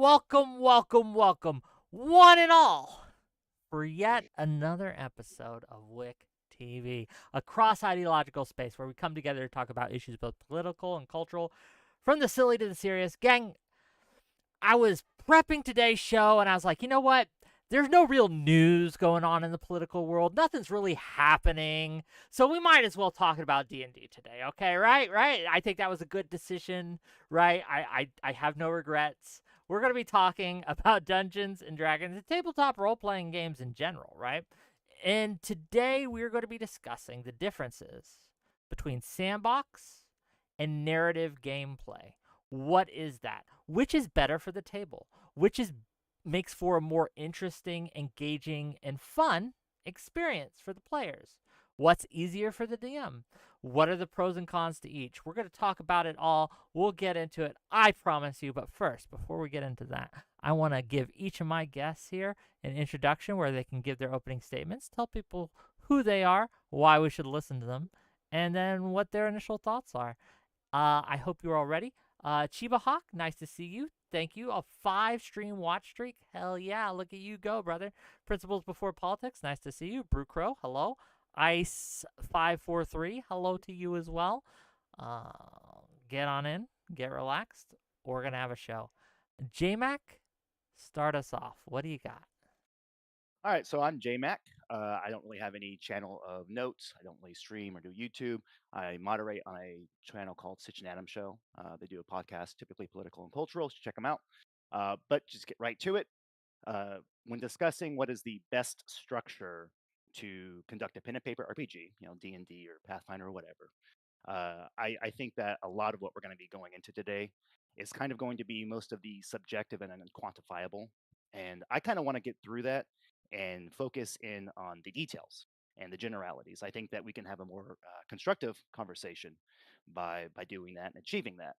welcome, one and all, for yet another episode of Wick TV, a cross-ideological space where we come together to talk about issues both political and cultural, from the silly to the serious. Gang, I was prepping today's show, and I was like, you know what? There's no real news going on in the political world. Nothing's really happening. So we might as well talk about D&D today, okay? Right? I think that was a good decision, right? I have no regrets. We're going to be talking about Dungeons and Dragons and tabletop role-playing games in general, right? And today we're going to be discussing the differences between sandbox and narrative gameplay. What is that? Which is better for the table? Which makes for a more interesting, engaging, and fun experience for the players? What's easier for the DM? What are the pros and cons to each? We're going to talk about it all. We'll get into it, I promise you. But first, before we get into that, I want to give each of my guests here an introduction where they can give their opening statements, tell people who they are, why we should listen to them, and then what their initial thoughts are. I hope you're all ready. Chiba Hawk, nice to see you. Thank you. A 5-stream watch streak. Hell yeah. Look at you go, brother. Principles Before Politics. Nice to see you. Brew Crow, hello. Ice543, hello to you as well. Get on in. Get relaxed. We're going to have a show. JayMac, start us off. What do you got? All right, so I'm JayMac. I don't really have any channel of notes. I don't really stream or do YouTube. I moderate on a channel called Sitch and Adam Show. They do a podcast, typically political and cultural. So check them out. But just get right to it. When discussing what is the best structure to conduct a pen and paper RPG, D&D or Pathfinder or whatever, I think that a lot of what we're going to be going into today is kind of going to be most of the subjective and unquantifiable. And I kind of want to get through that and focus in on the details and the generalities. I think that we can have a more constructive conversation by doing that and achieving that.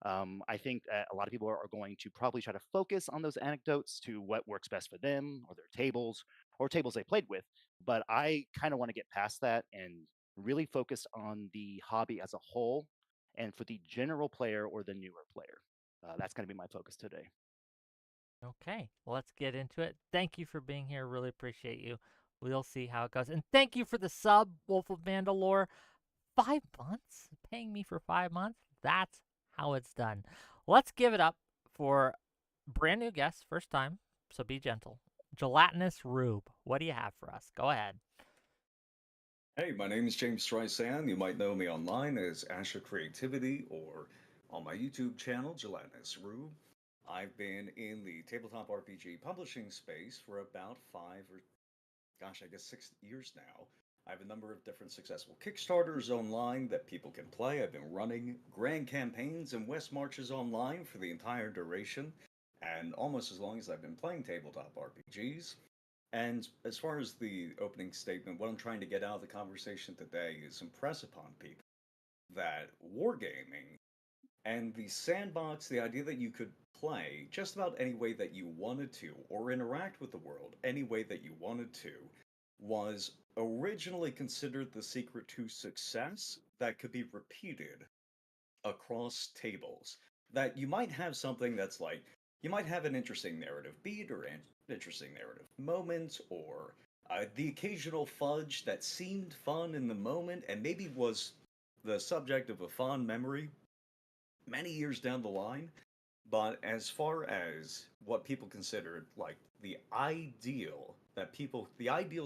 I think a lot of people are going to probably try to focus on those anecdotes to what works best for them or their tables or tables they played with. But I kind of want to get past that and really focus on the hobby as a whole and for the general player or the newer player. That's going to be my focus today. Okay, let's get into it. Thank you for being here. Really appreciate you. We'll see how it goes. And thank you for the sub, Wolf of Mandalore. 5 months? Paying me for 5 months? That's how it's done. Let's give it up for brand new guest, first time, so be gentle. Gelatinous Rube, what do you have for us? Go ahead. Hey, my name is James Streisand. You might know me online as Asher Creativity or on my YouTube channel, Gelatinous Rube. I've been in the tabletop RPG publishing space for about 6 years now. I have a number of different successful Kickstarters online that people can play. I've been running grand campaigns and West Marches online for the entire duration, and almost as long as I've been playing tabletop RPGs. And as far as the opening statement, what I'm trying to get out of the conversation today is impress upon people that wargaming and the sandbox, the idea that you could play just about any way that you wanted to, or interact with the world any way that you wanted to, was originally considered the secret to success that could be repeated across tables. That you might have something that's like, you might have an interesting narrative beat or an interesting narrative moment or the occasional fudge that seemed fun in the moment and maybe was the subject of a fond memory many years down the line. But as far as what people considered like the ideal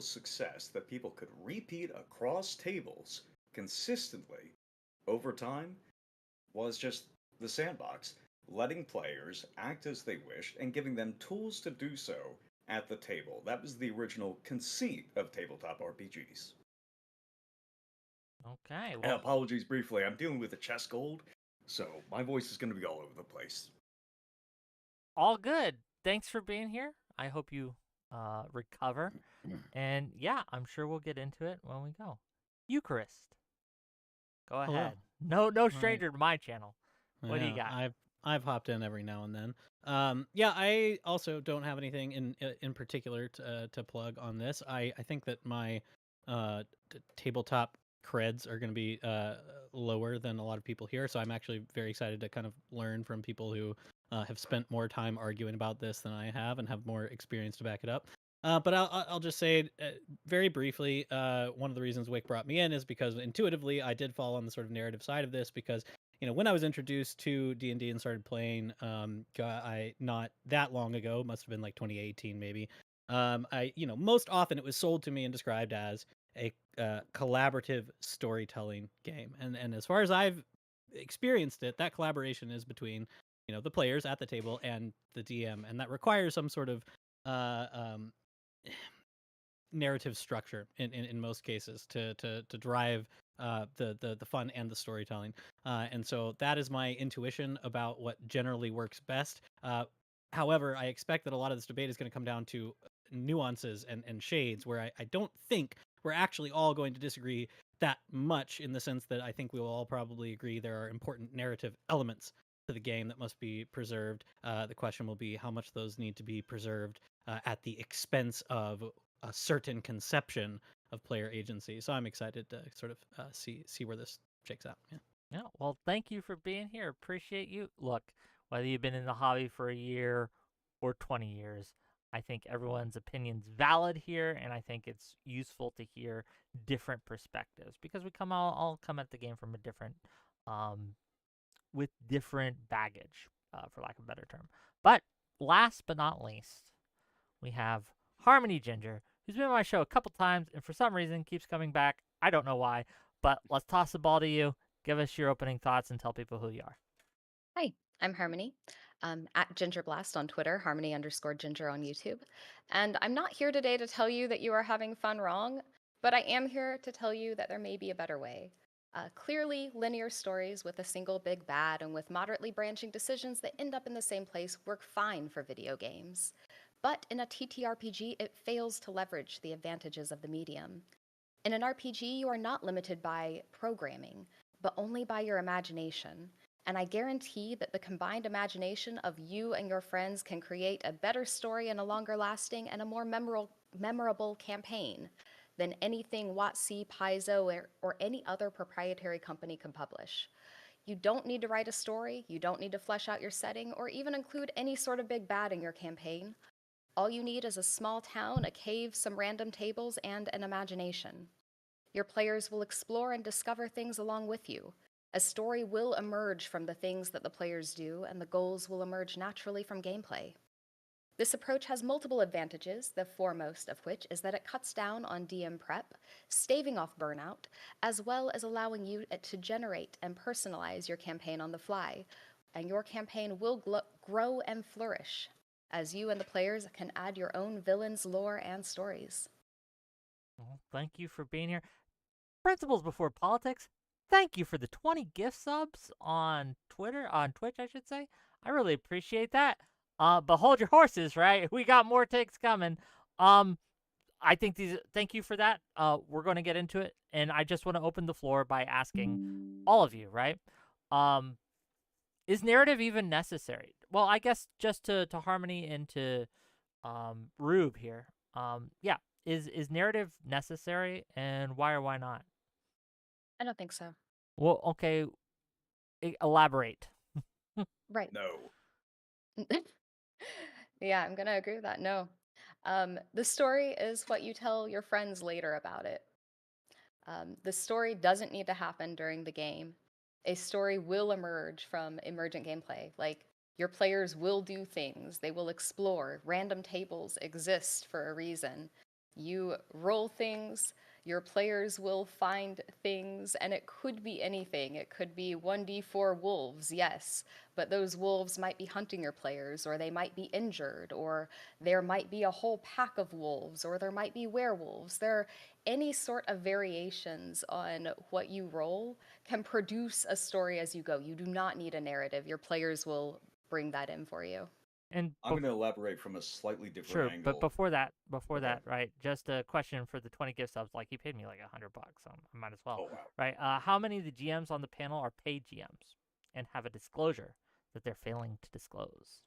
success that people could repeat across tables consistently over time was just the sandbox, letting players act as they wished and giving them tools to do so at the table. That was the original conceit of tabletop RPGs. Okay, And well, apologies briefly, I'm dealing with a chest cold, so my voice is going to be all over the place. all good. Thanks for being here. I hope you recover. And yeah, I'm sure we'll get into it when we go. Ukerist, go Hello. ahead. No All right. stranger to my channel. What do you Yeah, got? I've hopped in every now and then. Yeah, I also don't have anything in particular to plug on this. I think that my tabletop creds are going to be lower than a lot of people here. So I'm actually very excited to kind of learn from people who have spent more time arguing about this than I have and have more experience to back it up. But I'll just say very briefly, one of the reasons Wick brought me in is because intuitively I did fall on the sort of narrative side of this because, you know, when I was introduced to D&D and started playing, I not that long ago, must have been like 2018 maybe. You know, most often it was sold to me and described as a collaborative storytelling game, and as far as I've experienced it, that collaboration is between, you know, the players at the table and the DM, and that requires some sort of uh, um, narrative structure in most cases to drive the fun and the storytelling. And so that is my intuition about what generally works best. However, I expect that a lot of this debate is going to come down to nuances and shades where I don't think we're actually all going to disagree that much, in the sense that I think we will all probably agree there are important narrative elements to the game that must be preserved. The question will be how much those need to be preserved at the expense of a certain conception of player agency. So I'm excited to sort of see where this shakes out. Yeah. Yeah, well, thank you for being here. Appreciate you. Look, whether you've been in the hobby for a year or 20 years, I think everyone's opinion's valid here, and I think it's useful to hear different perspectives because we all come at the game from a different, with different baggage, for lack of a better term. But last but not least, we have Harmony Ginger, who's been on my show a couple times and for some reason keeps coming back. I don't know why, but let's toss the ball to you. Give us your opening thoughts and tell people who you are. Hi, I'm Harmony. At Gingerblast on Twitter, Harmony_Ginger on YouTube. And I'm not here today to tell you that you are having fun wrong, but I am here to tell you that there may be a better way. Clearly, linear stories with a single big bad and with moderately branching decisions that end up in the same place work fine for video games. But in a TTRPG, it fails to leverage the advantages of the medium. In an RPG, you are not limited by programming, but only by your imagination. And I guarantee that the combined imagination of you and your friends can create a better story and a longer lasting and a more memorable campaign than anything WotC, Paizo, or any other proprietary company can publish. You don't need to write a story, you don't need to flesh out your setting, or even include any sort of big bad in your campaign. All you need is a small town, a cave, some random tables, and an imagination. Your players will explore and discover things along with you. A story will emerge from the things that the players do, and the goals will emerge naturally from gameplay. This approach has multiple advantages, the foremost of which is that it cuts down on DM prep, staving off burnout, as well as allowing you to generate and personalize your campaign on the fly. And your campaign will grow and flourish, as you and the players can add your own villains, lore, and stories. Well, thank you for being here. Principles before politics. Thank you for the 20 gift subs on Twitch, I should say. I really appreciate that. But hold your horses, right? We got more takes coming. I think thank you for that. We're going to get into it, and I just want to open the floor by asking all of you, right? Is narrative even necessary? Well, I guess just to Harmony and to Rube here. Yeah, is narrative necessary, and why or why not? I don't think so. Well, okay, elaborate. Right. No. Yeah, I'm gonna agree with that. No. The story is what you tell your friends later about it. The story doesn't need to happen during the game. A story will emerge from emergent gameplay. Like, your players will do things, they will explore. Random tables exist for a reason. You roll things, your players will find things, and it could be anything. It could be 1d4 wolves, yes, but those wolves might be hunting your players, or they might be injured, or there might be a whole pack of wolves, or there might be werewolves. Any sort of variations on what you roll can produce a story as you go. You do not need a narrative. Your players will bring that in for you. And I'm going to elaborate from a slightly different sure, angle. but before that, Okay. right? Just a question for the 20 gift subs. Like, he paid me like $100, so I might as well. Oh, wow. Right? How many of the GMs on the panel are paid GMs and have a disclosure that they're failing to disclose?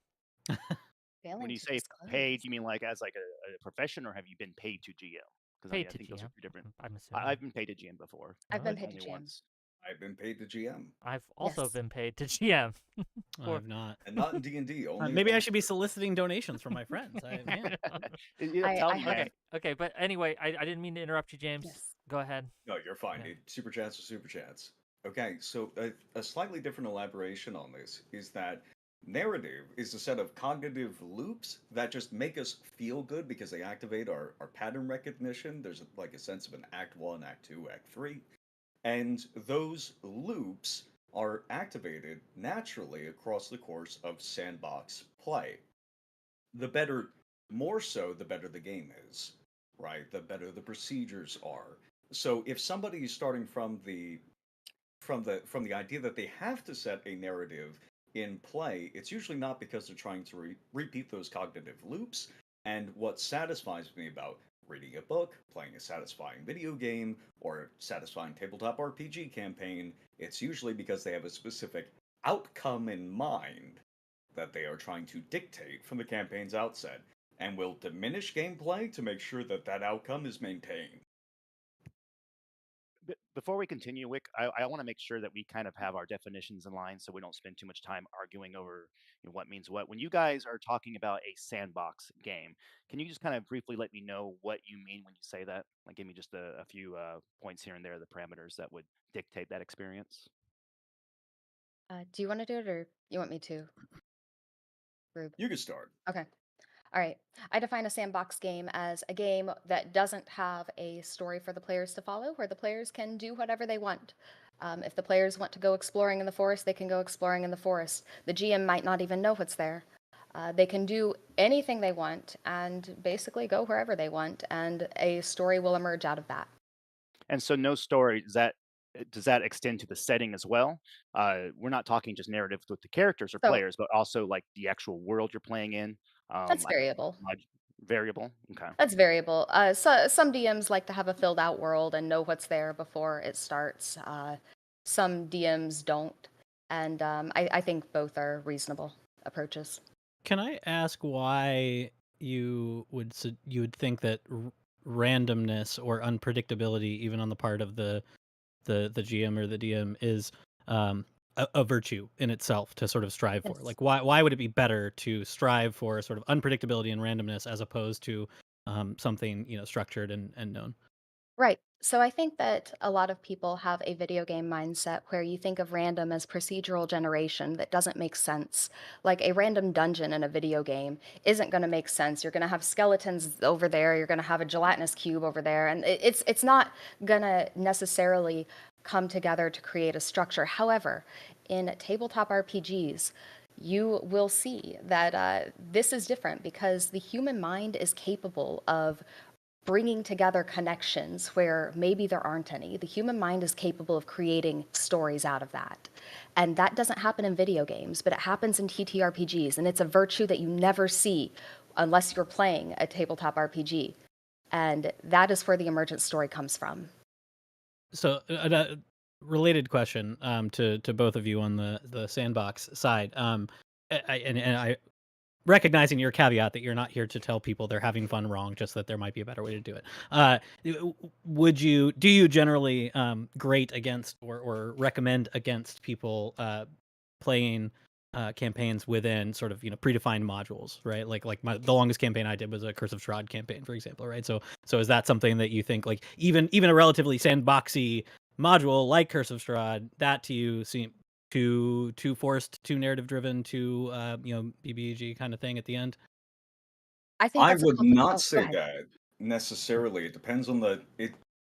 When you say paid, you mean like as like a profession, or have you been paid to GM? Because Paid I to think those are GM. two different. I'm assuming. I've been paid to GM before. I've Really? been paid to Only GM. once. I've been paid to GM, I've also Yes. been paid to GM. For- I've not. and not in D&D. Only Maybe I only should be for- soliciting donations from my friends. Man. Tell I me, have- man. Okay, okay, but anyway, I didn't mean to interrupt you, James. Yes. Go ahead. No, you're fine. Yeah. Dude. Super chats are super chats. Okay, so a slightly different elaboration on this is that narrative is a set of cognitive loops that just make us feel good because they activate our pattern recognition. There's like a sense of an act 1, act 2, act 3. And those loops are activated naturally across the course of sandbox play. The better, more so, the better the game is, right? The better the procedures are. So if somebody is starting from the idea that they have to set a narrative in play, it's usually not because they're trying to repeat those cognitive loops. And what satisfies me about reading a book, playing a satisfying video game, or a satisfying tabletop RPG campaign, it's usually because they have a specific outcome in mind that they are trying to dictate from the campaign's outset, and will diminish gameplay to make sure that that outcome is maintained. Before we continue, Wick, I want to make sure that we kind of have our definitions in line so we don't spend too much time arguing over what means what. When you guys are talking about a sandbox game, can you just kind of briefly let me know what you mean when you say that? Like, give me just a few points here and there, the parameters that would dictate that experience. Do you want to do it or you want me to? Rube. You can start. Okay. All right. I define a sandbox game as a game that doesn't have a story for the players to follow, where the players can do whatever they want. If the players want to go exploring in the forest, they can go exploring in the forest. The GM might not even know what's there. They can do anything they want and basically go wherever they want, and a story will emerge out of that. And so, no story, does that extend to the setting as well? We're not talking just narrative with the characters or So players, but also like the actual world you're playing in. that's I variable. variable. Okay. That's variable. So some DMs like to have a filled out world and know what's there before it starts. Some DMs don't, and I think both are reasonable approaches. Can I ask why you would think that randomness or unpredictability, even on the part of the GM or the DM, is a virtue in itself to sort of strive for? Yes. Like, why would it be better to strive for sort of unpredictability and randomness as opposed to something structured and known? Right. So I think that a lot of people have a video game mindset where you think of random as procedural generation that doesn't make sense. Like a random dungeon in a video game isn't going to make sense. You're going to have skeletons over there, you're going to have a gelatinous cube over there, and it's not going to necessarily come together to create a structure. However, in tabletop RPGs, you will see that this is different because the human mind is capable of bringing together connections where maybe there aren't any. The human mind is capable of creating stories out of that. And that doesn't happen in video games, but it happens in TTRPGs. And it's a virtue that you never see unless you're playing a tabletop RPG. And that is where the emergent story comes from. So, a related question to both of you on the sandbox side. I recognizing your caveat that you're not here to tell people they're having fun wrong, just that there might be a better way to do it. Do you generally grate against or recommend against people playing campaigns within sort of predefined modules, right? Like the longest campaign I did was a Curse of Strahd campaign, for example, right? So is that something that you think, like, even a relatively sandboxy module like Curse of Strahd, that to you seem too forced, too narrative driven, too BBG kind of thing at the end? I think I that's a would compliment. not Oh, go say ahead. that necessarily. It depends on the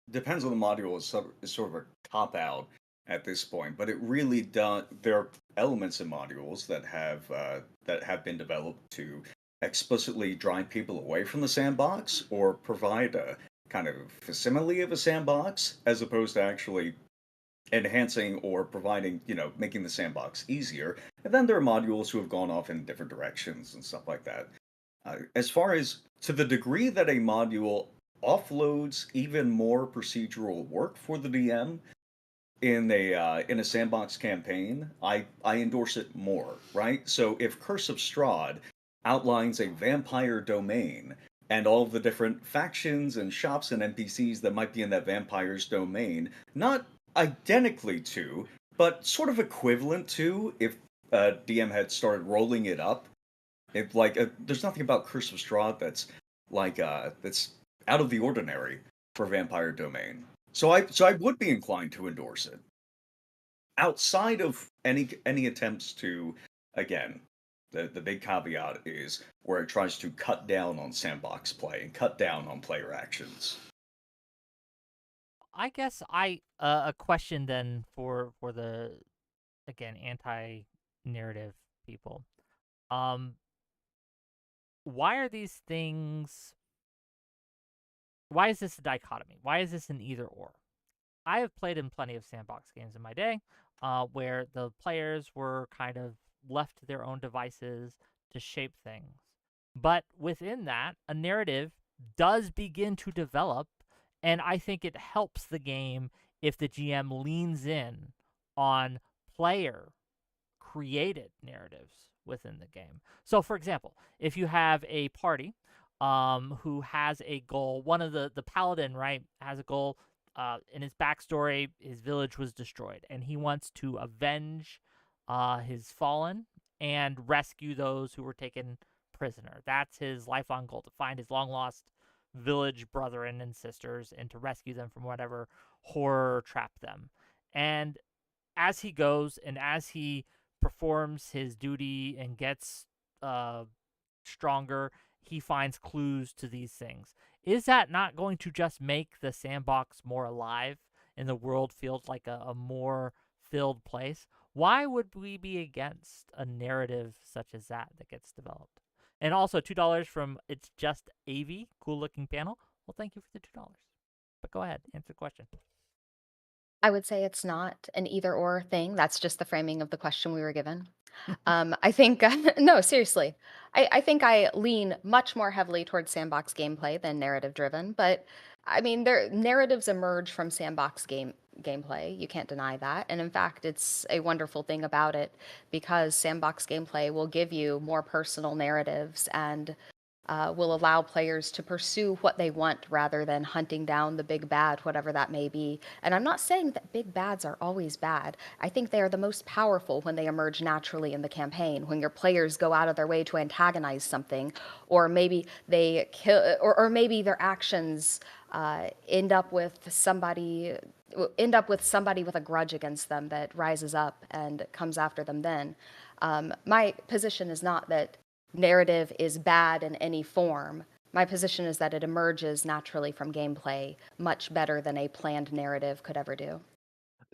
module. Is sort of a cop out at this point, but it really does. There are elements in modules that have been developed to explicitly drive people away from the sandbox or provide a kind of facsimile of a sandbox, as opposed to actually enhancing or providing, making the sandbox easier. And then there are modules who have gone off in different directions and stuff like that. As far as to the degree that a module offloads even more procedural work for the DM in a sandbox campaign, I endorse it more. Right. So if Curse of Strahd outlines a vampire domain and all of the different factions and shops and NPCs that might be in that vampire's domain. Not identically to, but sort of equivalent to if DM had started rolling it up. If like there's nothing about Curse of Strahd that's that's out of the ordinary for Vampire Domain. So I would be inclined to endorse it. Outside of any attempts to, again, the big caveat is where it tries to cut down on sandbox play and cut down on player actions. I guess a question then for the, again, anti-narrative people. Why are these things? Why is this a dichotomy? Why is this an either or? I have played in plenty of sandbox games in my day, where the players were kind of left to their own devices to shape things. But within that, a narrative does begin to develop, and I think it helps the game if the GM leans in on player created narratives within the game. So, for example, if you have a party who has a goal, one of the paladin, right, has a goal. In his backstory, his village was destroyed, and he wants to avenge his fallen and rescue those who were taken prisoner. That's his lifelong goal, to find his long lost village brethren and sisters and to rescue them from whatever horror trapped them. And as he goes and as he performs his duty and gets stronger, he finds clues to these things. Is that not going to just make the sandbox more alive and the world feels like a more filled place? Why would we be against a narrative such as that gets developed? And also $2 from It's Just AV, cool looking panel. Well, thank you for the $2. But go ahead, answer the question. I would say it's not an either or thing. That's just the framing of the question we were given. I think, no, seriously. I think I lean much more heavily towards sandbox gameplay than narrative driven. But I mean, narratives emerge from sandbox gameplay. You can't deny that. And in fact, it's a wonderful thing about it because sandbox gameplay will give you more personal narratives and will allow players to pursue what they want rather than hunting down the big bad, whatever that may be. And I'm not saying that big bads are always bad. I think they are the most powerful when they emerge naturally in the campaign, when your players go out of their way to antagonize something, or maybe they kill, or maybe their actions end up with somebody with a grudge against them that rises up and comes after them then. My position is not that narrative is bad in any form. My position is that it emerges naturally from gameplay much better than a planned narrative could ever do.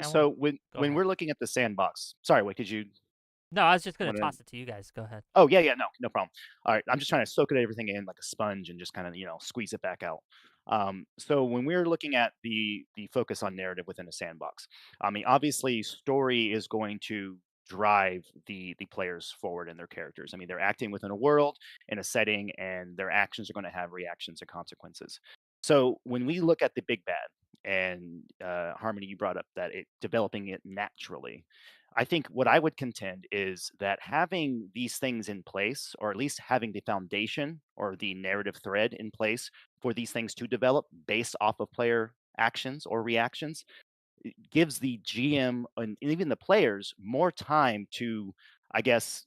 So when ahead. we're looking at the sandbox, sorry, wait, did you? No, I was just going to Wanna- toss it to you guys. Go ahead. Oh yeah, no problem. All right, I'm just trying to soak everything in like a sponge and just kind of squeeze it back out. So when we're looking at the focus on narrative within a sandbox, I mean obviously story is going to drive the players forward in their characters. I mean they're acting within a world in a setting, and their actions are going to have reactions and consequences. So when we look at the big bad, and Harmony, you brought up that it developing it naturally. I think what I would contend is that having these things in place, or at least having the foundation or the narrative thread in place for these things to develop based off of player actions or reactions, it gives the GM and even the players more time to, I guess,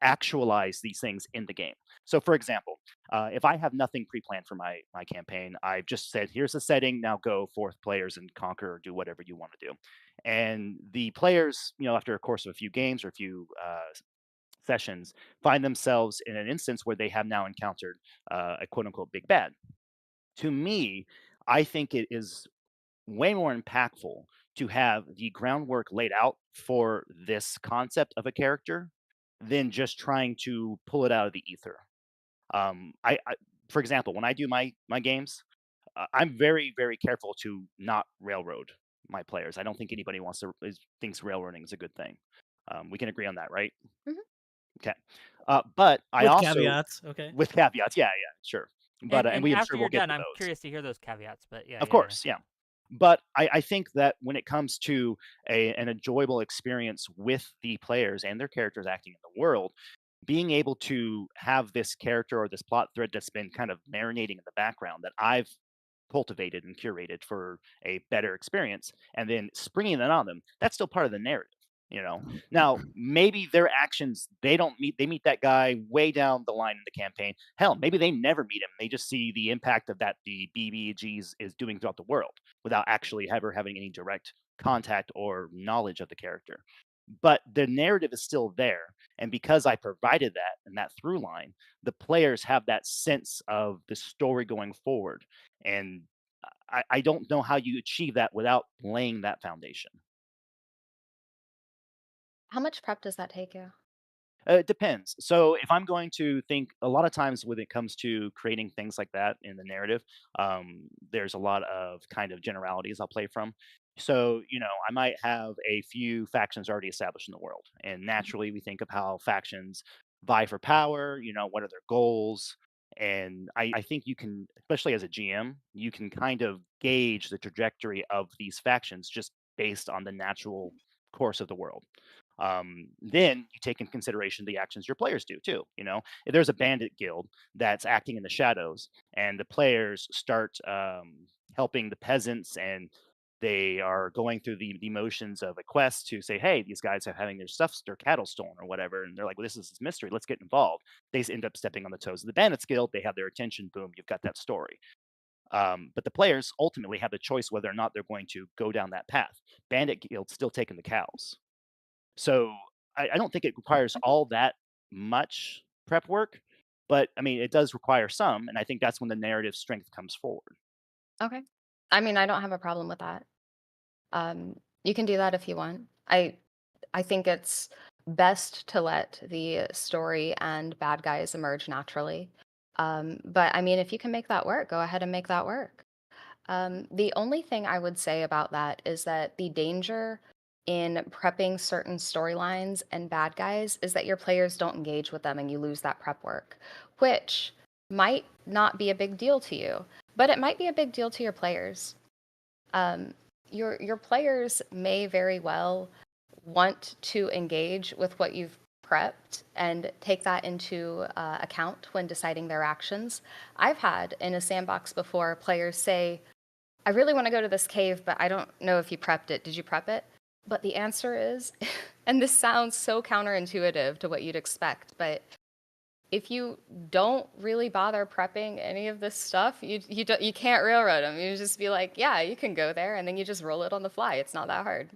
actualize these things in the game. So, for example, if I have nothing pre-planned for my campaign, I've just said, "Here's the setting. Now go forth, players, and conquer or do whatever you want to do." And the players, after a course of a few games or a few sessions, find themselves in an instance where they have now encountered a quote unquote big bad. To me, I think it is way more impactful to have the groundwork laid out for this concept of a character than just trying to pull it out of the ether. I for example, when I do my games, I'm very very careful to not railroad my players. I don't think anybody thinks railroading is a good thing. We can agree on that, right? Mhm. Okay. But I With also, caveats, okay. with caveats, yeah, sure. But and And I'm after sure we'll you're get done, to I'm those. curious to hear those caveats. But yeah, Of course, yeah. But I think that when it comes to an enjoyable experience with the players and their characters acting in the world, being able to have this character or this plot thread that's been kind of marinating in the background that I've cultivated and curated for a better experience, and then springing that on them, that's still part of the narrative. You know, now maybe their actions they meet that guy way down the line in the campaign. Hell, maybe they never meet him. They just see the impact of that the BBGs is doing throughout the world without actually ever having any direct contact or knowledge of the character. But the narrative is still there, and because I provided that and that through line, the players have that sense of the story going forward. And I don't know how you achieve that without laying that foundation. How much prep does that take you? It depends. So if I'm going to think a lot of times when it comes to creating things like that in the narrative, there's a lot of kind of generalities I'll play from. So, I might have a few factions already established in the world. And naturally, we think of how factions vie for power, what are their goals. And I think you can, especially as a GM, you can kind of gauge the trajectory of these factions just based on the natural course of the world. Then you take in consideration the actions your players do too. If there's a bandit guild that's acting in the shadows, and the players start helping the peasants, and they are going through the motions of a quest to say, hey, these guys are having their cattle stolen or whatever, and they're like, well, this mystery, let's get involved. They end up stepping on the toes of the bandits guild. They have their attention. Boom, you've got that story. But the players ultimately have the choice whether or not they're going to go down that path. Bandit guild's still taking the cows, so I don't think it requires Okay. all that much prep work, but I mean, it does require some, and I think that's when the narrative strength comes forward. Okay. I mean, I don't have a problem with that. You can do that if you want. I think it's best to let the story and bad guys emerge naturally. But I mean, if you can make that work, go ahead and make that work. The only thing I would say about that is that the danger in prepping certain storylines and bad guys is that your players don't engage with them and you lose that prep work, which might not be a big deal to you, but it might be a big deal to your players. Um, your players may very well want to engage with what you've prepped and take that into account when deciding their actions. I've had in a sandbox before players say, I really want to go to this cave, but I don't know if you prepped it. Did you prep it? But the answer is, and this sounds so counterintuitive to what you'd expect, but if you don't really bother prepping any of this stuff, you can't railroad them. You just be like, yeah, you can go there, and then you just roll it on the fly. It's not that hard.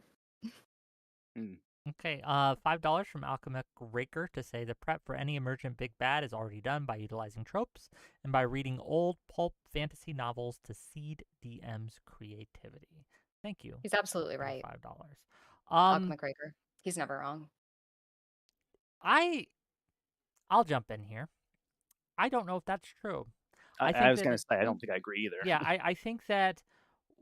Mm. Okay, $5 from Alchemic Raker to say the prep for any emergent big bad is already done by utilizing tropes and by reading old pulp fantasy novels to seed DM's creativity. Thank you He's absolutely for the right. $5. Alchemic Raker. He's never wrong. I'll jump in here. I don't know if that's true. I, I I think was that going to say, I don't think I agree either. yeah, I think that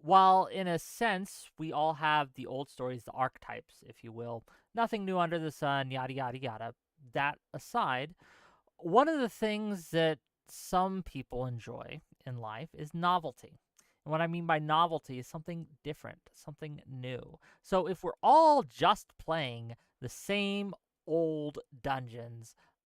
while in a sense we all have the old stories, the archetypes, if you will, nothing new under the sun, yada yada yada. That aside, one of the things that some people enjoy in life is novelty. And what I mean by novelty is something different, something new. So if we're all just playing the same old dungeons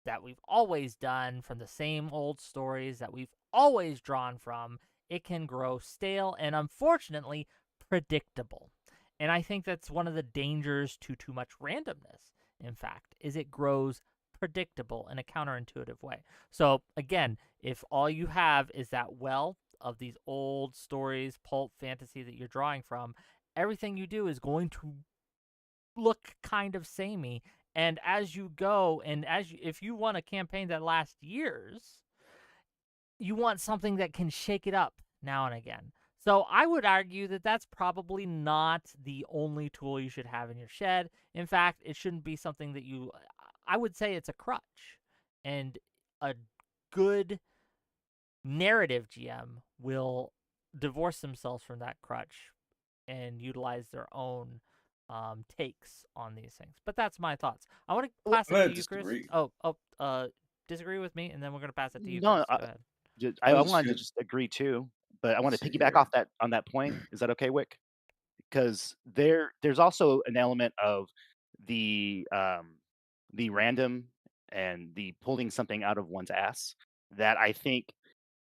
that we've always done from the same old stories that we've always drawn from, it can grow stale and unfortunately predictable. And I think that's one of the dangers to too much randomness, in fact, is it grows predictable in a counterintuitive way. So again, if all you have is that well of these old stories, pulp fantasy that you're drawing from, everything you do is going to look kind of samey. And as you go, and if you want a campaign that lasts years, you want something that can shake it up now and again. So I would argue that that's probably not the only tool you should have in your shed. In fact, it shouldn't be something that I would say it's a crutch. And a good narrative GM will divorce themselves from that crutch and utilize their own takes on these things. But that's my thoughts. I want to Well, pass I'm it to gonna you, Chris. disagree. Disagree with me, and then we're going to pass it to you, No, Chris. Go ahead. I I was wanted to gonna just agree too, but I want to see piggyback here. off that on that point. Is that okay, Wick? Because there's also an element of the um, the random and the pulling something out of one's ass, that I think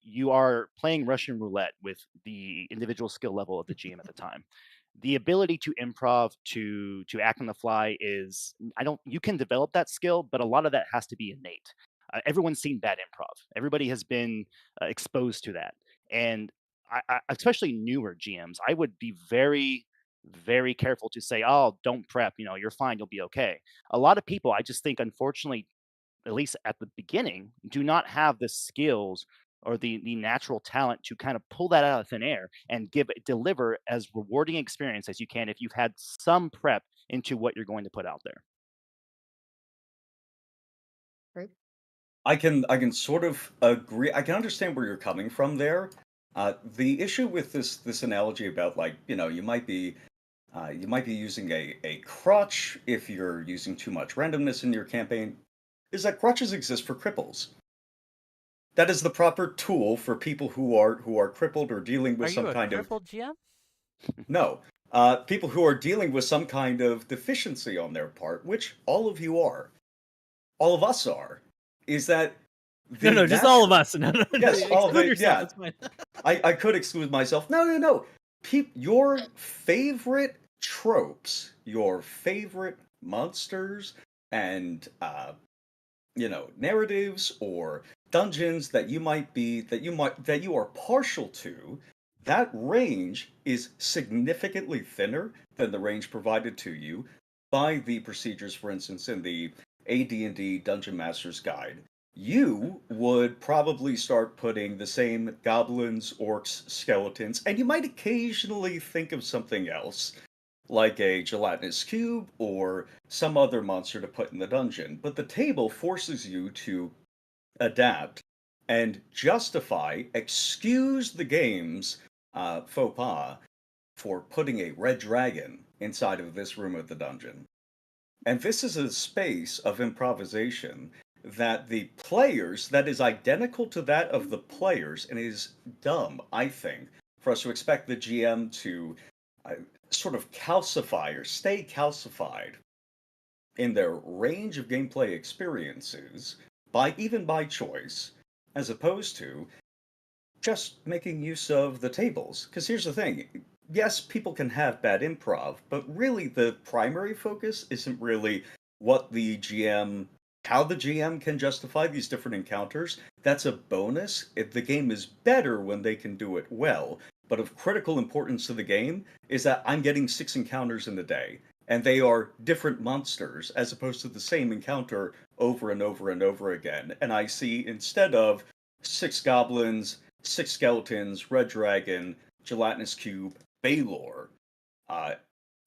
you are playing Russian roulette with the individual skill level of the GM at the time. The ability to improv, to act on the fly is, I don't, you can develop that skill, but a lot of that has to be innate. Everyone's seen bad improv. Everybody has been exposed to that, and especially newer GMs, I would be very, very careful to say, "Oh, don't prep. You know, you're fine. You'll be okay." A lot of people, I just think, unfortunately, at least at the beginning, do not have the skills or the natural talent to kind of pull that out of thin air and deliver as rewarding experience as you can if you've had some prep into what you're going to put out there. Rude. I can sort of agree. I can understand where you're coming from there. The issue with this analogy about, like, you might be using a crutch if you're using too much randomness in your campaign, is that crutches exist for cripples. That is the proper tool for people who are crippled or dealing Are with you some a kind of crippled GM? no. People who are dealing with some kind of deficiency on their part, which all of you are, all of us are, is that the No, just all of us. No, Yes, all of exclude it. yourself. Yeah, It's fine. I could exclude myself. No. Your favorite tropes, your favorite monsters, and narratives or dungeons that you are partial to, that range is significantly thinner than the range provided to you by the procedures, for instance, in the AD&D Dungeon Master's Guide. You would probably start putting the same goblins, orcs, skeletons, and you might occasionally think of something else, like a gelatinous cube or some other monster to put in the dungeon. But the table forces you to adapt and excuse the game's faux pas for putting a red dragon inside of this room of the dungeon. And this is a space of improvisation that that is identical to that of the players, and is dumb, I think, for us to expect the GM to uh, sort of calcify or stay calcified in their range of gameplay experiences, even by choice, as opposed to just making use of the tables. Because here's the thing, yes, people can have bad improv, but really the primary focus isn't really how the GM can justify these different encounters. That's a bonus. The game is better when they can do it well. But of critical importance to the game is that I'm getting 6 encounters in the day, and they are different monsters as opposed to the same encounter over and over and over again. And I see, instead of 6 goblins, 6 skeletons, red dragon, gelatinous cube, Baylor, uh,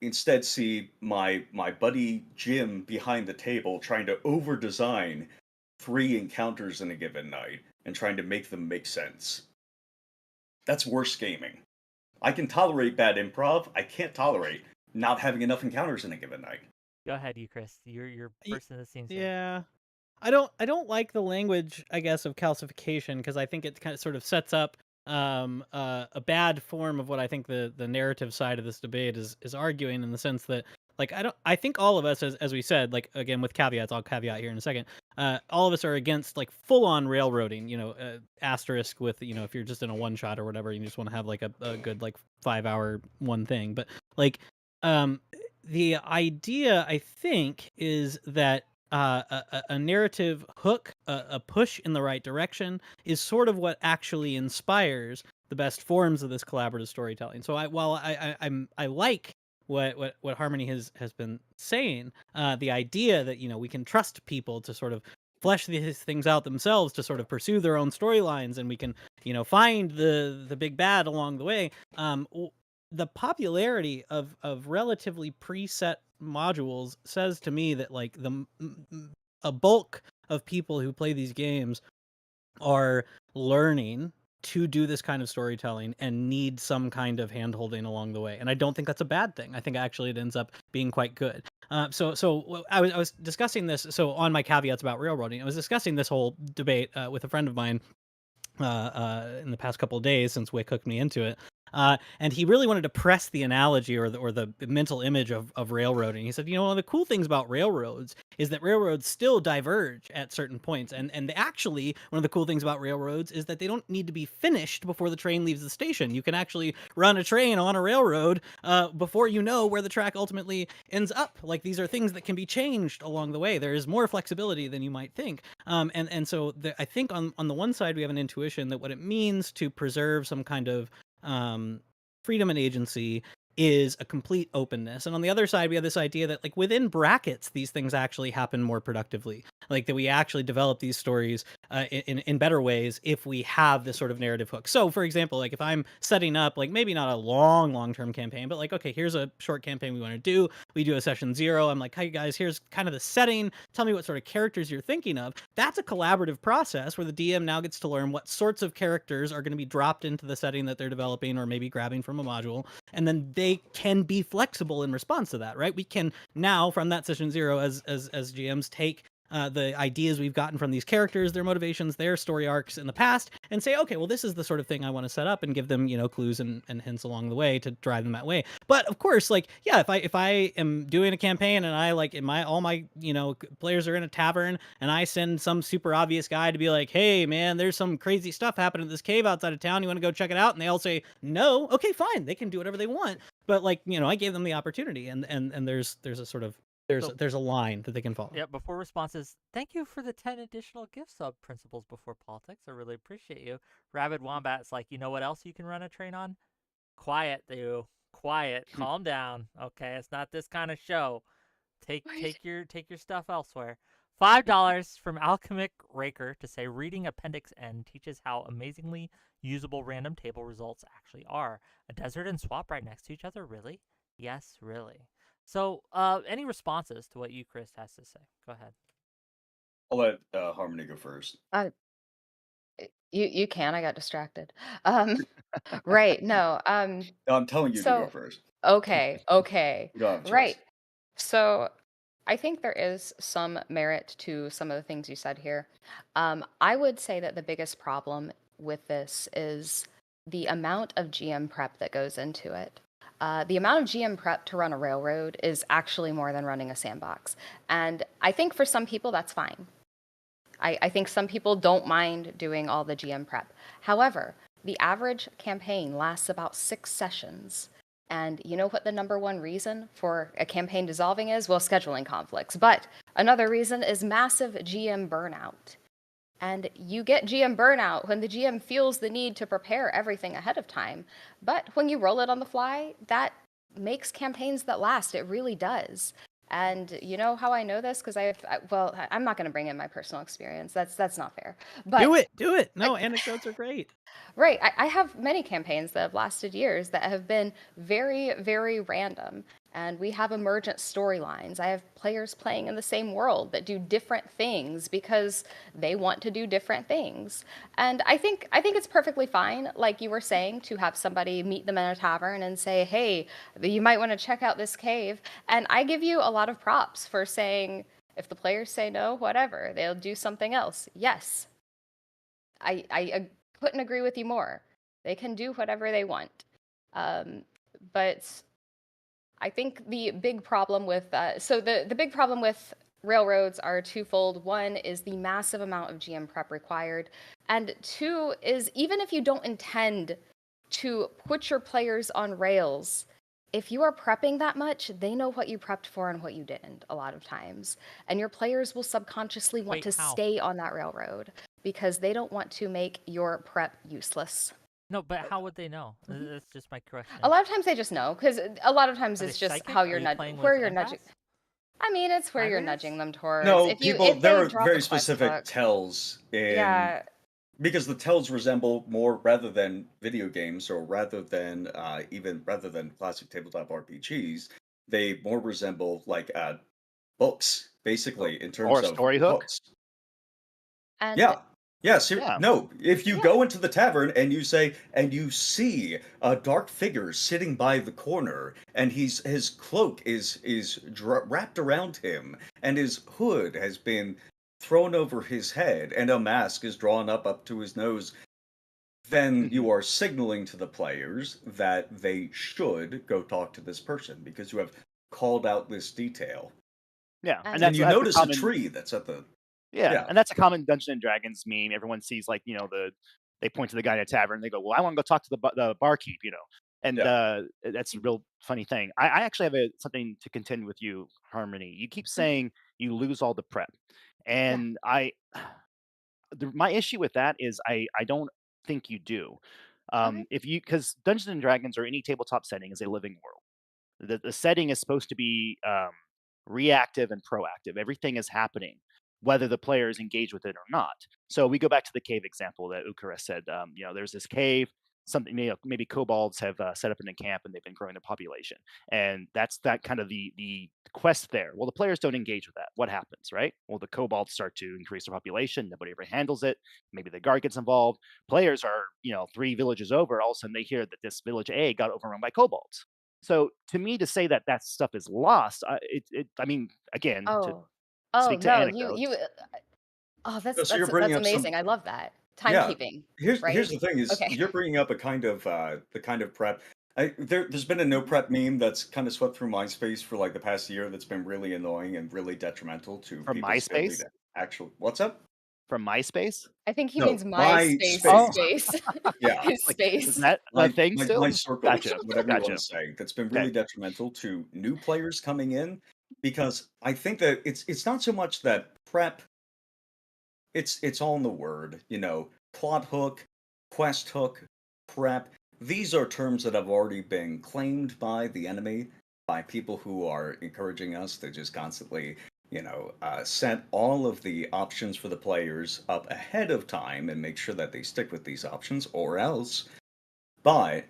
instead see my buddy Jim behind the table trying to over design 3 encounters in a given night and trying to make them make sense. That's worse gaming. I can tolerate bad improv. I can't tolerate not having enough encounters in a given night. Go ahead, Ukerist. You're person that seems. Yeah. I don't like the language, I guess, of calcification, because I think it kind of sort of sets up a bad form of what I think the narrative side of this debate is arguing, in the sense that, like, I think all of us, as we said, like, again, with caveats, I'll caveat here in a second, all of us are against, like, full on railroading, asterisk with, if you're just in a one shot or whatever, you just want to have like a good, like, 5-hour one thing. But, like, the idea, I think, is that a narrative hook, a push in the right direction, is sort of what actually inspires the best forms of this collaborative storytelling. So while I like what Harmony has been saying, the idea that we can trust people to sort of flesh these things out themselves, to sort of pursue their own storylines, and we can find the big bad along the way. The popularity of relatively preset modules says to me that, like, a bulk of people who play these games are learning to do this kind of storytelling and need some kind of handholding along the way. And I don't think that's a bad thing. I think actually it ends up being quite good. So I was discussing this. So on my caveats about railroading, I was discussing this whole debate with a friend of mine in the past couple of days, since Wick hooked me into it. And he really wanted to press the analogy or the mental image of railroading. He said, one of the cool things about railroads is that railroads still diverge at certain points. And actually, one of the cool things about railroads is that they don't need to be finished before the train leaves the station. You can actually run a train on a railroad before you know where the track ultimately ends up. Like, these are things that can be changed along the way. There is more flexibility than you might think. And so I think on the one side, we have an intuition that what it means to preserve some kind of freedom and agency is a complete openness. And on the other side, we have this idea that, like, within brackets, these things actually happen more productively. Like, that we actually develop these stories in better ways if we have this sort of narrative hook. So, for example, like, if I'm setting up, like, maybe not a long-term campaign, but like, okay, here's a short campaign we want to do. We do a session 0. I'm like, hey guys, here's kind of the setting. Tell me what sort of characters you're thinking of. That's a collaborative process where the DM now gets to learn what sorts of characters are going to be dropped into the setting that they're developing, or maybe grabbing from a module, and then they can be flexible in response to that, right? We can now, from that session 0, as GMs, take the ideas we've gotten from these characters, their motivations, their story arcs in the past, and say, okay, well, this is the sort of thing I want to set up, and give them, clues and hints along the way to drive them that way. But of course, like, yeah, if I am doing a campaign and I, like, all my players are in a tavern, and I send some super obvious guy to be like, hey man, there's some crazy stuff happening in this cave outside of town, you want to go check it out? And they all say no. Okay, fine, they can do whatever they want. But, like, I gave them the opportunity, and there's a sort of there's a line that they can follow. Yeah, before responses, thank you for the 10 additional gift sub principles before politics. I really appreciate you. Rabid Wombat's like, you know what else you can run a train on? Quiet, you. Quiet. Calm down. Okay, it's not this kind of show. Take your stuff elsewhere. $5 from Alchemic Raker to say reading Appendix N teaches how amazingly usable random table results actually are. A desert and swap right next to each other? Really? Yes, really. So, any responses to what Ukerist has to say? Go ahead. I'll let Harmony go first. You can. I got distracted. Right. No. No, I'm telling you to go first. Okay. You don't have a choice. Right. So I think there is some merit to some of the things you said here. I would say that the biggest problem with this is the amount of GM prep that goes into it. The amount of GM prep to run a railroad is actually more than running a sandbox. And I think for some people, that's fine. I think some people don't mind doing all the GM prep. However, the average campaign lasts about 6 sessions. And you know what the number one reason for a campaign dissolving is? Well, scheduling conflicts. But another reason is massive GM burnout. And you get GM burnout when the GM feels the need to prepare everything ahead of time. But when you roll it on the fly, that makes campaigns that last. It really does. And you know how I know this? Because I'm not going to bring in my personal experience. That's not fair. But Do it. No, anecdotes are great. Right. I have many campaigns that have lasted years that have been very, very random. And we have emergent storylines. I have players playing in the same world that do different things because they want to do different things. And I think it's perfectly fine, like you were saying, to have somebody meet them in a tavern and say, hey, you might want to check out this cave. And I give you a lot of props for saying, if the players say no, whatever, they'll do something else. Yes. I couldn't agree with you more. They can do whatever they want. But I think the big problem with the big problem with railroads are twofold. One is the massive amount of GM prep required, and 2 is even if you don't intend to put your players on rails, if you are prepping that much, they know what you prepped for and what you didn't a lot of times, and your players will subconsciously want to stay on that railroad because they don't want to make your prep useless. No, but how would they know? That's just my question. A lot of times they just know, because a lot of times it's just how you're nudging, where you're nudging. I mean, it's where you're nudging them towards. No, if there they are drop very a quest specific hook, tells in yeah, because the tells resemble more rather than video games or rather than classic tabletop RPGs, they more resemble like books, basically, in terms Or a of story hook. hooks. and Yeah. Yeah, Yeah. no. If you Yeah. go into the tavern and you see a dark figure sitting by the corner, and his cloak is wrapped around him, and his hood has been thrown over his head, and a mask is drawn up to his nose, then you are signaling to the players that they should go talk to this person because you have called out this detail. Yeah, And and And that's you that's a notice a common tree that's at the yeah, yeah. and that's a common Dungeons and Dragons meme. Everyone sees like they point to the guy in a tavern. They go, "Well, I want to go talk to the barkeep," and Yeah. that's a real funny thing. I actually have something to contend with you, Harmony. You keep Mhm. saying you lose all the prep, Yeah. and my issue with that is I don't think you do. Okay. If you because Dungeons and Dragons or any tabletop setting is a living world. The setting is supposed to be reactive and proactive. Everything is happening, whether the players engage with it or not. So we go back to the cave example that Ukerist said. There's this cave. Something maybe kobolds have set up in a camp and they've been growing their population, and that's that kind of the quest there. Well, the players don't engage with that. What happens, right? Well, the kobolds start to increase their population. Nobody ever handles it. Maybe the guard gets involved. Players are 3 villages over. All of a sudden, they hear that this village A got overrun by kobolds. So to me, to say that that stuff is lost, I mean, again, to Oh. Oh speak to no, you anecdotes oh No, so you're bringing that's up some amazing. I love that. yeah. Timekeeping, Here's right? the thing is Okay. you're bringing up a kind of the kind of prep. There's been a no prep meme that's kind of swept through MySpace for like the past year that's been really annoying and really detrimental to from people's ability MySpace. to actually what's up? From MySpace. I think he No, means my my space Oh, space. space. Yeah, His like is space. that a my thing my still? circles, Gotcha, whatever you want gotcha. to say, that's been Okay, really detrimental to new players coming in because I think that it's not so much that prep, it's all in the word, plot hook, quest hook, prep. These are terms that have already been claimed by the enemy, by people who are encouraging us to just constantly, set all of the options for the players up ahead of time and make sure that they stick with these options, or else. But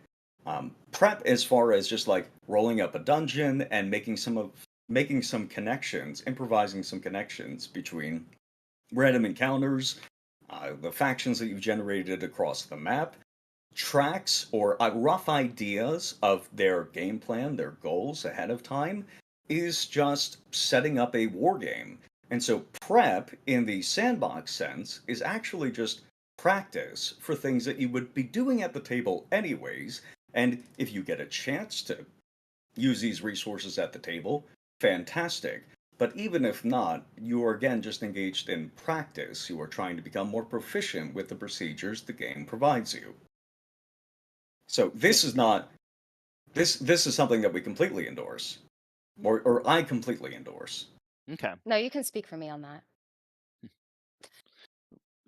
prep, as far as just like rolling up a dungeon and making some connections, improvising some connections between random encounters, the factions that you've generated across the map, tracks or rough ideas of their game plan, their goals ahead of time, is just setting up a war game. And so, prep in the sandbox sense is actually just practice for things that you would be doing at the table anyways. And if you get a chance to use these resources at the table, fantastic. But even if not, you are again just engaged in practice. You are trying to become more proficient with the procedures the game provides you. So yeah, this is not this is something that we completely endorse, or I completely endorse. okay. No, you can speak for me on that.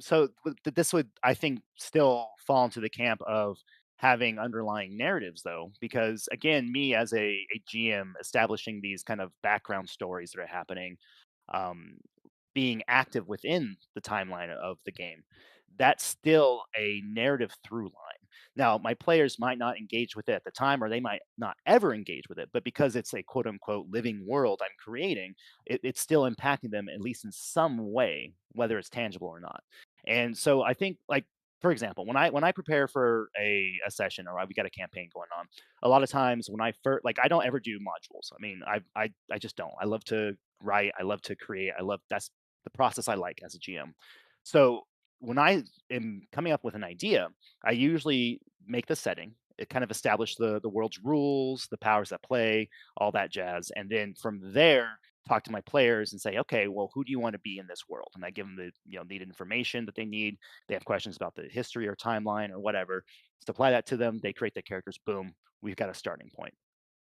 So this would, I think, still fall into the camp of having underlying narratives, though, because again, me as a GM establishing these kind of background stories that are happening, um, being active within the timeline of the game, that's still a narrative through line. Now, my players might not engage with it at the time, or they might not ever engage with it, but because it's a quote unquote living world I'm creating, it's still impacting them at least in some way, whether it's tangible or not. And so I think, like, for example, when I prepare for a session or we got a campaign going on, a lot of times when I first, like, I don't ever do modules. I mean, I just don't. I love to write. I love to create. That's the process I like as a GM. So when I am coming up with an idea, I usually make the setting. It kind of establish the world's rules, the powers that play, all that jazz, and then from there talk to my players and say, okay, well, who do you want to be in this world? And I give them the needed information that they need. They have questions about the history or timeline or whatever. Supply that to them. They create the characters. Boom, we've got a starting point.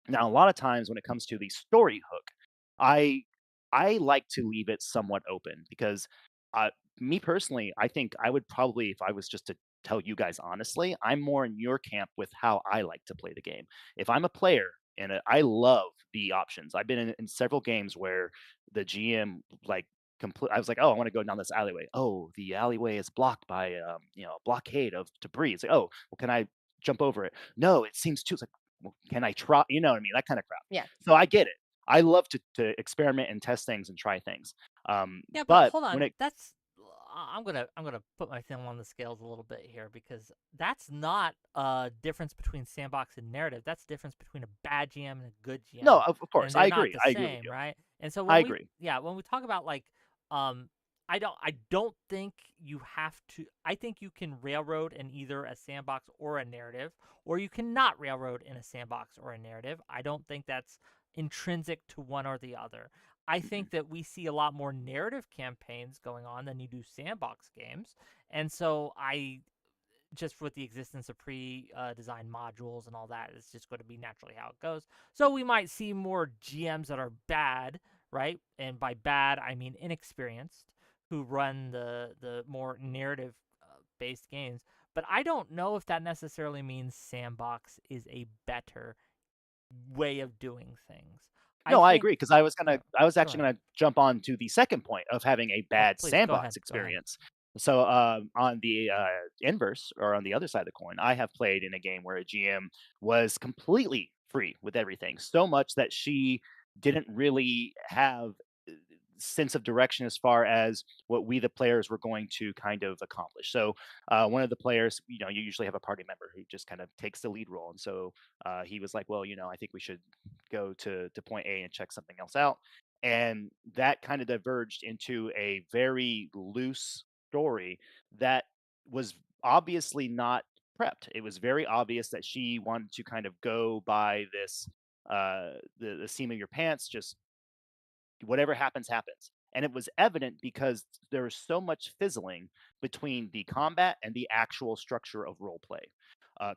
Now, a lot of times when it comes to the story hook, I I like to leave it somewhat open because, uh, me personally, I think I would probably, if I was just to tell you guys honestly, I'm more in your camp with how I like to play the game. If I'm a player and I love the options, I've been in several games where the GM like complete. I was like, oh, I want to go down this alleyway. Oh, the alleyway is blocked by a blockade of debris. It's like, oh, well, can I jump over it? No, it seems too. It's like, well, can I try? You know what I mean? That kind of crap. Yeah. So I get it. I love to experiment and test things and try things. Yeah, but But hold when on. it That's I'm gonna put my thing on the scales a little bit here because that's not a difference between sandbox and narrative. That's a difference between a bad GM and a good no, GM, of course, and they're not the I agree with same, you. right? And so I when we agree. yeah when we talk about like I don't think you have to. I think you can railroad in either a sandbox or a narrative, or you cannot railroad in a sandbox or a narrative. I don't think that's intrinsic to one or the other. I think that we see a lot more narrative campaigns going on than you do sandbox games. And so just with the existence of pre-designed modules and all that, it's just going to be naturally how it goes. So we might see more GMs that are bad, right? And by bad, I mean inexperienced, who run the more narrative based games. But I don't know if that necessarily means sandbox is a better way of doing things. No, I think, agree, because yeah, I was go actually ahead. gonna jump on to the second point of having a Oh, bad please go ahead. sandbox Go ahead. experience. So, on the inverse, or on the other side of the coin, I have played in a game where a GM was completely free with everything, so much that she didn't really have uh, sense of direction as far as what we the players were going to kind of accomplish. So, one of the players, you usually have a party member who just kind of takes the lead role, and so he was like, "Well, I think we should go to point A and check something else out." And that kind of diverged into a very loose story that was obviously not prepped. It was very obvious that she wanted to kind of go by this the seam of your pants, just whatever happens, happens. And it was evident because there was so much fizzling between the combat and the actual structure of role play.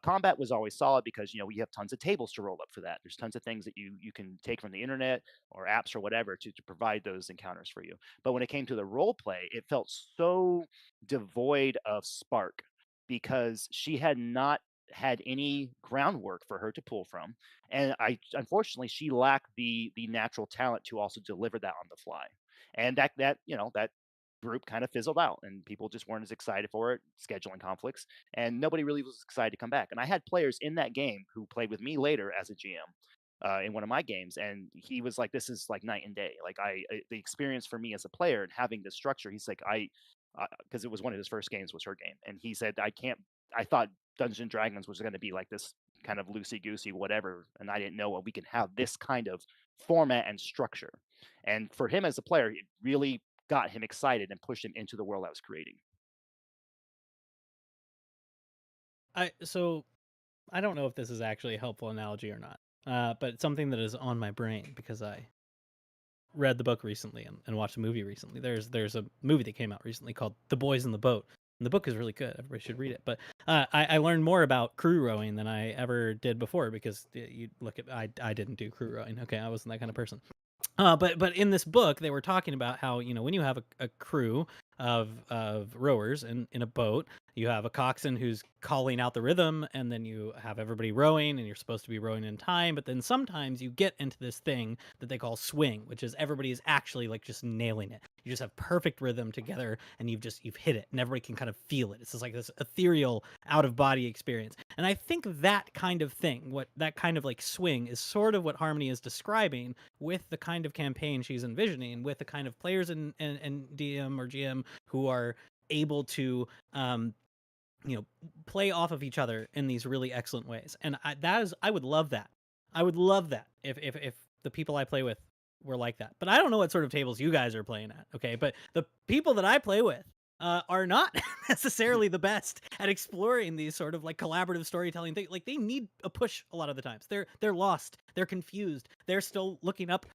Combat was always solid because we have tons of tables to roll up for that. There's tons of things that you can take from the internet or apps or whatever to provide those encounters for you. But when it came to the role play, it felt so devoid of spark because she had not had any groundwork for her to pull from, and I unfortunately she lacked the natural talent to also deliver that on the fly, and that group kind of fizzled out, and people just weren't as excited for it, scheduling conflicts, and nobody really was excited to come back. And I had players in that game who played with me later as a GM. In one of my games, and he was like, "This is like night and day. Like the experience for me as a player and having this structure." He's like, because it was one of his first games was her game, and he said, "I can't. I thought Dungeons and Dragons was going to be like this kind of loosey goosey whatever, and I didn't know we can have this kind of format and structure." And for him as a player, it really got him excited and pushed him into the world I was creating. So I don't know if this is actually a helpful analogy or not, but it's something that is on my brain because I read the book recently and watched a movie recently. There's a movie that came out recently called The Boys in the Boat. And the book is really good. Everybody should read it. But I learned more about crew rowing than I ever did before because you look at I didn't do crew rowing. Okay, I wasn't that kind of person. But in this book, they were talking about how when you have a crew of rowers in a boat, you have a coxswain who's calling out the rhythm, and then you have everybody rowing, and you're supposed to be rowing in time. But then sometimes you get into this thing that they call swing, which is everybody is actually like just nailing it. You just have perfect rhythm together, and you've hit it, and everybody can kind of feel it. It's just like this ethereal out of body experience. And I think that kind of thing, what that kind of like swing, is sort of what Harmony is describing with the kind of campaign she's envisioning, with the kind of players and DM or GM who are able to play off of each other in these really excellent ways. And I would love that. I would love that if the people I play with were like that. But I don't know what sort of tables you guys are playing at. Okay, but the people that I play with are not necessarily the best at exploring these sort of like collaborative storytelling things. Like they need a push a lot of the times. They're lost. They're confused. They're still looking up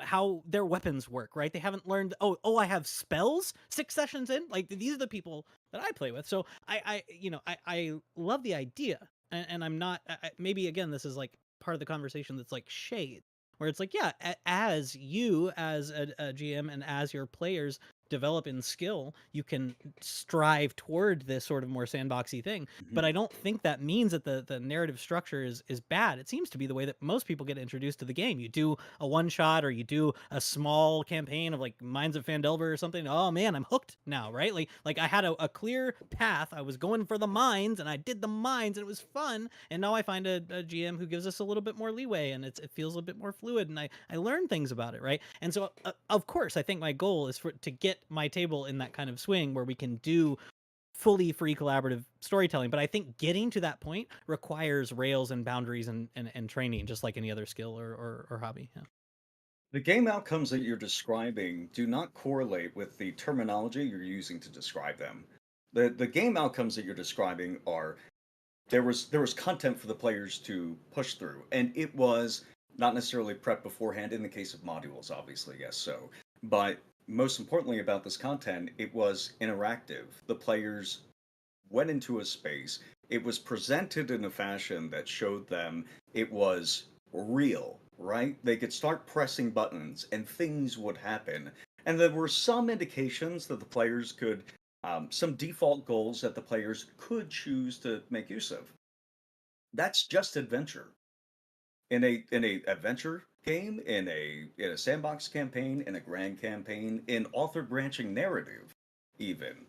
how their weapons work. Right? They haven't learned. Oh, I have spells 6 sessions in. Like these are the people that I play with. So I love the idea, and I'm not. Maybe again, this is like part of the conversation that's like shade, where it's like, yeah, as you as a GM and as your players develop in skill, you can strive toward this sort of more sandboxy thing. But I don't think that means that the narrative structure is bad. It seems to be the way that most people get introduced to the game. You do a one shot, or you do a small campaign of like Mines of Phandelver or something. Oh man, I'm hooked now, right? Like I had a clear path. I was going for the mines, and I did the mines, and it was fun. And now I find a GM who gives us a little bit more leeway, and it feels a bit more fluid, and I learn things about it, right? And so of course, I think my goal is to get my table in that kind of swing where we can do fully free collaborative storytelling. But I think getting to that point requires rails and boundaries and training, just like any other skill or hobby. Yeah. The game outcomes that you're describing do not correlate with the terminology you're using to describe them. The game outcomes that you're describing are there was content for the players to push through, and it was not necessarily prep beforehand. In the case of modules, obviously, yes. So, but most importantly about this content, it was interactive. The players went into a space. It was presented in a fashion that showed them it was real, right? They could start pressing buttons and things would happen. And there were some indications that the players could, some default goals that the players could choose to make use of. That's just adventure. In a adventure game, in a sandbox campaign, in a grand campaign, in author branching narrative, even.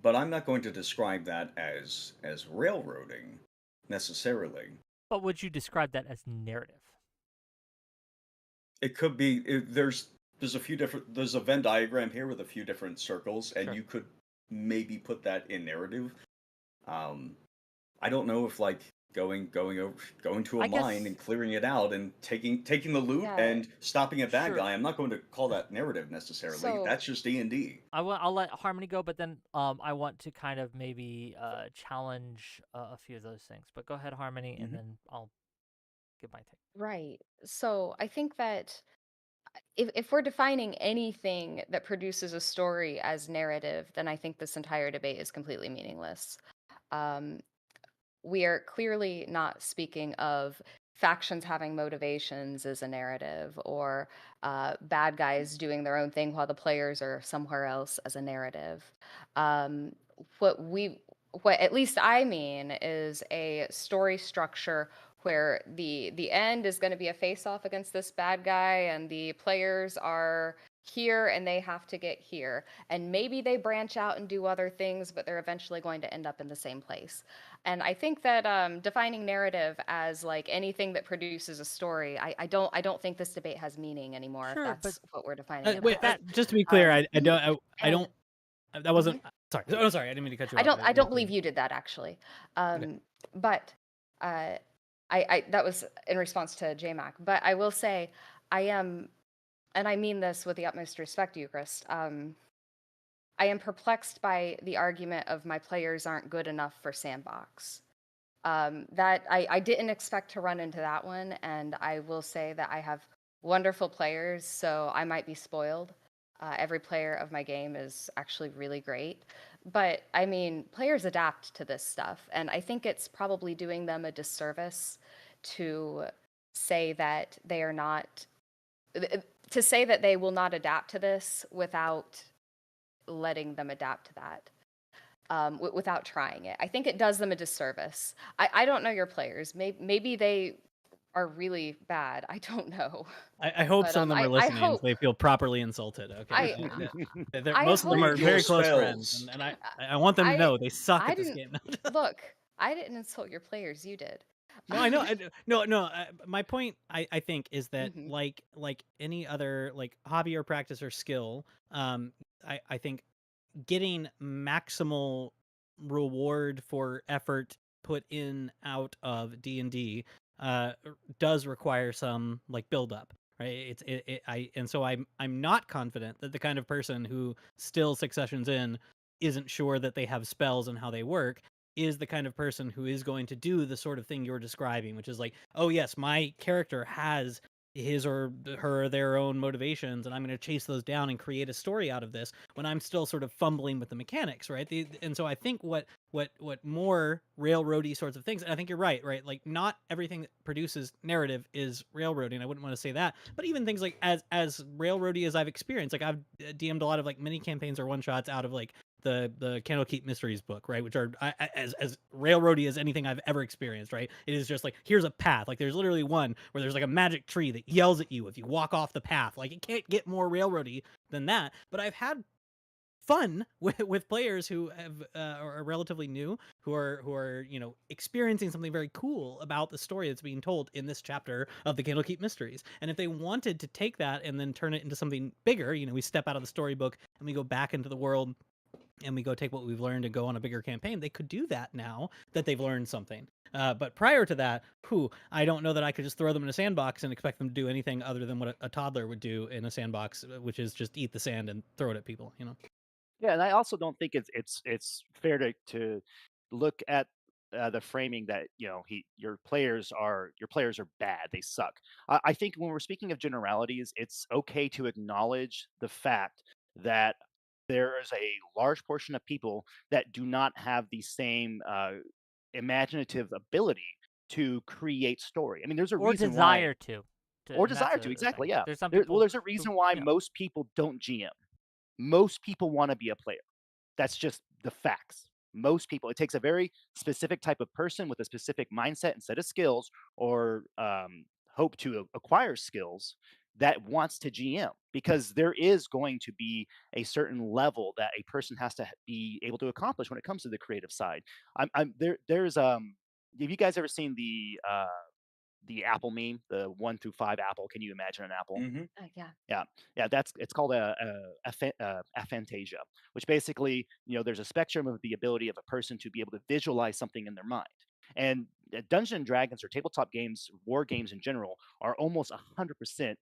But I'm not going to describe that as railroading necessarily. But would you describe that as narrative? It could be there's a few different there's a Venn diagram here with a few different circles, and Sure. you could maybe put that in narrative. I don't know if like going to a I guess- mine and clearing it out and taking the loot Yeah. and stopping a bad Sure. guy. I'm not going to call that narrative necessarily. So- That's just D&D. I'll let Harmony go, but then I want to kind of maybe challenge a few of those things. But go ahead, Harmony, and Mhm. then I'll give my take. Right. So I think that if we're defining anything that produces a story as narrative, then I think this entire debate is completely meaningless. We are clearly not speaking of factions having motivations as a narrative, or bad guys doing their own thing while the players are somewhere else as a narrative. Um, what at least I mean is a story structure where the end is going to be a face off against this bad guy, and the players are here and they have to get here, and maybe they branch out and do other things, but they're eventually going to end up in the same place. And I think that defining narrative as like anything that produces a story, I don't think this debate has meaning anymore. Sure, if that's but- what we're defining it Wait, as. just to be clear, I and- don't. That wasn't. Sorry. Oh, sorry. I didn't mean to cut you off. I don't believe you did that actually. But I that was in response to JayMac. But I will say I am, and I mean this with the utmost respect, Ukerist. I am perplexed by the argument of my players aren't good enough for Sandbox. That I didn't expect to run into that one, and I will say that I have wonderful players, so I might be spoiled. Every player of my game is actually really great. But I mean, players adapt to this stuff, and I think it's probably doing them a disservice to say that they are not, to say that they will not adapt to this without letting them adapt to that. Without trying it. I think it does them a disservice. I don't know your players. Maybe they are really bad. I don't know. I hope But, some of them I are listening. and hope- they feel properly insulted. Okay. I Most of them hope- are very Your close spells. friends, and I want them to know they suck I at this didn't- game. Look, I didn't insult your players. You did. No, I know. No. My point, I think, is that Mhm. like any other like hobby or practice or skill, I think getting maximal reward for effort put in out of D&D does require some like build up, right? So I'm not confident that the kind of person who still 6 sessions in isn't sure that they have spells and how they work is the kind of person who is going to do the sort of thing you're describing, which is like, oh yes, my character has his or her their own motivations, and I'm going to chase those down and create a story out of this when I'm still sort of fumbling with the mechanics, right? And so I think what more railroady sorts of things, and I think you're right? Like not everything that produces narrative is railroading. I wouldn't want to say that, but even things like as railroady as I've experienced, like I've DM'd a lot of like mini campaigns or one shots out of like the Candlekeep Mysteries book, right? Which are as railroady as anything I've ever experienced, right? It is just like, here's a path. Like there's literally one where there's like a magic tree that yells at you if you walk off the path. Like it can't get more railroady than that. But I've had fun with players who have are relatively new, who are experiencing something very cool about the story that's being told in this chapter of the Candlekeep Mysteries. And if they wanted to take that and then turn it into something bigger, we step out of the storybook and we go back into the world and we go take what we've learned and go on a bigger campaign, they could do that now that they've learned something. But prior to that, I don't know that I could just throw them in a sandbox and expect them to do anything other than what a toddler would do in a sandbox, which is just eat the sand and throw it at people. Yeah, and I also don't think it's fair to look at the framing that your players are bad, they suck. I think when we're speaking of generalities, it's okay to acknowledge the fact that there is a large portion of people that do not have the same imaginative ability to create story. I mean, there's a Or reason why, desire to. or And that's desire to, a thing. exactly, yeah. There's some Well, people there's a who, reason why yeah. most people don't GM. Most people want to be a player. That's just the facts. Most people, it takes a very specific type of person with a specific mindset and set of skills, or hope to acquire skills, that wants to GM, because there is going to be a certain level that a person has to be able to accomplish when it comes to the creative side. I'm there. There's Have you guys ever seen the Apple meme, the 1 through 5 apple? Can you imagine an apple? Mm-hmm. Yeah. Yeah, yeah, it's called a aphantasia, which basically, there's a spectrum of the ability of a person to be able to visualize something in their mind. And Dungeons and Dragons, or tabletop games, war games in general, are almost 100%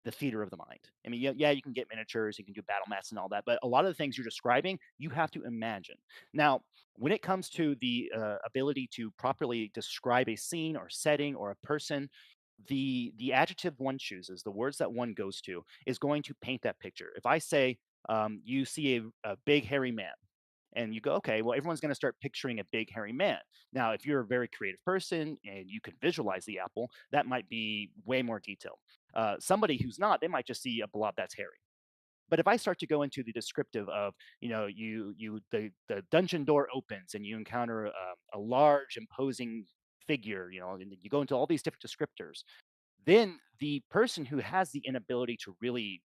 the theater of the mind. I mean, yeah, you can get miniatures, you can do battle mats and all that, but a lot of the things you're describing, you have to imagine. Now, when it comes to the ability to properly describe a scene or setting or a person, the adjective one chooses, the words that one goes to, is going to paint that picture. If I say, you see a big hairy man, and you go, okay, well, everyone's going to start picturing a big hairy man. Now, if you're a very creative person and you can visualize the apple, that might be way more detailed. Somebody who's not, they might just see a blob that's hairy. But if I start to go into the descriptive of, the dungeon door opens and you encounter a large imposing figure, and you go into all these different descriptors, then the person who has the inability to really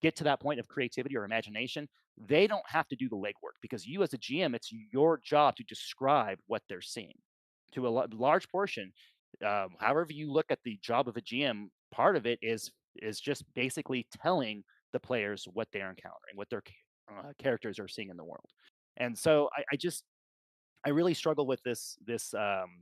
get to that point of creativity or imagination, they don't have to do the legwork, because you as a GM, it's your job to describe what they're seeing. To a large portion, however you look at the job of a GM, part of it is just basically telling the players what they're encountering, what their characters are seeing in the world. And so I really struggle with this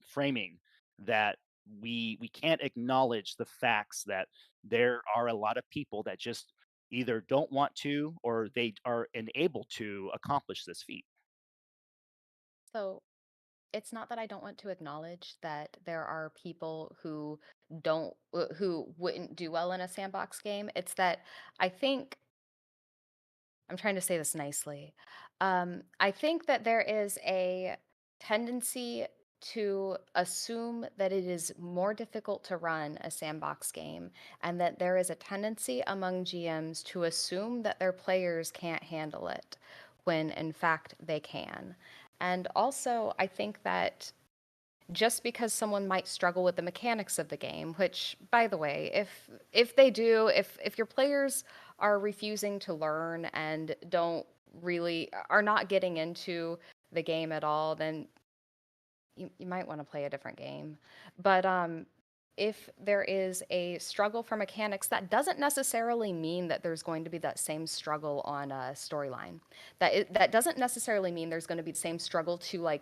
framing that we can't acknowledge the facts that there are a lot of people that just either don't want to, or they are unable to accomplish this feat. So it's not that I don't want to acknowledge that there are people who don't who wouldn't do well in a sandbox game. It's that I think I'm trying to say this nicely. I think that there is a tendency to assume that it is more difficult to run a sandbox game, and that there is a tendency among GMs to assume that their players can't handle it, when in fact they can. And also, I think that just because someone might struggle with the mechanics of the game, which, by the way, if they do, if your players are refusing to learn and don't really are not getting into the game at all, then you might want to play a different game. But if there is a struggle for mechanics, that doesn't necessarily mean that there's going to be that same struggle on a storyline. That doesn't necessarily mean there's going to be the same struggle to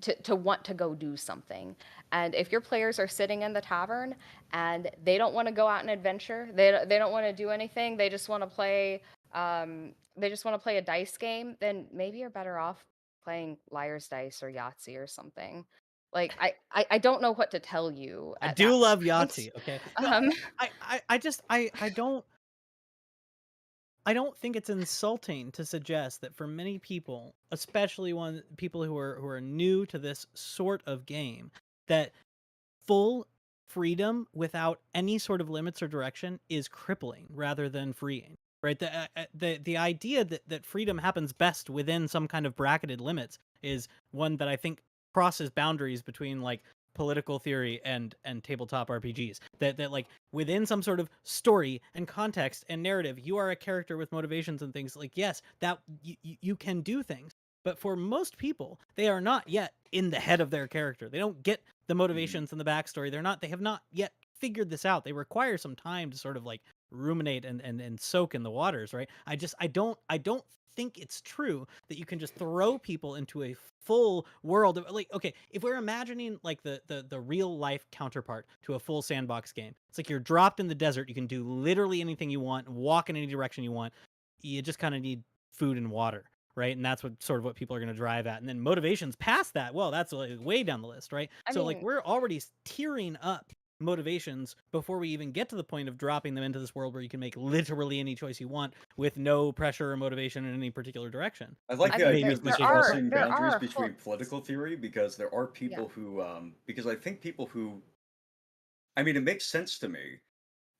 to want to go do something. And if your players are sitting in the tavern and they don't want to go out and adventure, they don't want to do anything, they just want to play a dice game, then maybe you're better off playing Liar's Dice or Yahtzee or something. Like I don't know what to tell you I at do that love point. Yahtzee. Okay. No, Um, I just I don't think it's insulting to suggest that for many people, especially people who are new to this sort of game, that full freedom without any sort of limits or direction is crippling rather than freeing. Right? The idea that freedom happens best within some kind of bracketed limits is one that I think crosses boundaries between like political theory and tabletop RPGs. That like within some sort of story and context and narrative, you are a character with motivations and things. Like yes, that you can do things. But for most people, they are not yet in the head of their character. They don't get the motivations and the backstory. They have not yet figured this out. They require some time to sort of like ruminate and soak in the waters, right? I don't think it's true that you can just throw people into a full world of like, okay, if we're imagining like the real life counterpart to a full sandbox game, it's like you're dropped in the desert. You can do literally anything you want, walk in any direction you want. You just kind of need food and water, right? And that's what people are going to drive at. And then motivations past that, well, that's like way down the list, right? I So like mean, we're already tiering up motivations before we even get to the point of dropping them into this world where you can make literally any choice you want with no pressure or motivation in any particular direction. I like I the mean, Maybe idea there of some this there shape or are crossing form. there boundaries are between well, political theory, because there are yeah. people who, because I think people who, I mean, it makes sense to me,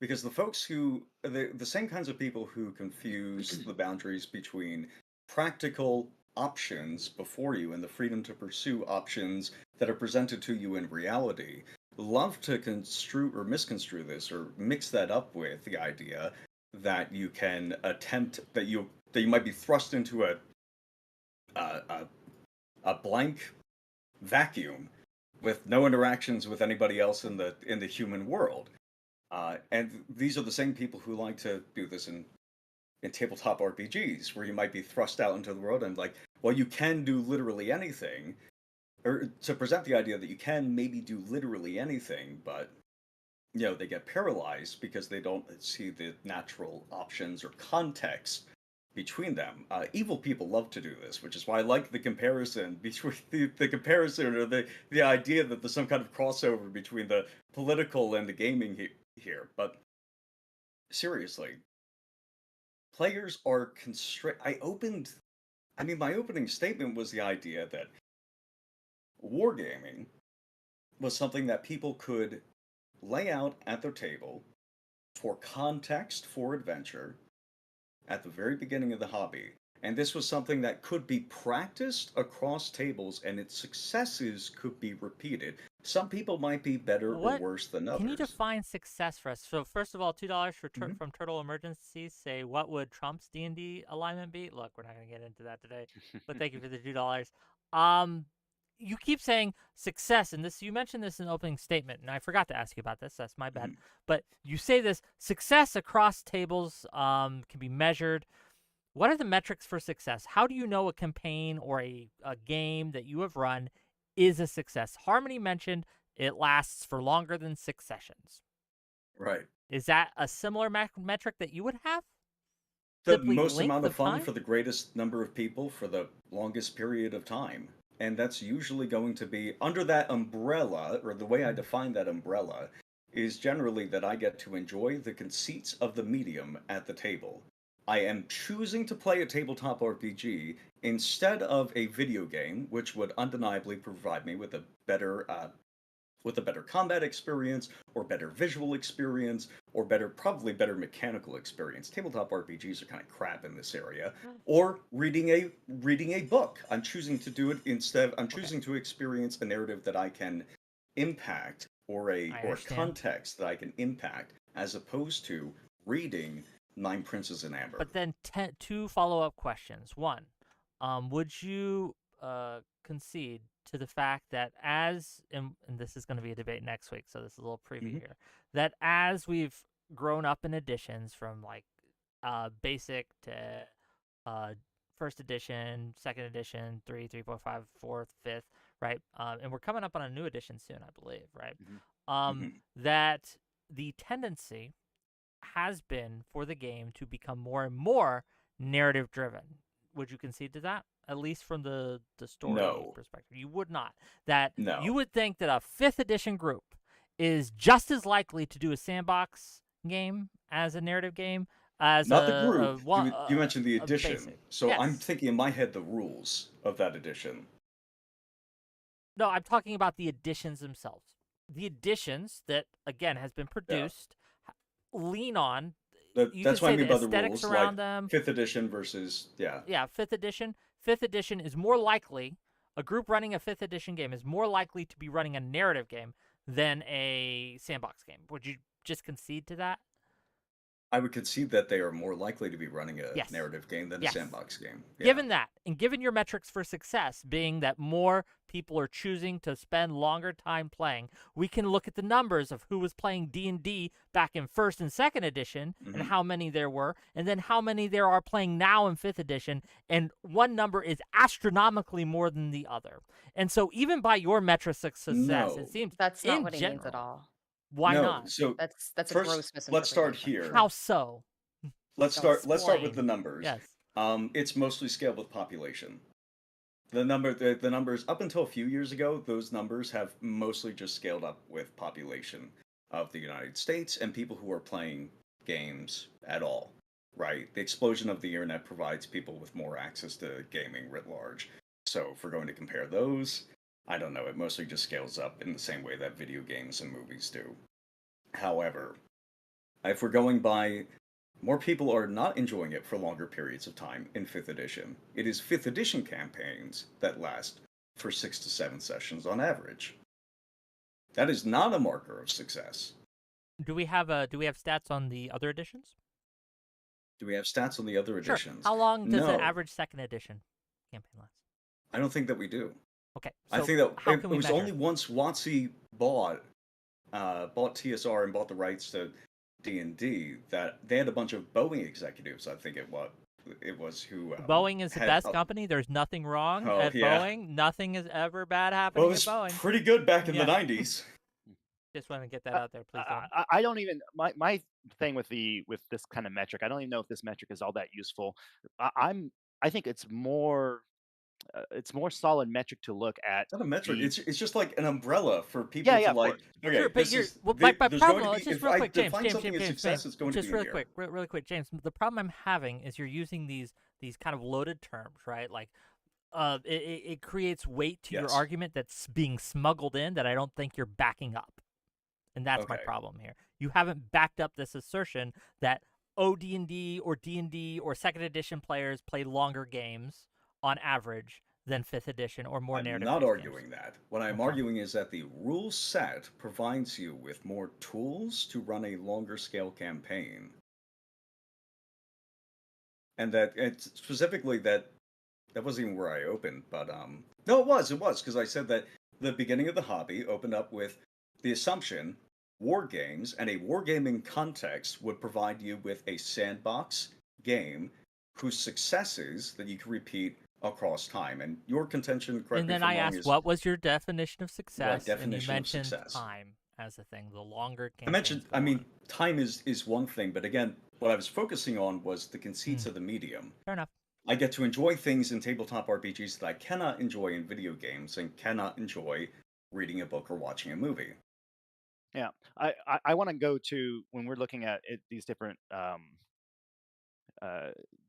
because the folks who, the same kinds of people who confuse the boundaries between practical options before you and the freedom to pursue options that are presented to you in reality, love to construe or misconstrue this or mix that up with the idea that you can attempt that you might be thrust into a, a blank vacuum with no interactions with anybody else in the human world. And these are the same people who like to do this in tabletop RPGs, where you might be thrust out into the world and like, well, you can do literally anything, or to present the idea that you can maybe do literally anything, but they get paralyzed because they don't see the natural options or context between them. Evil people love to do this, which is why I like the comparison between the comparison or the idea that there's some kind of crossover between the political and the gaming here. But seriously, players are constrained. My opening statement was the idea that wargaming was something that people could lay out at their table for context, for adventure, at the very beginning of the hobby. And this was something that could be practiced across tables, and its successes could be repeated. Some people might be better or What worse than can you others. define success for us? So first of all, $2 Mhm. from Turtle Emergencies. Say what would Trump's D&D alignment be? Look, we're not going to get into that today, but thank you for the $2. Um, you keep saying success, and this you mentioned this in the opening statement, and I forgot to ask you about this. That's my bad. Mhm. But you say this success across tables can be measured. What are the metrics for success? How do you know a campaign or a game that you have run is a success? Harmony mentioned it lasts for longer than 6 sessions. Right. Is that a similar metric that you would have? The Simply most length amount of of fun time? for the greatest number of people for the longest period of time. And that's usually going to be under that umbrella, or the way I define that umbrella is generally that I get to enjoy the conceits of the medium at the table. I am choosing to play a tabletop RPG instead of a video game, which would undeniably provide me with a better combat experience, or better visual experience, or probably better mechanical experience. Tabletop RPGs are kind of crap in this area. Or reading a book. I'm choosing to do it instead. I'm choosing to experience a narrative that I can impact, or I a understand. context that I can impact, as opposed to reading Nine Princes in Amber. But then two follow-up questions. One, would you concede to the fact that and this is going to be a debate next week, so this is a little preview Mhm. here, that as we've grown up in editions from like basic to uh, first edition, second edition, 3, 3.5, fourth, fifth, right? And we're coming up on a new edition soon, I believe, right? Mhm. That the tendency has been for the game to become more and more narrative driven. Would you concede to that? At least from the story No. perspective. You would not. That you No. would think that a 5th edition group is just as likely to do a sandbox game as a narrative game as Not the group. You mentioned the a edition. basic. So I'm Yes. thinking in my head the rules of that edition. No, I'm talking about the editions themselves. The editions that again has been Yeah. produced lean on, you could That's what I say, mean the by the aesthetics rules, like around them. 5th edition versus, yeah. Yeah, 5th edition. 5th edition is more likely, a group running a 5th edition game is more likely to be running a narrative game than a sandbox game. Would you just concede to that? I would concede that they are more likely to be running a Yes. narrative game than a Yes. sandbox game. Yeah. Given that, and given your metrics for success being that more people are choosing to spend longer time playing, we can look at the numbers of who was playing D&D back in 1st and 2nd edition and Mhm. how many there were, and then how many there are playing now in 5th edition, and one number is astronomically more than the other. And so even by your metrics of success, it No. seems That's not in what he means at general, all. why No. not? So That's a first, gross let's start misinterpretation. here. How so? Let's start with the Explain. numbers. Yes. It's mostly scaled with population. The numbers up until a few years ago, those numbers have mostly just scaled up with population of the United States and people who are playing games at all. Right? The explosion of the internet provides people with more access to gaming writ large. So if we're going to compare those, I don't know, it mostly just scales up in the same way that video games and movies do. However, if we're going by more people are not enjoying it for longer periods of time in 5th edition. It is 5th edition campaigns that last for 6 to 7 sessions on average. That is not a marker of success. Do we have stats on the other editions? Do we have stats on the other Sure. editions? How long does No. the average 2nd edition campaign last? I don't think that we do. Okay. I So think that how it can we was measure? only once WotC bought TSR and bought the rights to D&D that they had a bunch of Boeing executives, I think it was who Boeing is the had best company. There's nothing wrong Oh, at yeah. Boeing. Nothing is ever bad Well, happening it was at Boeing. pretty good back in Yeah. the 90s. Just want to get that out there, please. Don't. I don't even my thing with this kind of metric. I don't even know if this metric is all that useful. I think it's more solid metric to look at. It's not a metric. the- It's just like an umbrella for people Yeah, to of like. course. Okay, Sure, but this you're is well, there's my going problem. to Let's be just if real I quick, define James, something as success, it's going to just be real in here. quick, really quick, James. The problem I'm having is you're using these kind of loaded terms, right? Like, it creates weight to your Yes. argument that's being smuggled in that I don't think you're backing up, and that's my Okay. problem here. You haven't backed up this assertion that OD&D or D&D or 2nd edition players play longer games on average than 5th edition or more I'm narrative. not arguing that. What I'm Okay. arguing is that the rule set provides you with more tools to run a longer scale campaign, and that it's specifically that wasn't even where I opened, but no, it was because I said that the beginning of the hobby opened up with the assumption war games and a wargaming context would provide you with a sandbox game whose successes that you can repeat across time. And your contention, correct And me then if I'm I wrong, asked, is what was your definition of success? definition and of you mentioned success? time as a thing. The longer I campaigns mentioned. go I mean, on. time is one thing, but again, what I was focusing on was the conceits of the medium. Fair enough. I get to enjoy things in tabletop RPGs that I cannot enjoy in video games and cannot enjoy reading a book or watching a movie. Yeah, I want to go to when we're looking at these different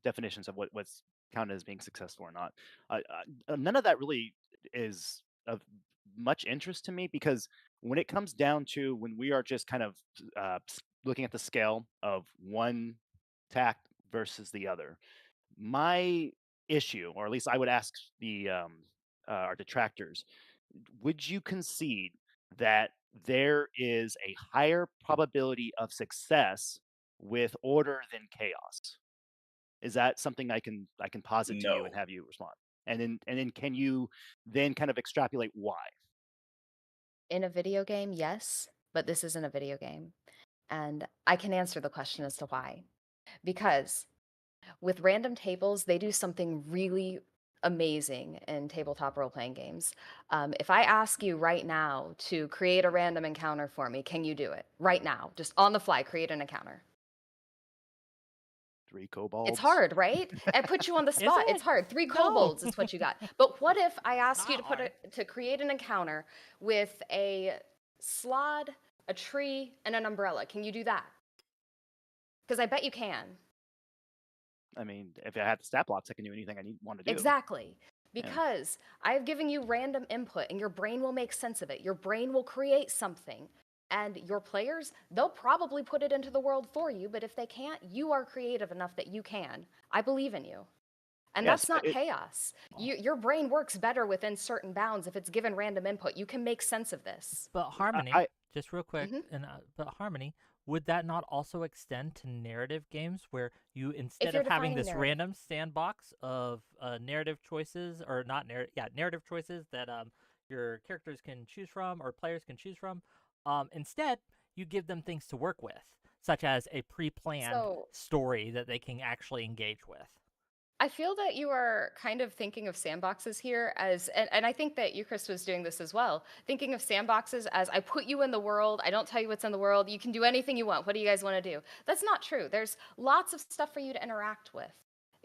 definitions of what's counted as being successful or not. None of that really is of much interest to me because when it comes down to when we are just kind of looking at the scale of one tact versus the other, my issue, or at least I would ask our detractors, would you concede that there is a higher probability of success with order than chaos? Is that something I can posit to you and No. have you respond? And then can you then kind of extrapolate why? In a video game, yes, but this isn't a video game. And I can answer the question as to why. Because with random tables, they do something really amazing in tabletop role playing games. If I ask you right now to create a random encounter for me, can you do it? Right now, just on the fly, create an encounter. 3 kobolds. It's hard, right? I put you on the spot. it? It's hard. 3 No. kobolds is what you got. But what if I ask you Not to hard. to create an encounter with a slod, a tree, and an umbrella? Can you do that? Because I bet you can. I mean, if I had the stat blocks, I can do anything I want to do. Exactly. Yeah. Because I've given you random input and your brain will make sense of it. Your brain will create something. And your players, they'll probably put it into the world for you, but if they can't, you are creative enough that you can. I believe in you. And Yes, that's not but chaos. Your brain works better within certain bounds if it's given random input. You can make sense of this. But Harmony, just real quick, Mhm. and but Harmony, would that not also extend to narrative games where you, instead you're of having defining this narrative. random sandbox of narrative choices, or not narrative choices that your characters can choose from or players can choose from, instead you give them things to work with, such as a pre-planned So- story that they can actually engage with. I feel that you are kind of thinking of sandboxes here as, and I think that Ukerist was doing this as well, thinking of sandboxes as I put you in the world, I don't tell you what's in the world, you can do anything you want, what do you guys want to do? That's not true. There's lots of stuff for you to interact with.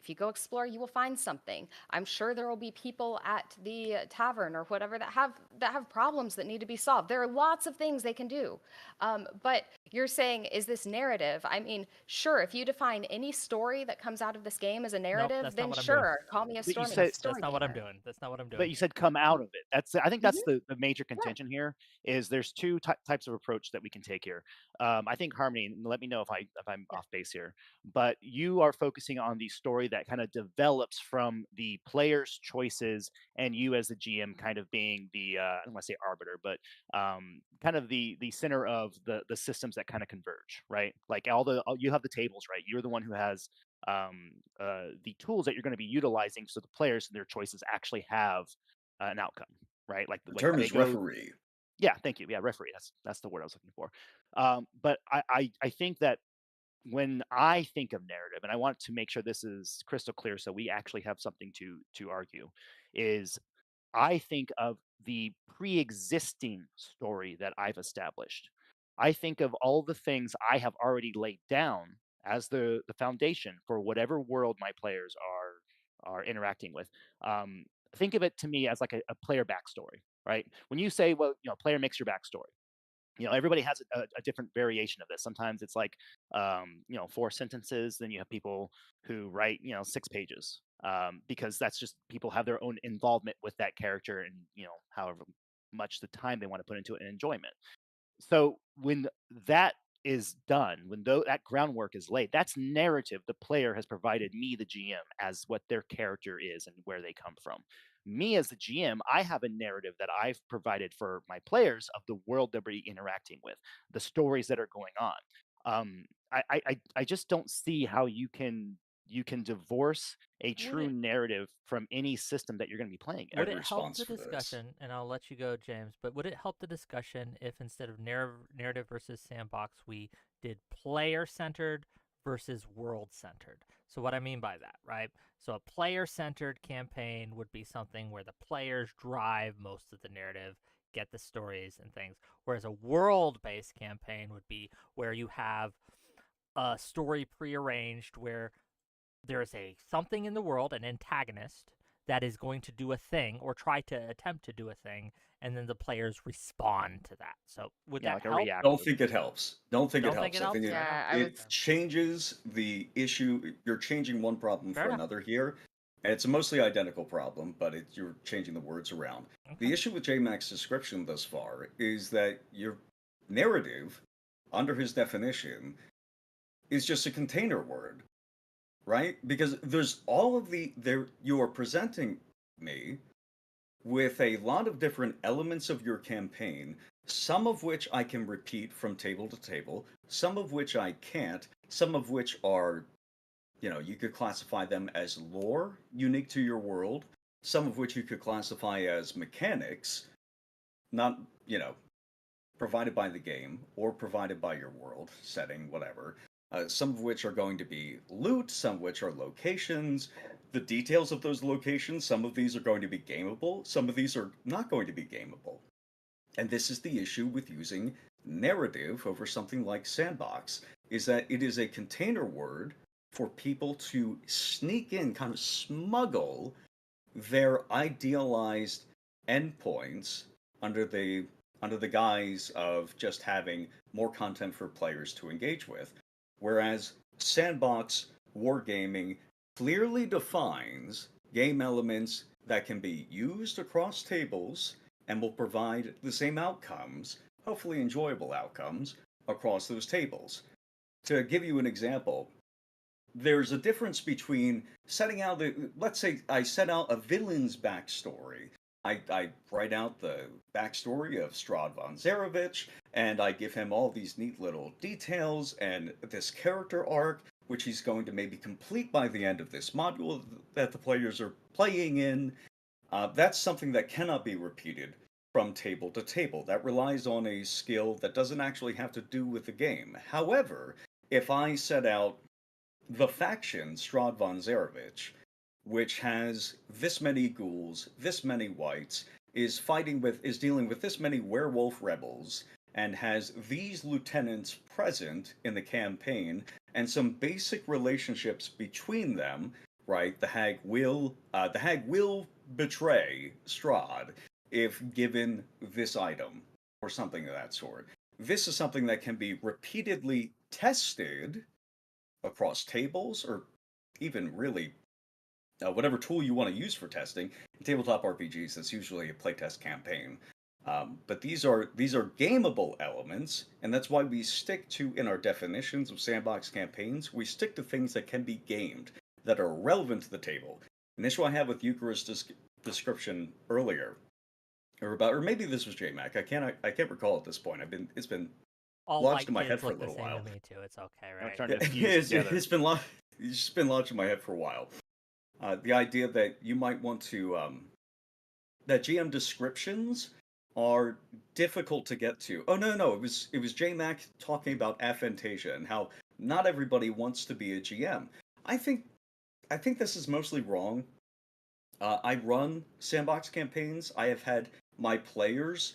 If you go explore, you will find something. I'm sure there will be people at the tavern or whatever that have problems that need to be solved. There are lots of things they can do. But you're saying, is this narrative? I mean, sure, if you define any story that comes out of this game as a narrative, that's not then what I'm doing. sure, call me a But you story said That's not what I'm gamer. doing. That's not what I'm but doing. you said come out of it. I think that's Mhm. the major contention here. Is there's two types of approach that we can take here. I think Harmony, and let me know if I'm Yeah. off base here, but you are focusing on the story that kind of develops from the player's choices and you as the GM kind of being the I don't want to say arbiter, but kind of the center of the systems that kind of converge, right? Like you have the tables, right? You're the one who has the tools that you're going to be utilizing so the players and their choices actually have an outcome, right? The Like term they is go. referee. Yeah, thank you. Yeah, referee. That's the word I was looking for. But I think that when I think of narrative, and I want to make sure this is crystal clear, so we actually have something to argue, is I think of the pre-existing story that I've established. I think of all the things I have already laid down as the foundation for whatever world my players are interacting with. Um, think of it to me as like a player backstory, right? When you say, well, player makes your backstory. Everybody has a different variation of this. Sometimes it's like 4 sentences. Then you have people who write 6 pages, because that's just people have their own involvement with that character, and however much the time they want to put into it and enjoyment. So when that is done, when that groundwork is laid, that's narrative. The player has provided me, the GM, as what their character is and where they come from. Me as the GM, I have a narrative that I've provided for my players of the world they'll be interacting with, the stories that are going on. I just don't see how you can divorce a Would true it narrative from any system that you're going to be playing would have in. a it help response the for this. discussion? And I'll let you go, James. But would it help the discussion if instead of narrative versus sandbox, we did player centered versus world centered? So what I mean by that, right? So a player centered campaign would be something where the players drive most of the narrative, get the stories and things, whereas a world based campaign would be where you have a story prearranged where there is a something in the world, an antagonist that is going to do a thing or try to attempt to do a thing, and then the players respond to that. So would Yeah, that like a help? reactive. Don't think it helps. Don't think it Don't think helps. it I think helps? it, Fair enough. Yeah, I it would. Okay. changes the issue. You're changing one problem Fair for enough. another here, and it's a mostly identical problem, but you're changing the words around. Okay. The issue with JayMac's description thus far is that your narrative, under his definition, is just a container word, right? Because there's all of there you are presenting me with a lot of different elements of your campaign, some of which I can repeat from table to table, some of which I can't, some of which are, you could classify them as lore unique to your world, some of which you could classify as mechanics, not, provided by the game or provided by your world setting, whatever. Some of which are going to be loot, some of which are locations. The details of those locations, some of these are going to be gameable, some of these are not going to be gameable. And this is the issue with using narrative over something like Sandbox, is that it is a container word for people to sneak in, kind of smuggle their idealized endpoints under the under the guise of just having more content for players to engage with. Whereas Sandbox Wargaming clearly defines game elements that can be used across tables and will provide the same outcomes, hopefully enjoyable outcomes, across those tables. To give you an example, there's a difference between setting out let's say I set out a villain's backstory. I write out the backstory of Strahd von Zarevich, and I give him all these neat little details and this character arc, which he's going to maybe complete by the end of this module that the players are playing in. That's something that cannot be repeated from table to table. That relies on a skill that doesn't actually have to do with the game. However, if I set out the faction Strahd von Zarevich, which has this many ghouls, this many whites, is dealing with this many werewolf rebels, and has these lieutenants present in the campaign, and some basic relationships between them, right? The hag will betray Strahd if given this item or something of that sort. This is something that can be repeatedly tested across tables or even really whatever tool you want to use for testing. In tabletop RPGs, that's usually a playtest campaign. But these are gameable elements, and that's why we stick to, in our definitions of sandbox campaigns, we stick to things that can be gamed, that are relevant to the table. An issue I had with Ukerist's description earlier, or maybe this was JayMac. I can't recall at this point. It's been All lodged white in my head kids for a look the little same while. to me too. It's okay, I'm right? trying to fuse together. It's just been lodged in my head for a while. The idea that you might want to that GM descriptions are difficult to get to. Oh no, it was JayMac talking about aphantasia and how not everybody wants to be a GM. I think this is mostly wrong. I run sandbox campaigns. I have had my players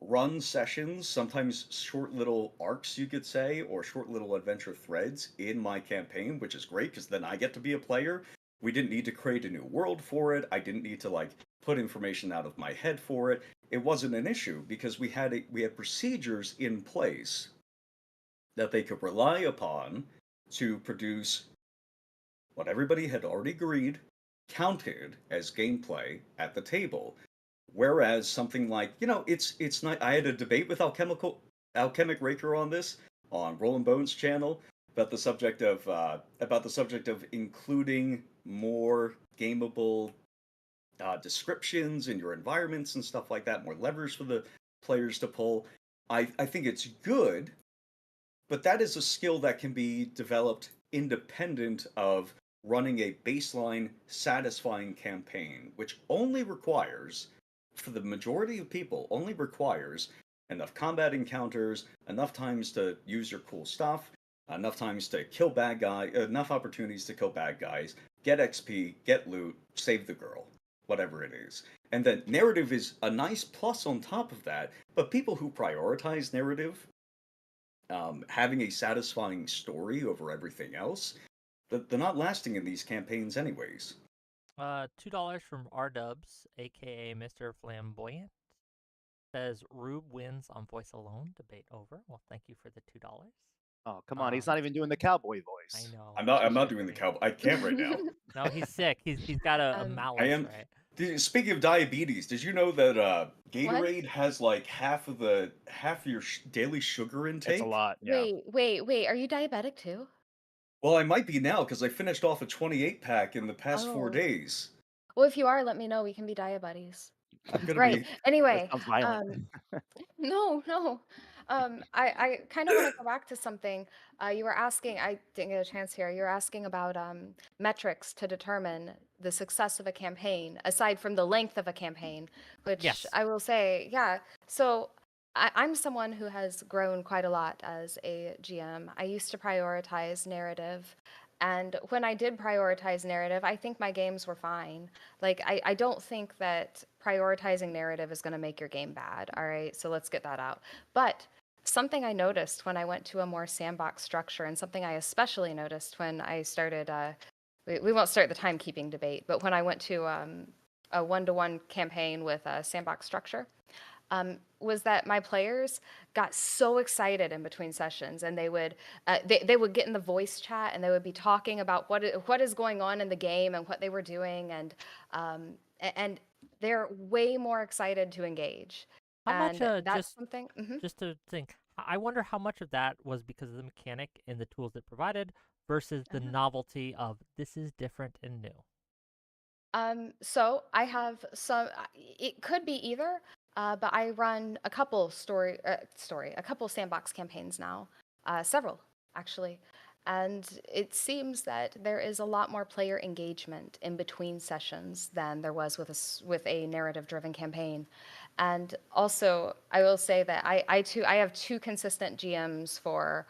run sessions, sometimes short little arcs, you could say, or short little adventure threads in my campaign, which is great because then I get to be a player. We didn't need to create a new world for it. I didn't need to like put information out of my head for it. It wasn't an issue because we had procedures in place that they could rely upon to produce what everybody had already agreed counted as gameplay at the table. Whereas something like, it's not. I had a debate with Alchemic Raker on this on Roll and Bones channel about the subject of including more gameable descriptions in your environments and stuff like that, more levers for the players to pull. I think it's good, but that is a skill that can be developed independent of running a baseline satisfying campaign, which only requires, for the majority of people, only requires enough combat encounters, enough times to use your cool stuff, enough times to kill bad guys, enough opportunities to kill bad guys, get XP, get loot, save the girl, whatever it is. And then narrative is a nice plus on top of that, but people who prioritize narrative, having a satisfying story over everything else, they're not lasting in these campaigns anyways. $2 from R-Dubs, aka Mr. Flamboyant, says Rube wins on voice alone. Debate over. Well, thank you for the $2. Oh, come on. He's not even doing the cowboy voice. I know. I'm not doing the cowboy. I can't right now. No, he's sick. He's got a Um, malus, I am. right? Speaking of diabetes, did you know that Gatorade has like half of your daily sugar intake? It's a lot. Yeah. Wait. Are you diabetic too? Well, I might be now because I finished off a 28 pack in the past 4 Oh. days. Well, if you are, let me know. We can be dia buddies. I'm gonna Right. be. That Anyway, sounds violent. no. I kind of want to go back to something. You were asking, I didn't get a chance here. You were asking about metrics to determine the success of a campaign, aside from the length of a campaign, which Yes. I will say, yeah. So I'm someone who has grown quite a lot as a GM. I used to prioritize narrative. And when I did prioritize narrative, I think my games were fine. Like, I don't think that prioritizing narrative is going to make your game bad. All right. So let's get that out. But something I noticed when I went to a more sandbox structure, and something I especially noticed when I started, we won't start the timekeeping debate, but when I went to a one-to-one campaign with a sandbox structure, was that my players got so excited in between sessions, and they would get in the voice chat, and they would be talking about what is going on in the game and what they were doing, and they're way more excited to engage. How much? And that's something. Just to think, I wonder how much of that was because of the mechanic and the tools it provided versus the novelty of this is different and new. So I have some. It could be either, but I run a couple a couple sandbox campaigns now, several actually, and it seems that there is a lot more player engagement in between sessions than there was with a narrative-driven campaign. And also, I will say that I have two consistent GMs for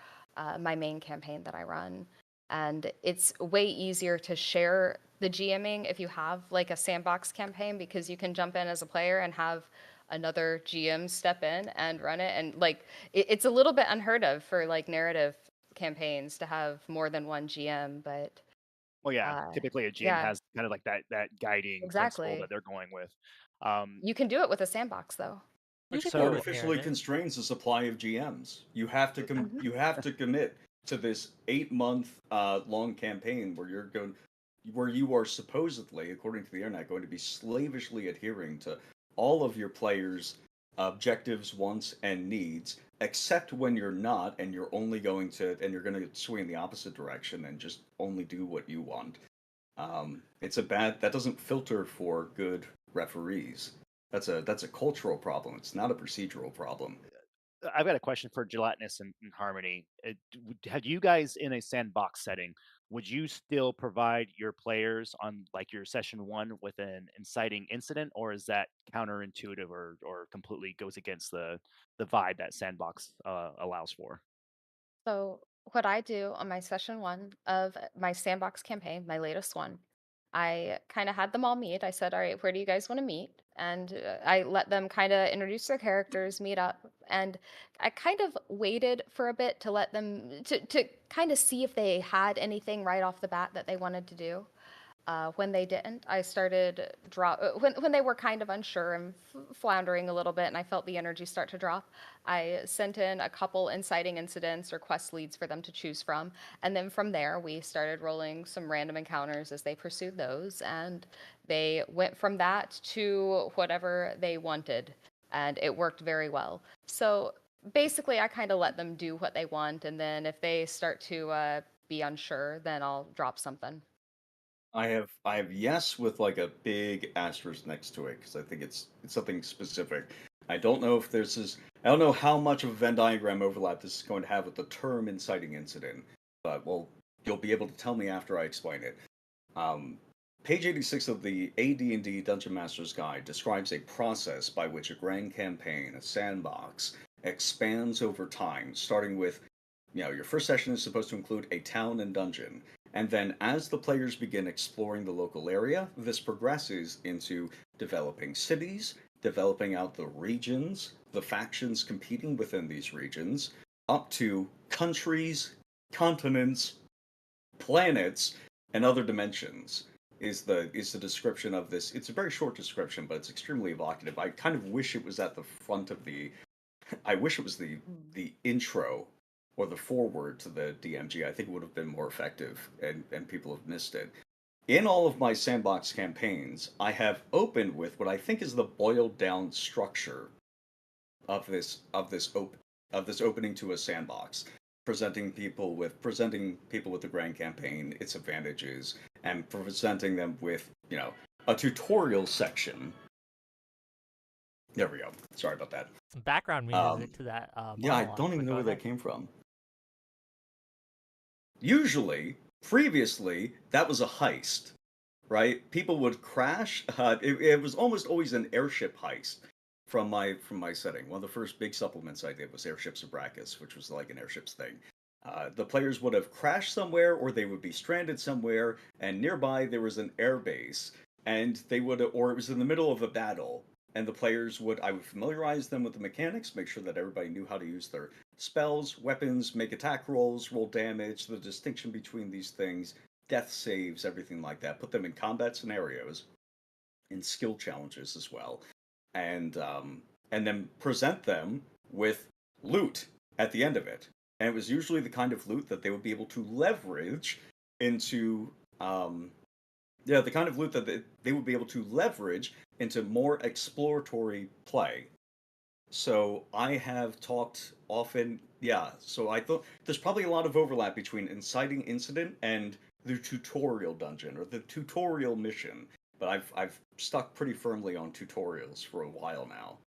my main campaign that I run. And it's way easier to share the GMing if you have like a sandbox campaign, because you can jump in as a player and have another GM step in and run it. And like it's a little bit unheard of for like narrative campaigns to have more than one GM, but Oh yeah, Uh, typically a GM yeah, has kind of like that guiding principle that exactly. they're going with. Um, You can do it with a sandbox, though. You Which could do it so with artificially narrative. constrains the supply of GMs. You have to Mhm. you have to commit to this 8 month long campaign where you are supposedly, according to the internet, going to be slavishly adhering to all of your players' objectives, wants, and needs, except when you're not, and you're only going to and you're going to swing in the opposite direction and just only do what you want. It's a bad that doesn't filter for good referees. That's a cultural problem. It's not a procedural problem. I've got a question for Gelatinous and Harmony. Had you guys in a sandbox setting, would you still provide your players on like your session one with an inciting incident, or is that counterintuitive or completely goes against the vibe that sandbox allows for? So, what I do on my session one of my sandbox campaign, my latest one, I kind of had them all meet. I said, "All right, where do you guys want to meet?" And I let them kind of introduce their characters, meet up, and I kind of waited for a bit to let them to kind of see if they had anything right off the bat that they wanted to do. When they didn't, I started when they were kind of unsure and floundering a little bit, and I felt the energy start to drop. I sent in a couple inciting incidents or quest leads for them to choose from, and then from there we started rolling some random encounters as they pursued those, and they went from that to whatever they wanted, and it worked very well. So basically, I kind of let them do what they want, and then if they start to be unsure, then I'll drop something. I have yes with like a big asterisk next to it because I think it's something specific. I don't know if this is I don't know how much of a Venn diagram overlap this is going to have with the term inciting incident, but well, you'll be able to tell me after I explain it. Um, Page 86 of the AD&D Dungeon Master's Guide describes a process by which a grand campaign, a sandbox, expands over time, starting with, your first session is supposed to include a town and dungeon. And then as the players begin exploring the local area, this progresses into developing cities, developing out the regions, the factions competing within these regions, up to countries, continents, planets, and other dimensions is the description of this. It's a very short description, but it's extremely evocative. I kind of wish it was at the front of the I wish it was the intro or the foreword to the DMG. I think it would have been more effective, and people have missed it. In all of my sandbox campaigns, I have opened with what I think is the boiled down structure of this opening to a sandbox, presenting people with the grand campaign, its advantages, and presenting them with a tutorial section. There we go. Sorry about that. Some background music to that Yeah, I monologue. don't even But know go where that ahead. came from. Usually, previously, that was a heist, right? People would crash. It was almost always an airship heist from my setting. One of the first big supplements I did was Airships of Brachus, which was like an airships thing. The players would have crashed somewhere, or they would be stranded somewhere, and nearby there was an air base, and or it was in the middle of a battle, and I would familiarize them with the mechanics, make sure that everybody knew how to use their spells, weapons, make attack rolls, roll damage, the distinction between these things, death saves, everything like that. Put them in combat scenarios, in skill challenges as well, and then present them with loot at the end of it. And it was usually the kind of loot that they would be able to leverage into the kind of loot that they would be able to leverage into more exploratory play. So I have talked often, yeah. So I thought there's probably a lot of overlap between inciting incident and the tutorial dungeon or the tutorial mission. But I've stuck pretty firmly on tutorials for a while now,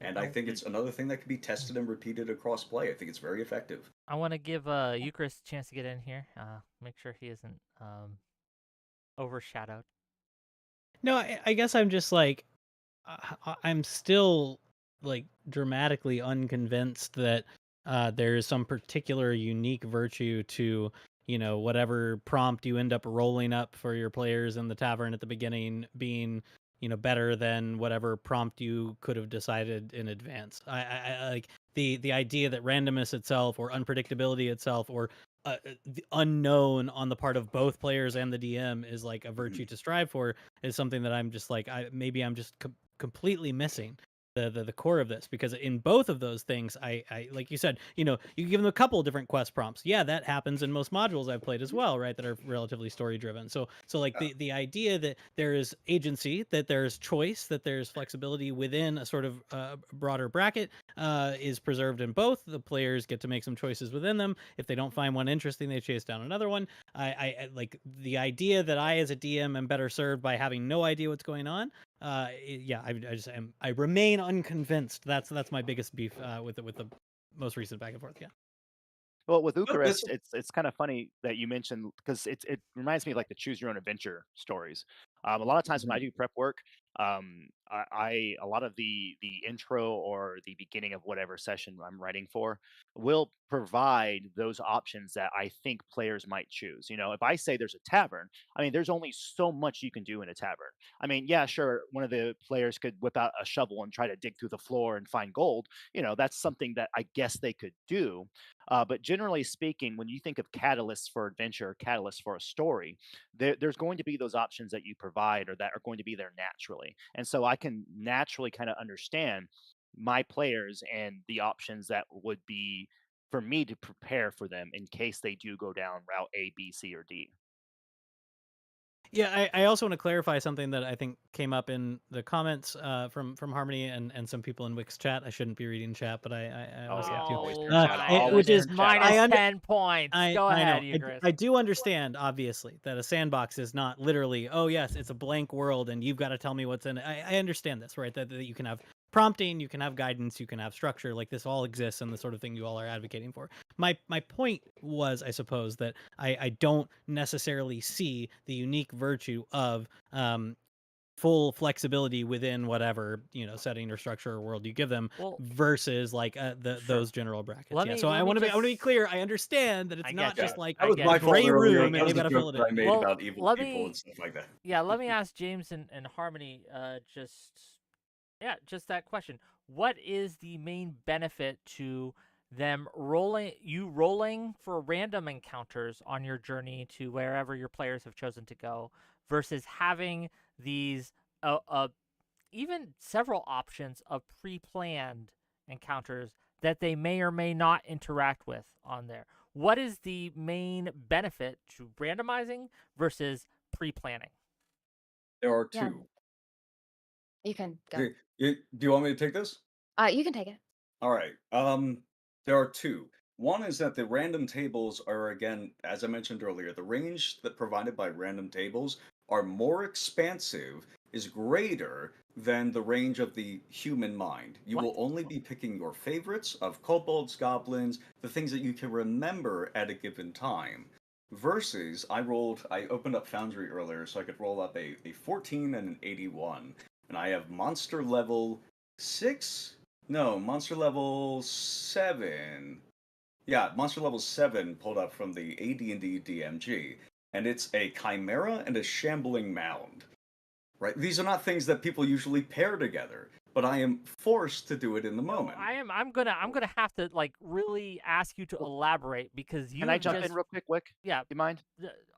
and I think it's another thing that can be tested and repeated across play. I think it's very effective. I want to give Eucharist a chance to get in here. Make sure he isn't overshadowed. No, I guess I'm just like I'm still like dramatically unconvinced that there is some particular unique virtue to whatever prompt you end up rolling up for your players in the tavern at the beginning being better than whatever prompt you could have decided in advance. I like the idea that randomness itself or unpredictability itself or the unknown on the part of both players and the DM is like a virtue to strive for, is something that I'm just like, maybe I'm just completely missing the core of this, because in both of those things, I like you said, you give them a couple of different quest prompts. Yeah, that happens in most modules I've played as well, right? That are relatively story driven. So like the idea that there is agency, that there's choice, that there's flexibility within a sort of broader bracket is preserved in both. The players get to make some choices within them. If they don't find one interesting, they chase down another one. I like the idea that I, as a DM, am better served by having no idea what's going on. Yeah, I remain unconvinced. That's my biggest beef with the most recent back and forth. Yeah. Well, with But this, Ukerist, it's kind of funny that you mentioned, because it reminds me of like the choose your own adventure stories. A lot of times when I do prep work, I a lot of the intro or the beginning of whatever session I'm writing for will provide those options that I think players might choose. If I say there's a tavern, I mean, there's only so much you can do in a tavern. I mean, yeah, sure, one of the players could whip out a shovel and try to dig through the floor and find gold. That's something that I guess they could do. But generally speaking, when you think of catalysts for adventure, catalysts for a story, there's going to be those options that you provide or that are going to be there naturally. And so I can naturally kind of understand my players and the options that would be for me to prepare for them in case they do go down route A, B, C, or D. Yeah, I also want to clarify something that I think came up in the comments from Harmony and some people in Wix chat. I shouldn't be reading chat, but I Oh always yeah, have to. always Oh turn chat. my Always Which is goodness, turn chat minus off. 10 points. Go I ahead, know. Ukerist. I do understand, obviously, that a sandbox is not literally, oh, yes, it's a blank world and you've got to tell me what's in it. I understand this, right? That you can have prompting, you can have guidance, you can have structure. Like, this all exists and the sort of thing you all are advocating for. My point was, I suppose, that I don't necessarily see the unique virtue of full flexibility within whatever setting or structure or world you give them, Well, versus like sure. those general brackets. Let Yeah. me- So let I me want to be just- clear. I understand that it's I not get just you. like I that was get my you. fault gray earlier. room That and was they've a got to fill joke it that I in. made Well, about evil let people me- and stuff like that. Yeah, let me ask James and Harmony just that question. What is the main benefit to them rolling for random encounters on your journey to wherever your players have chosen to go versus having these even several options of pre-planned encounters that they may or may not interact with on there? What is the main benefit to randomizing versus pre-planning? There are Yeah. two. You can go. Do you want me to take this? You can take it. All right. There are two. One is that the random tables are, again, as I mentioned earlier, the range that provided by random tables are more expansive, is greater than the range of the human mind. You What? will only be picking your favorites of kobolds, goblins, the things that you can remember at a given time. Versus, I opened up Foundry earlier so I could roll up a 14 and an 81. And I have monster level 6. No, monster level 7. Yeah, monster level 7 pulled up from the AD&D DMG. And it's a chimera and a shambling mound. Right? These are not things that people usually pair together, but I am forced to do it in the moment. I'm gonna have to like really ask you to elaborate because you Can I have jump just in real quick, Wick? yeah. Do you mind?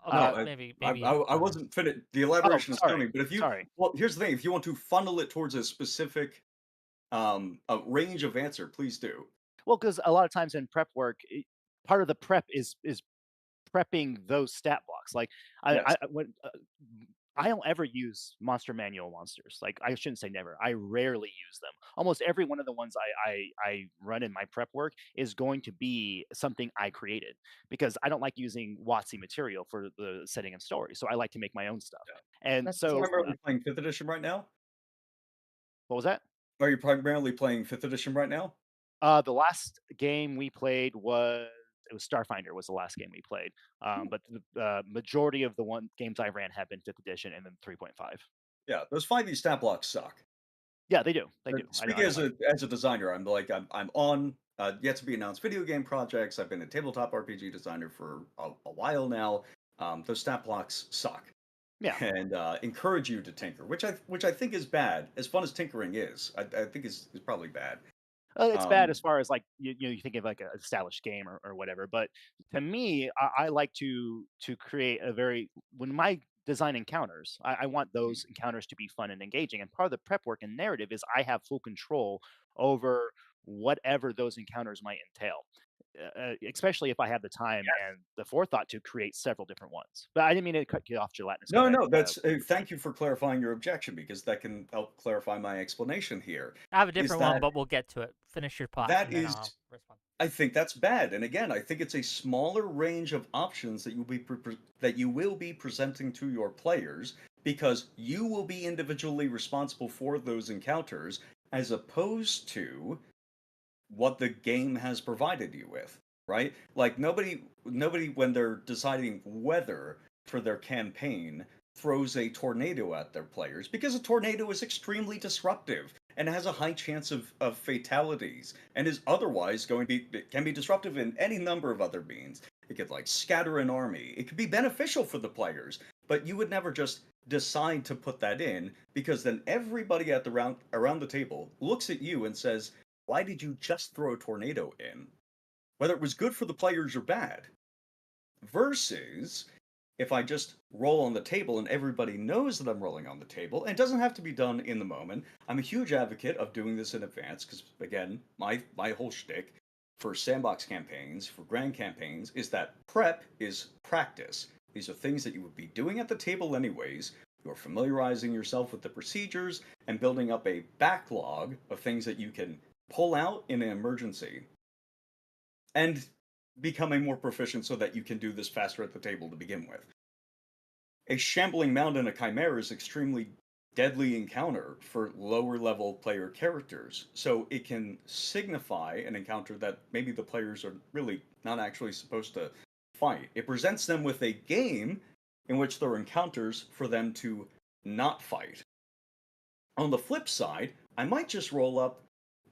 Okay, maybe. I wasn't finished. The elaboration is sorry. coming, but if you Sorry. well, here's the thing: if you want to funnel it towards a specific a range of answer, please do. Well, because a lot of times in prep work, part of the prep is prepping those stat blocks. Like Yes. I don't ever use monster manual monsters. Like I shouldn't say never. I rarely use them. Almost every one of the ones I run in my prep work is going to be something I created because I don't like using WotC material for the setting and story. So I like to make my own stuff. And That's so easier. Primarily playing 5th edition right now? what was that? Are you primarily playing 5th edition right now? The last game we played was Starfinder was the last game we played. But the majority of the games I ran have been 5th edition and then 3.5. Yeah, those 5e stat blocks suck. Yeah, they do. They do. Speaking as a designer, I'm on yet to be announced video game projects. I've been a tabletop RPG designer for a while now. Those stat blocks suck. Yeah. And encourage you to tinker, which I think is bad. As fun as tinkering is, I think is probably bad. It's bad as Um, far as like you think of like an established game or whatever. But to me, I like to create a very when my design encounters, I want those encounters to be fun and engaging. And part of the prep work and narrative is I have full control over whatever those encounters might entail. Especially if I have the time and the forethought to create several different ones. But I didn't mean to cut you off, Gelatinous. Go no, ahead. no, that's thank you for clarifying your objection because that can help clarify my explanation here. I have a Is different one, that but we'll get to it. Finish your pot, that and then is I'll respond. I think that's bad. And again, I think it's a smaller range of options that that you will be presenting to your players because you will be individually responsible for those encounters as opposed to what the game has provided you with, right? Like nobody when they're deciding weather for their campaign throws a tornado at their players because a tornado is extremely disruptive and has a high chance of fatalities and is otherwise going to be it can be disruptive in any number of other means. It could like scatter an army. It could be beneficial for the players, but you would never just decide to put that in because then everybody at the round around the table looks at you and says, why did you just throw a tornado in? Whether it was good for the players or bad. Versus if I just roll on the table and everybody knows that I'm rolling on the table, and it doesn't have to be done in the moment. I'm a huge advocate of doing this in advance because, again, my whole shtick for sandbox campaigns, for grand campaigns, is that prep is practice. These are things that you would be doing at the table anyways. You're familiarizing yourself with the procedures and building up a backlog of things that you can pull out in an emergency and becoming more proficient so that you can do this faster at the table to begin with. A shambling mound and a chimera is extremely deadly encounter for lower level player characters, so it can signify an encounter that maybe the players are really not actually supposed to fight. It presents them with a game in which there are encounters for them to not fight. On the flip side, I might just roll up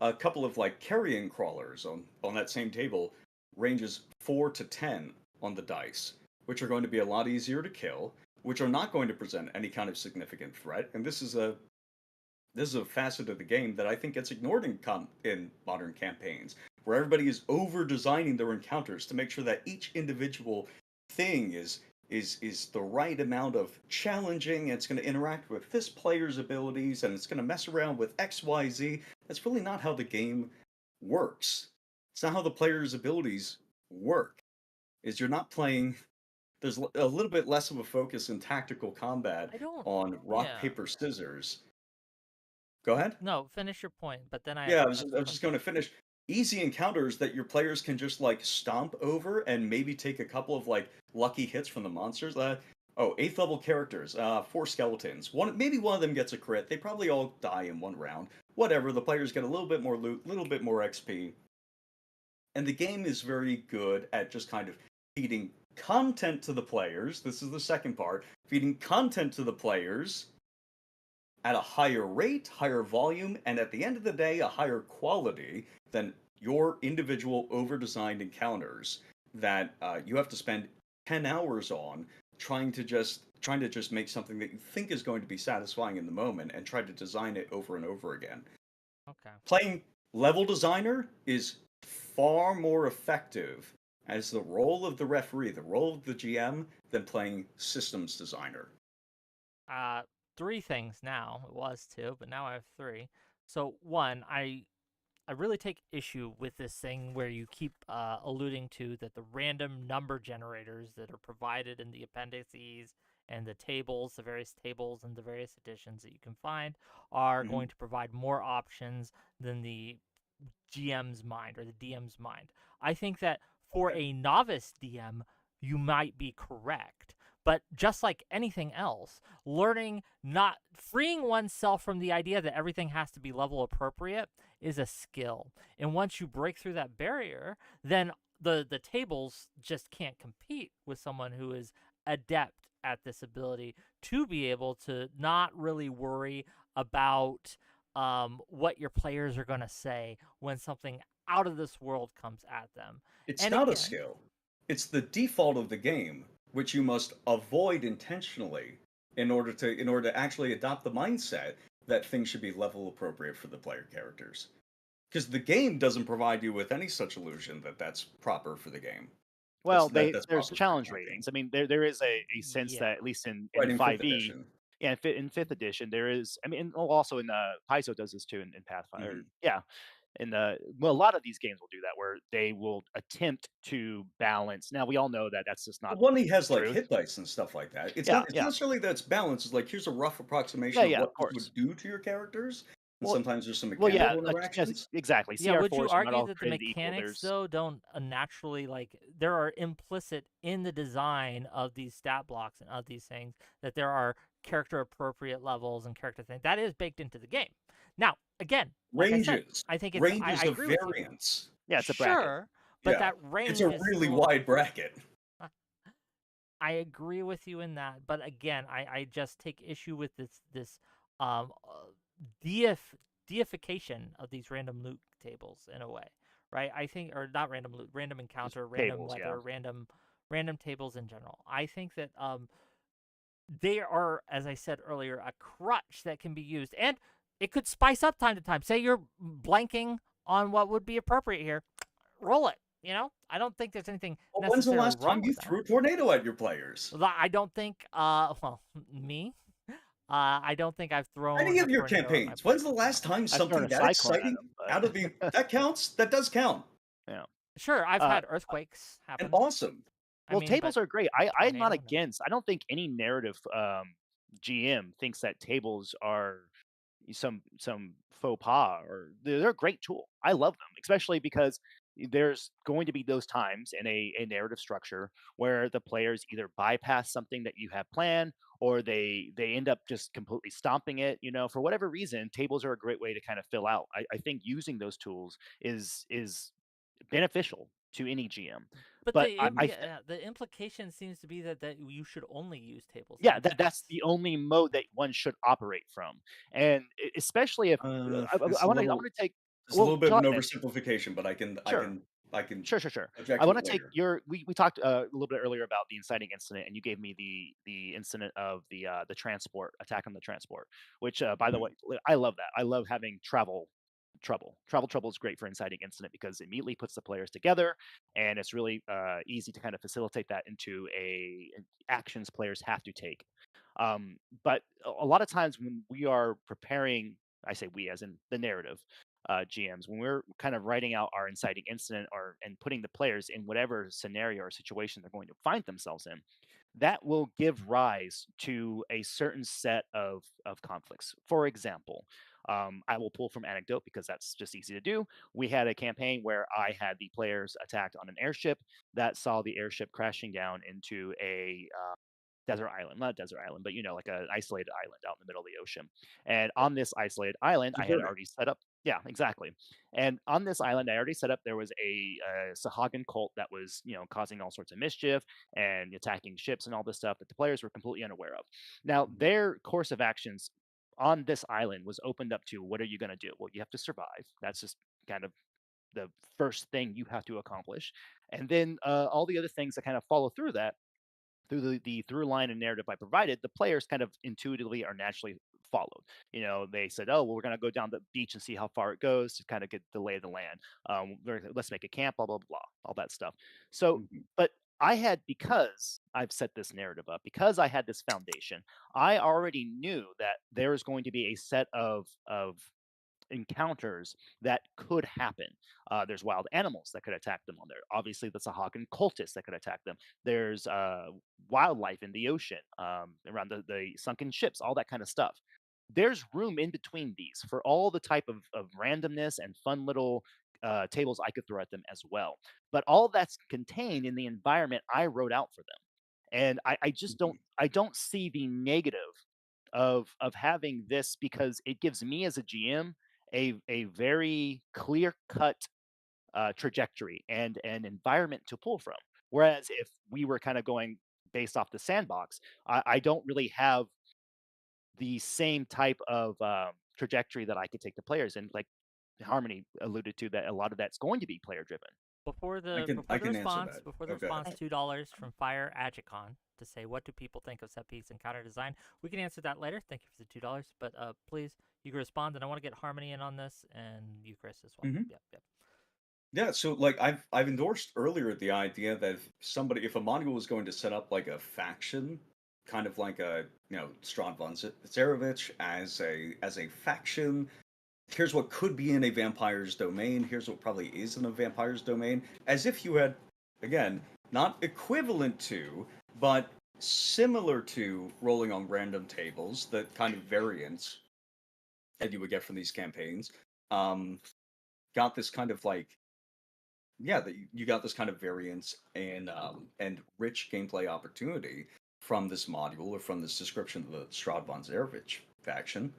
a couple of like carrion crawlers on that same table, ranges 4 to 10 on the dice, which are going to be a lot easier to kill, which are not going to present any kind of significant threat. And this is a facet of the game that I think gets ignored in modern campaigns, where everybody is over designing their encounters to make sure that each individual thing is the right amount of challenging. It's going to interact with this player's abilities and it's going to mess around with XYZ. That's really not how the game works. It's not how the player's abilities work. Is you're not playing there's a little bit less of a focus in tactical combat I don't. on rock Yeah. paper scissors. Go ahead. No, finish your point, but then I have. Yeah, I was just going to finish. Easy encounters that your players can just like stomp over and maybe take a couple of like lucky hits from the monsters. Eighth level characters, 4 skeletons. Maybe one of them gets a crit. They probably all die in one round. Whatever. The players get a little bit more loot, a little bit more XP, and the game is very good at just kind of feeding content to the players. This is the second part. Feeding content to the players at a higher rate, higher volume, and at the end of the day, a higher quality than your individual over-designed encounters that you have to spend 10 hours on trying to just make something that you think is going to be satisfying in the moment and try to design it over and over again. Okay. Playing level designer is far more effective as the role of the referee, the role of the GM, than playing systems designer. 3 things now. It was 2, but now I have 3. So one, I really take issue with this thing where you keep alluding to that the random number generators that are provided in the appendices and the tables, the various tables and the various editions that you can find, are Mhm. going to provide more options than the GM's mind or the DM's mind. I think that for a novice DM, you might be correct. But just like anything else, learning not freeing oneself from the idea that everything has to be level appropriate is a skill. And once you break through that barrier, then the tables just can't compete with someone who is adept at this ability to be able to not really worry about what your players are going to say when something out of this world comes at them. It's And not a again, skill. It's the default of the game, which you must avoid intentionally in order to actually adopt the mindset that things should be level appropriate for the player characters. Because the game doesn't provide you with any such illusion that that's proper for the game. Well, That's there's proper for the challenge campaign. ratings. I mean, there is a sense Yeah. that at least in Right in 5th 5e, edition. yeah, in fifth edition, there is. I mean, also in Paizo does this too in Pathfinder. Mhm. Yeah, in well, a lot of these games will do that where they will attempt to balance. Now we all know that that's just not Well, one he the has like truth. hit dice and stuff like that. It's Yeah, not. It's yeah, not necessarily that it's balanced. It's like here's a rough yeah, approximation of yeah. what Of this course. would do to your characters, and Well, sometimes there's some well, yeah, mechanical yes, interactions. exactly. Yeah, would you CR4s are not argue all that the created equal. mechanics There's though don't naturally like there are implicit in the design of these stat blocks and of these things that there are character appropriate levels and character things that is baked into the game. Now, again, like I said, Ranges, I think it's ranges I of agree with you. variance. yeah, it's a bracket. Sure, but Yeah, that it's range a is really still wide bracket. I agree with you in that, but again, I just take issue with this deification of these random loot tables in a way, right? I think, or not random loot, random Just encounter, random tables, yeah. weather, random tables in general. I think that they are, as I said earlier, a crutch that can be used, and it could spice up time to time. Say you're blanking on what would be appropriate here, roll it. You know, I don't think there's anything Well, when's the necessarily last time wrong you with that. threw a tornado at your players? I don't think, well, me? I don't think I've thrown Any a of your tornado at my campaigns? When's the players, last no. time I've thrown something a that cyclone at exciting them, but out of the that counts? That does count. yeah. Sure, I've Uh, had earthquakes And happen. awesome. I Well, mean, tables but are great. I'm not tornado, no. against. I don't think any narrative GM thinks that tables are some faux pas, or they're a great tool. I love them, especially because there's going to be those times in a narrative structure where the players either bypass something that you have planned, or they end up just completely stomping it. You know, for whatever reason, tables are a great way to kind of fill out. I think using those tools is beneficial to any GM. But But the implication seems to be that you should only use tables. yeah, in this that's case. the only mode that one should operate from, and especially if It's I a want to little take. it's a Well, little bit of an Jonathan, oversimplification, but sure, I can sure. object I to want it to take later. your. We talked a little bit earlier about the inciting incident, and you gave me the incident of the transport attack on the transport, which by the Mhm. way, I love that. I love having trouble. Travel trouble is great for inciting incident because it immediately puts the players together, and it's really easy to kind of facilitate that into actions players have to take. But a lot of times when we are preparing, I say we as in the narrative, GMs, when we're kind of writing out our inciting incident and putting the players in whatever scenario or situation they're going to find themselves in, that will give rise to a certain set of conflicts. For example, I will pull from anecdote because that's just easy to do. We had a campaign where I had the players attacked on an airship that saw the airship crashing down into a desert island, not a desert island, but like an isolated island out in the middle of the ocean. And on this isolated island, I had Deserted. already set up. Yeah, exactly. And on this island, I already set up. There was a Sahagin cult that was, causing all sorts of mischief and attacking ships and all this stuff that the players were completely unaware of. Now, their course of actions on this island was opened up to what are you going to do? Well, you have to survive. That's just kind of the first thing you have to accomplish. And then all the other things that kind of follow through that through the through line and narrative I provided, the players kind of intuitively are naturally followed. They said, "Oh, well, we're going to go down the beach and see how far it goes to kind of get the lay of the land. Let's make a camp, blah blah blah, all that stuff." So, Mhm. but I had because I've set this narrative up because I had this foundation. I already knew that there is going to be a set of encounters that could happen. There's wild animals that could attack them on there. Obviously, that's a hawk and cultists that could attack them. There's wildlife in the ocean, around the sunken ships, all that kind of stuff. There's room in between these for all the type of randomness and fun little tables I could throw at them as well. But all that's contained in the environment I wrote out for them. And I just Mhm. don't see the negative of having this because it gives me as a GM a very clear cut trajectory and an environment to pull from. Whereas if we were kind of going based off the sandbox, I don't really have the same type of trajectory that I could take the players in. Like Harmony alluded to, that a lot of that's going to be player driven. Before I can answer that. before the Okay. response, $2 from Fire Agicon to say what do people think of set piece and counter design. We can answer that later. Thank you for the $2, but please You can respond, and I want to get Harmony in on this and Ukerist as well. Mhm. Yep. Yeah, so like I've endorsed earlier the idea that if a module was going to set up like a faction, kind of like a Strahd von Zarevich as a faction. Here's what could be in a vampire's domain. Here's what probably is in a vampire's domain. As if you had, again, not equivalent to, but similar to rolling on random tables, the kind of variants that you would get from these campaigns. Got this kind of like that you got this kind of variance and rich gameplay opportunity from this module or from this description of the Strahd von Zarevich faction.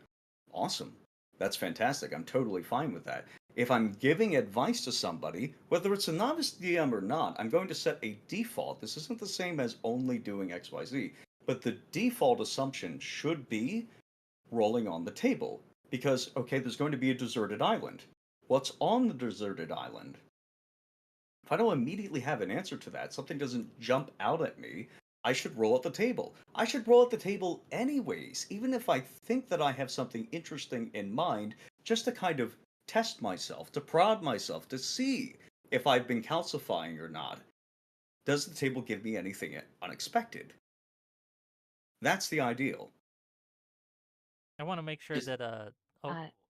Awesome. That's fantastic. I'm totally fine with that. If I'm giving advice to somebody, whether it's a novice DM or not, I'm going to set a default. This isn't the same as only doing XYZ, but the default assumption should be rolling on the table. Because, okay, there's going to be a deserted island. What's on the deserted island? If I don't immediately have an answer to that, something doesn't jump out at me, I should roll at the table. I should roll at the table anyways, even if I think that I have something interesting in mind, just to kind of test myself, to prod myself, to see if I've been calcifying or not. Does the table give me anything unexpected? That's the ideal. I want to make sure Is- that Uh,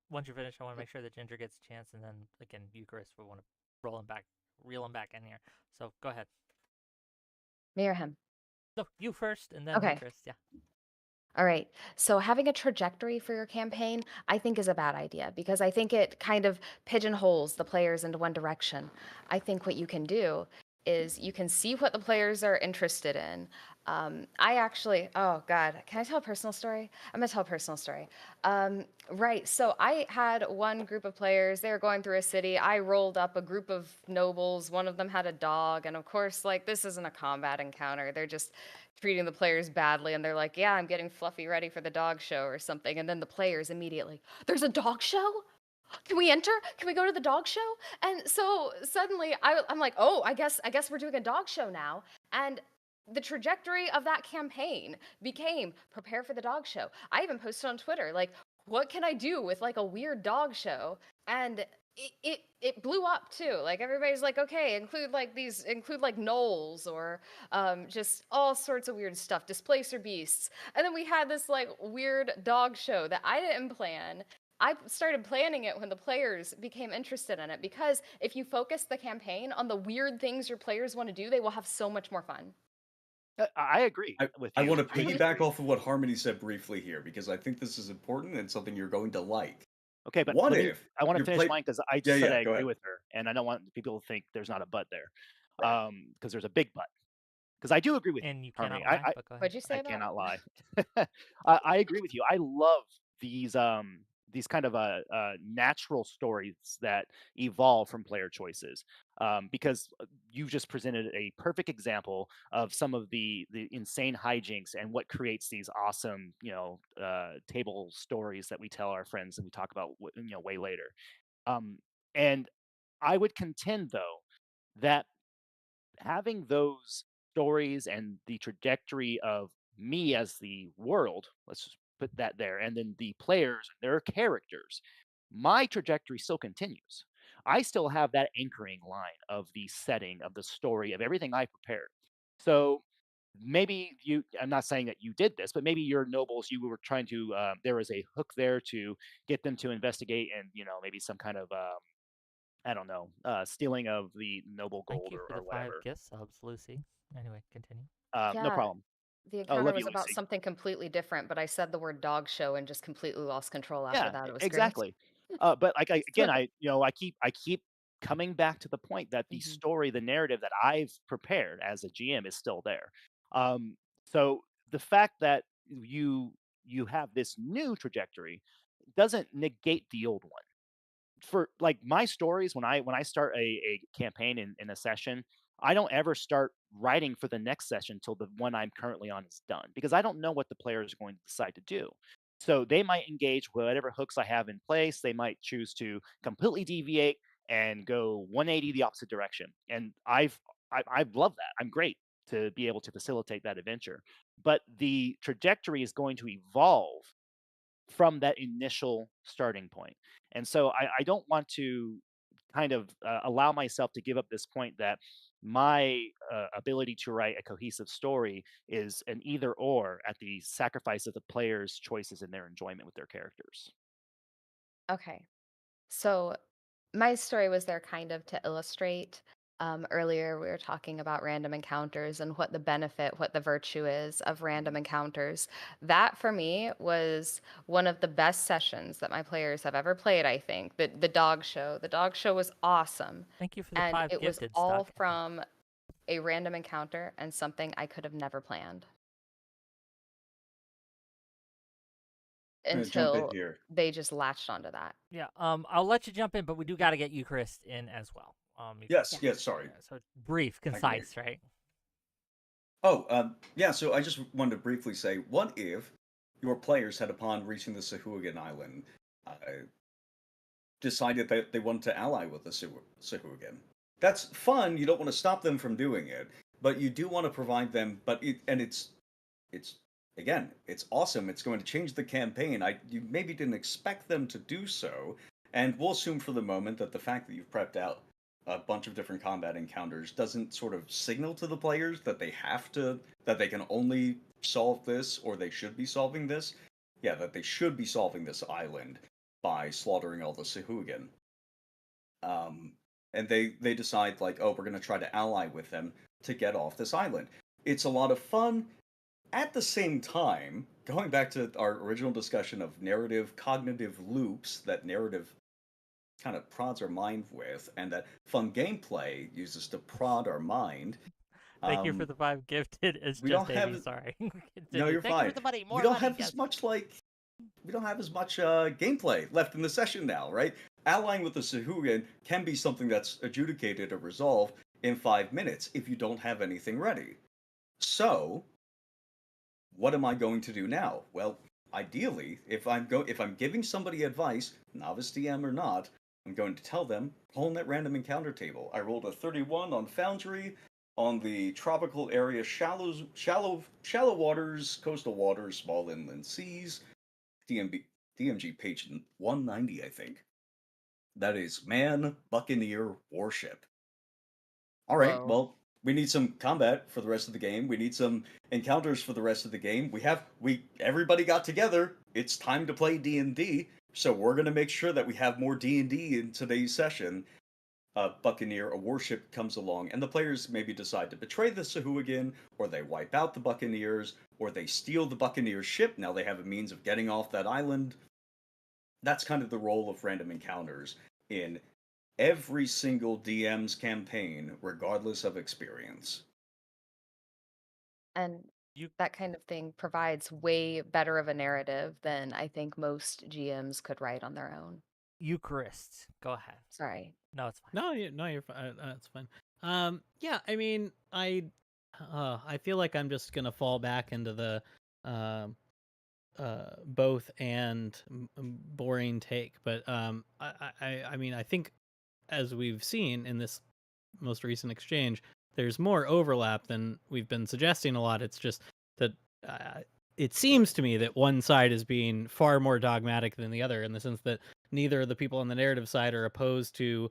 once you're finished, I want to make sure that Ginger gets a chance, and then again, Eucharist will want to reel him back in here. So go ahead. Me or him? No, you first, and then Okay. Eucharist. Yeah. All right. So having a trajectory for your campaign, I think is a bad idea because I think it kind of pigeonholes the players into one direction. I think what you can do is you can see what the players are interested in. I actually, oh God, can I tell a personal story? I'm gonna tell a personal story. Right. So I had one group of players, they were going through a city. I rolled up a group of nobles. One of them had a dog. And of course, like, this isn't a combat encounter. They're just treating the players badly, and they're like, yeah, I'm getting Fluffy ready for the dog show or something. And then the players immediately, there's a dog show? Can we enter? Can we go to the dog show? And so suddenly I'm like, oh, I guess we're doing a dog show now. And the trajectory of that campaign became prepare for the dog show. I even posted on Twitter, like, what can I do with like a weird dog show? And it blew up too. Like, everybody's like, okay, include like gnolls or just all sorts of weird stuff, displacer beasts. And then we had this like weird dog show that I didn't plan. I started planning it when the players became interested in it, because if you focus the campaign on the weird things your players want to do, they will have so much more fun. I agree I, with I you. want to piggyback off of what Harmony said briefly here because I think this is important and something you're going to like. Okay, but What let me. if I want to your finish play? mine because I Yeah, just said yeah, I go agree ahead. with her, and I don't want people to think there's not a but there, Right. because there's a big but. Because I do agree with And you Harmony. cannot lie, but go ahead. What'd you say I about it? cannot lie. I agree with you. I love these kind of natural stories that evolve from player choices, because you just presented a perfect example of some of the insane hijinks and what creates these awesome table stories that we tell our friends and we talk about way later. And I would contend though that having those stories and the trajectory of me as the world, let's just put that there, and then the players and their characters, my trajectory still continues. I still have that anchoring line of the setting, of the story, of everything I prepared. So maybe I'm not saying that you did this, but maybe your nobles, you were trying to, there was a hook there to get them to investigate and, maybe some kind of, I don't know, stealing of the noble Thank gold you for or the 5 whatever. gift subs, Lucy. Anyway, continue. No Yeah, problem. the Oh, encounter love was you, about Lucy. something completely different, but I said the word dog show and just completely lost control after Yeah, that. It was great. exactly. But like again, I keep coming back to the point that the Mhm. story, the narrative that I've prepared as a GM is still there. So the fact that you have this new trajectory doesn't negate the old one. For like my stories, when I start a campaign in a session, I don't ever start writing for the next session till the one I'm currently on is done, because I don't know what the players are going to decide to do. So they might engage whatever hooks I have in place. They might choose to completely deviate and go 180 the opposite direction. And I love that. I'm great to be able to facilitate that adventure. But the trajectory is going to evolve from that initial starting point. And so I don't want to kind of allow myself to give up this point that my ability to write a cohesive story is an either or at the sacrifice of the player's choices and their enjoyment with their characters. Okay. So my story was there kind of to illustrate. Earlier, we were talking about random encounters and what the benefit, what the virtue is of random encounters. That for me was one of the best sessions that my players have ever played, I think. The dog show. The dog show was awesome. Thank you for the And 5 it was gifted, all Stuck. from a random encounter and something I could have never planned I'm gonna jump in until here. they just latched onto that. Yeah, I'll let you jump in, but we do got to get Ukerist in as well. Yes, Yeah. yes, sorry. So brief, I can wait. concise, right? Oh, yeah, so I just wanted to briefly say, what if your players had, upon reaching the Sahuagin Island, uh, decided that they wanted to ally with the Sahuagin? That's fun. You don't want to stop them from doing it, but you do want to provide them. It's again, it's awesome. It's going to change the campaign. You maybe didn't expect them to do so, and we'll assume for the moment that the fact that you've prepped out a bunch of different combat encounters doesn't sort of signal to the players that that they can only solve this or they should be solving this. Yeah, that they should be solving this island by slaughtering all the Sahuagin. Um, and they decide like, oh, we're going to try to ally with them to get off this island. It's a lot of fun. At the same time, going back to our original discussion of narrative cognitive loops that narrative kind of prods our mind with, and that fun gameplay uses to prod our mind. Thank you for the 5 gifted. It's We just don't Amy. have. Sorry. No, Continue. you're Thank you for fine. the money. More We don't money. have Yes. as much we don't have as much gameplay left in the session now, right? Allying with the Sahuagin can be something that's adjudicated or resolved in 5 minutes if you don't have anything ready. So, what am I going to do now? Well, ideally, if I'm giving somebody advice, novice DM or not, I'm going to tell them pull in that random encounter table. I rolled a 31 on Foundry on the tropical area, shallow waters, coastal waters, small inland seas. DMG page 190, I think. That is Man Buccaneer Warship. All right, Whoa. well, we need some combat for the rest of the game. We need some encounters for the rest of the game. Everybody got together. It's time to play D&D, so we're going to make sure that we have more D&D in today's session. Buccaneer, a warship, comes along, and the players maybe decide to betray the Sahuagin, or they wipe out the Buccaneers, or they steal the Buccaneers' ship. Now they have a means of getting off that island. That's kind of the role of random encounters in every single DM's campaign, regardless of experience. And You that kind of thing provides way better of a narrative than I think most GMs could write on their own. Eucharist. Go ahead. Sorry. No, it's fine. No, you're fine. That's fine. Yeah, I mean, I feel like I'm just gonna fall back into the both and boring take, but I mean, I think as we've seen in this most recent exchange, there's more overlap than we've been suggesting a lot. It's just that it seems to me that one side is being far more dogmatic than the other, in the sense that neither of the people on the narrative side are opposed to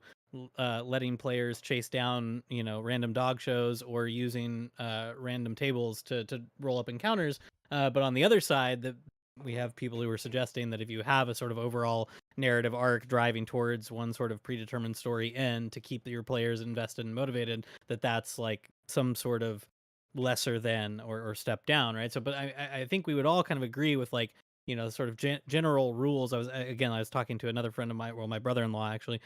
letting players chase down, random dog shows or using random tables to roll up encounters. But on the other side, we have people who are suggesting that if you have a sort of overall narrative arc driving towards one sort of predetermined story end to keep your players invested and motivated, that's like some sort of lesser than or step down, right? So, but I think we would all kind of agree with like, sort of general rules. I was talking to another friend of mine, well, my brother-in-law actually,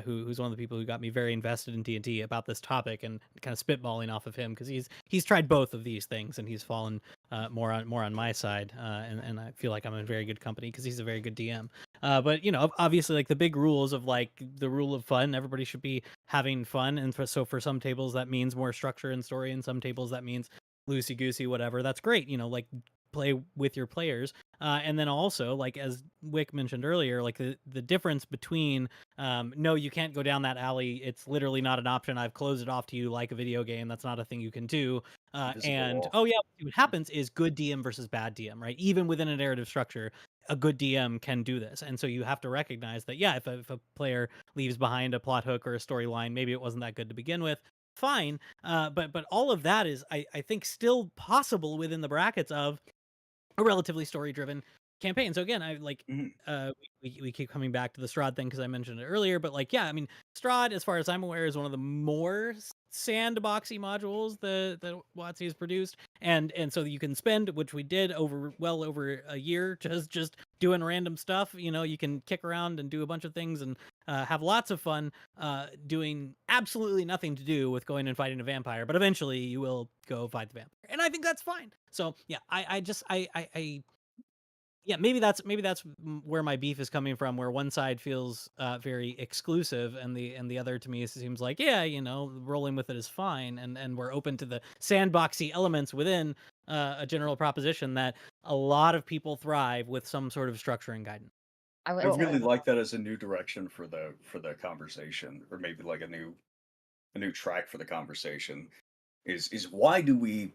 who's one of the people who got me very invested in D&D about this topic, and kind of spitballing off of him because he's tried both of these things and he's fallen more on my side, and I feel like I'm in very good company because he's a very good DM. But obviously, like the big rules of like the rule of fun, everybody should be having fun, and so for some tables that means more structure and story, and some tables that means loosey goosey, whatever. That's great, like play with your players. And then also, like as Wick mentioned earlier, like the difference between no, you can't go down that alley. It's literally not an option. I've closed it off to you like a video game. That's not a thing you can do. Invisible And wall. oh yeah, what happens is good DM versus bad DM, right? Even within a narrative structure, a good DM can do this. And so you have to recognize that, yeah, if a player leaves behind a plot hook or a storyline, maybe it wasn't that good to begin with, fine. But all of that is, I think, still possible within the brackets of a relatively story driven campaign. So again, I like Mhm. we keep coming back to the Strahd thing because I mentioned it earlier, but like, yeah, I mean, Strahd, as far as I'm aware, is one of the more sandboxy modules that WotC has produced, and so you can spend, which we did well over a year, just doing random stuff. You know, you can kick around and do a bunch of things and have lots of fun doing absolutely nothing to do with going and fighting a vampire, but eventually you will go fight the vampire, and I think that's fine. So yeah, I yeah, maybe that's where my beef is coming from, where one side feels very exclusive, and the other to me seems like, yeah, you know, rolling with it is fine, and we're open to the sandboxy elements within a general proposition that a lot of people thrive with some sort of structure and guidance. I I would say really like that as a new direction for the conversation, or maybe like a new track for the conversation. Is why do we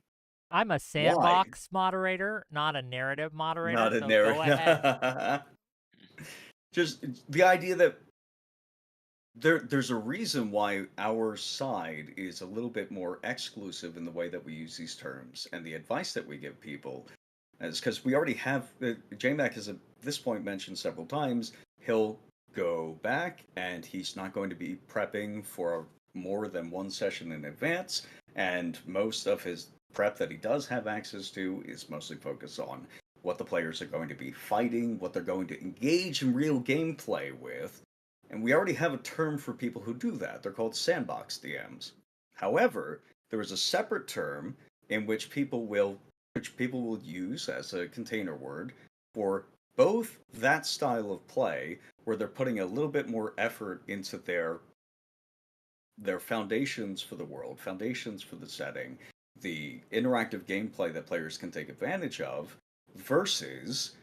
I'm a why sandbox moderator, not a narrative moderator. not a So go ahead. narrative? Just the idea that there's a reason why our side is a little bit more exclusive in the way that we use these terms and the advice that we give people is because we already have JayMac has at this point mentioned several times he'll go back and he's not going to be prepping for more than one session in advance, and most of his prep that he does have access to is mostly focused on what the players are going to be fighting, what they're going to engage in real gameplay with, and we already have a term for people who do that. They're called sandbox DMs. However, there is a separate term in which people will use as a container word for both that style of play where they're putting a little bit more effort into their foundations for the world, foundations for the setting, the interactive gameplay that players can take advantage of, versus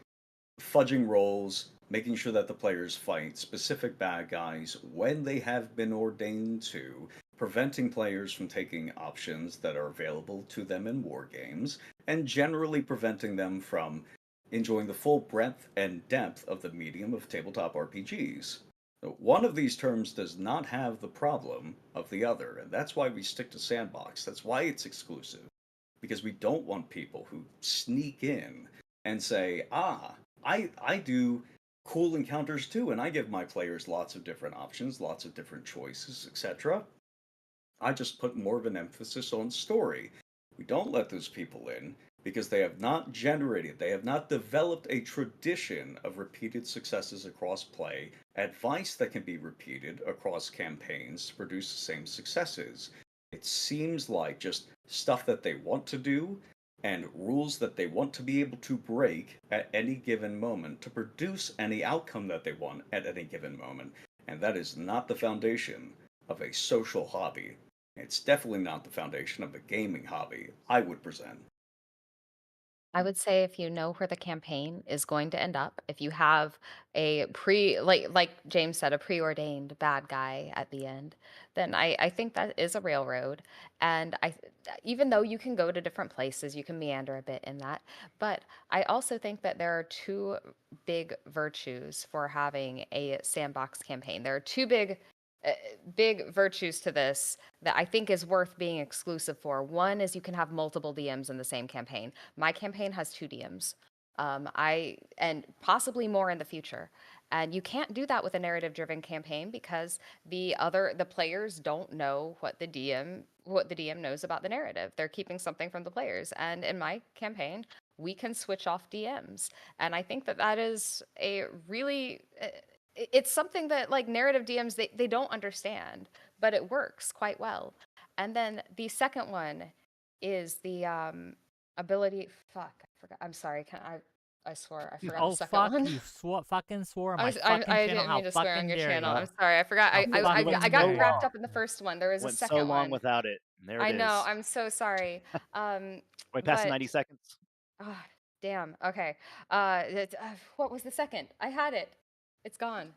fudging rolls, making sure that the players fight specific bad guys when they have been ordained to, preventing players from taking options that are available to them in war games, and generally preventing them from enjoying the full breadth and depth of the medium of tabletop RPGs. One of these terms does not have the problem of the other, and that's why we stick to Sandbox. That's why it's exclusive, because we don't want people who sneak in and say, I do cool encounters too, and I give my players lots of different options, lots of different choices, etc. I just put more of an emphasis on story. We don't let those people in because they have not developed a tradition of repeated successes across play, advice that can be repeated across campaigns to produce the same successes. It seems like just stuff that they want to do and rules that they want to be able to break at any given moment to produce any outcome that they want at any given moment. And that is not the foundation of a social hobby. It's definitely not the foundation of a gaming hobby, I would present. I would say if you know where the campaign is going to end up, if you have a like James said, a preordained bad guy at the end, then I think that is a railroad. And even though you can go to different places, you can meander a bit in that. But I also think that there are two big virtues for having a sandbox campaign. There are two uh, big virtues to this that I think is worth being exclusive for. One is you can have multiple DMs in the same campaign. My campaign has 2 DMs. And possibly more in the future. And you can't do that with a narrative-driven campaign because the players don't know what the DM knows about the narrative. They're keeping something from the players. And in my campaign, we can switch off DMs. And I think that that is a really it's something that like narrative DMs they don't understand, but it works quite well. And then the second one is the ability. Fuck, I forgot. I'm sorry. Can I swore I forgot the Oh second fuck! one. You fucking swore on I, my was, I, fucking I channel. didn't How mean to swear on fucking your dare channel. you? I'm sorry. I forgot. How I fucking got dare you? wrapped up in the first one. There was a Went so second long one. without it. And there I it know. is. I'm so sorry. Way past But 90 seconds. oh, damn. Okay. What was the second? I had it. It's gone.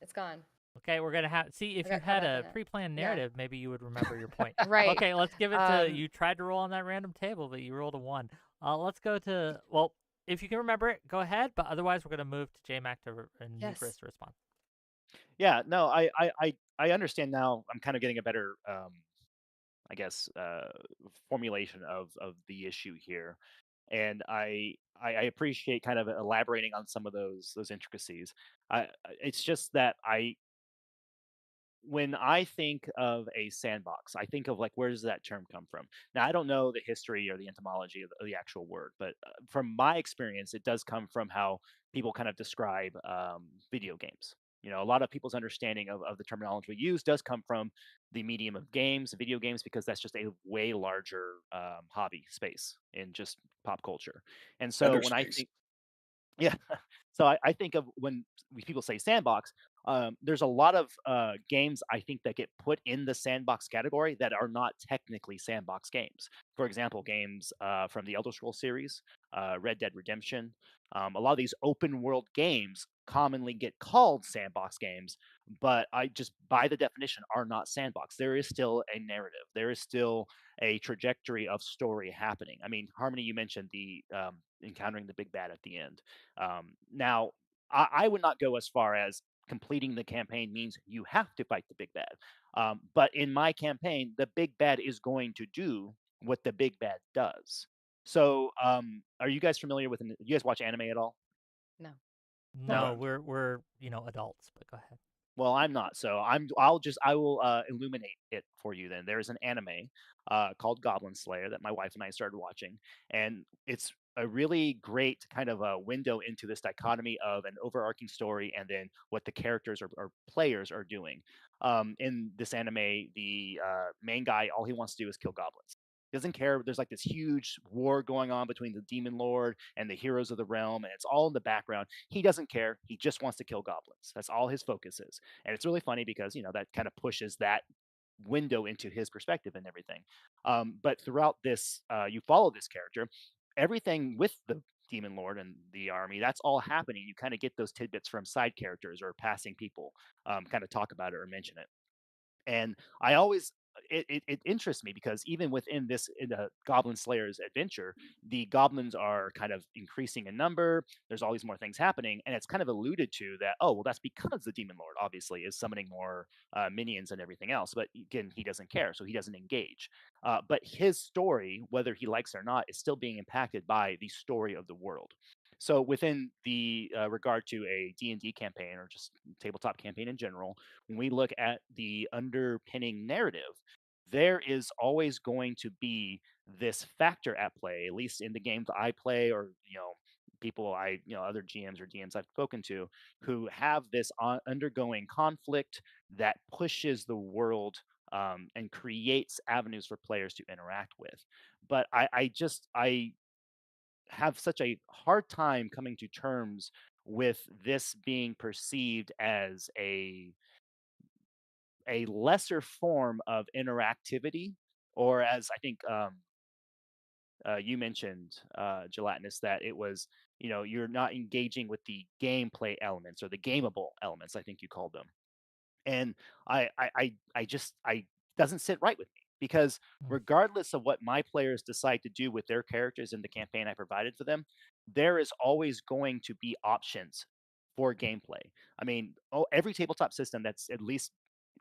It's gone. Okay, we're gonna have see if I you got caught had up in a it. pre-planned Yeah. narrative, maybe you would remember your point. Right. Okay, let's give it to you. Tried to roll on that random table, but you rolled a 1. Let's go to if you can remember it, go ahead. But otherwise, we're going to move to JayMac and Yes. Ukerist to respond. Yeah, no, I understand now. I'm kind of getting a better, I guess, formulation of the issue here, and I appreciate kind of elaborating on some of those intricacies. It's just that when I think of a sandbox, I think of like, where does that term come from? Now, I don't know the history or the etymology of the actual word, but from my experience, it does come from how people kind of describe video games. You know, a lot of people's understanding of the terminology we use does come from the medium of games, video games, because that's just a way larger hobby space in just pop culture. And so Better when I space. think, yeah. So I think of when people say sandbox, there's a lot of games I think that get put in the sandbox category that are not technically sandbox games. For example, games from the Elder Scrolls series, Red Dead Redemption. A lot of these open world games commonly get called sandbox games, but I just by the definition are not sandbox. There is still a narrative. There is still a trajectory of story happening. I mean, Harmony, you mentioned the encountering the big bad at the end. Now, I would not go as far as completing the campaign means you have to fight the big bad. But in my campaign, the big bad is going to do what the big bad does. So, are you guys familiar with? Do you guys watch anime at all? No. No, Okay. No. we're adults. But go ahead. Well, I'm not. So I will illuminate it for you then. There's an anime called Goblin Slayer that my wife and I started watching, and it's a really great kind of a window into this dichotomy of an overarching story and then what the characters or players are doing. In this anime, the main guy, all he wants to do is kill goblins. He doesn't care. There's like this huge war going on between the demon lord and the heroes of the realm, and it's all in the background. He doesn't care. He just wants to kill goblins. That's all his focus is. And it's really funny because that kind of pushes that window into his perspective and everything. But throughout this, you follow this character. Everything with the demon lord and the army, that's all happening. You kind of get those tidbits from side characters or passing people, kind of talk about it or mention it. And I always it interests me because even within this in the Goblin Slayer's adventure, the goblins are kind of increasing in number. There's all these more things happening, and it's kind of alluded to that. Oh, well, that's because the demon lord obviously is summoning more minions and everything else. But again, he doesn't care, so he doesn't engage. But his story, whether he likes it or not, is still being impacted by the story of the world. So within the regard to a D&D campaign or just tabletop campaign in general, when we look at the underpinning narrative, there is always going to be this factor at play, at least in the games I play, or people other GMs or DMs I've spoken to, who have this undergoing conflict that pushes the world and creates avenues for players to interact with. But I have such a hard time coming to terms with this being perceived as a lesser form of interactivity, or as I think you mentioned, gelatinous, that it was, you're not engaging with the gameplay elements or the gameable elements. I think you called them, and I just I doesn't sit right with me because Mm. regardless of what my players decide to do with their characters in the campaign I provided for them, there is always going to be options for gameplay. I mean, every tabletop system that's at least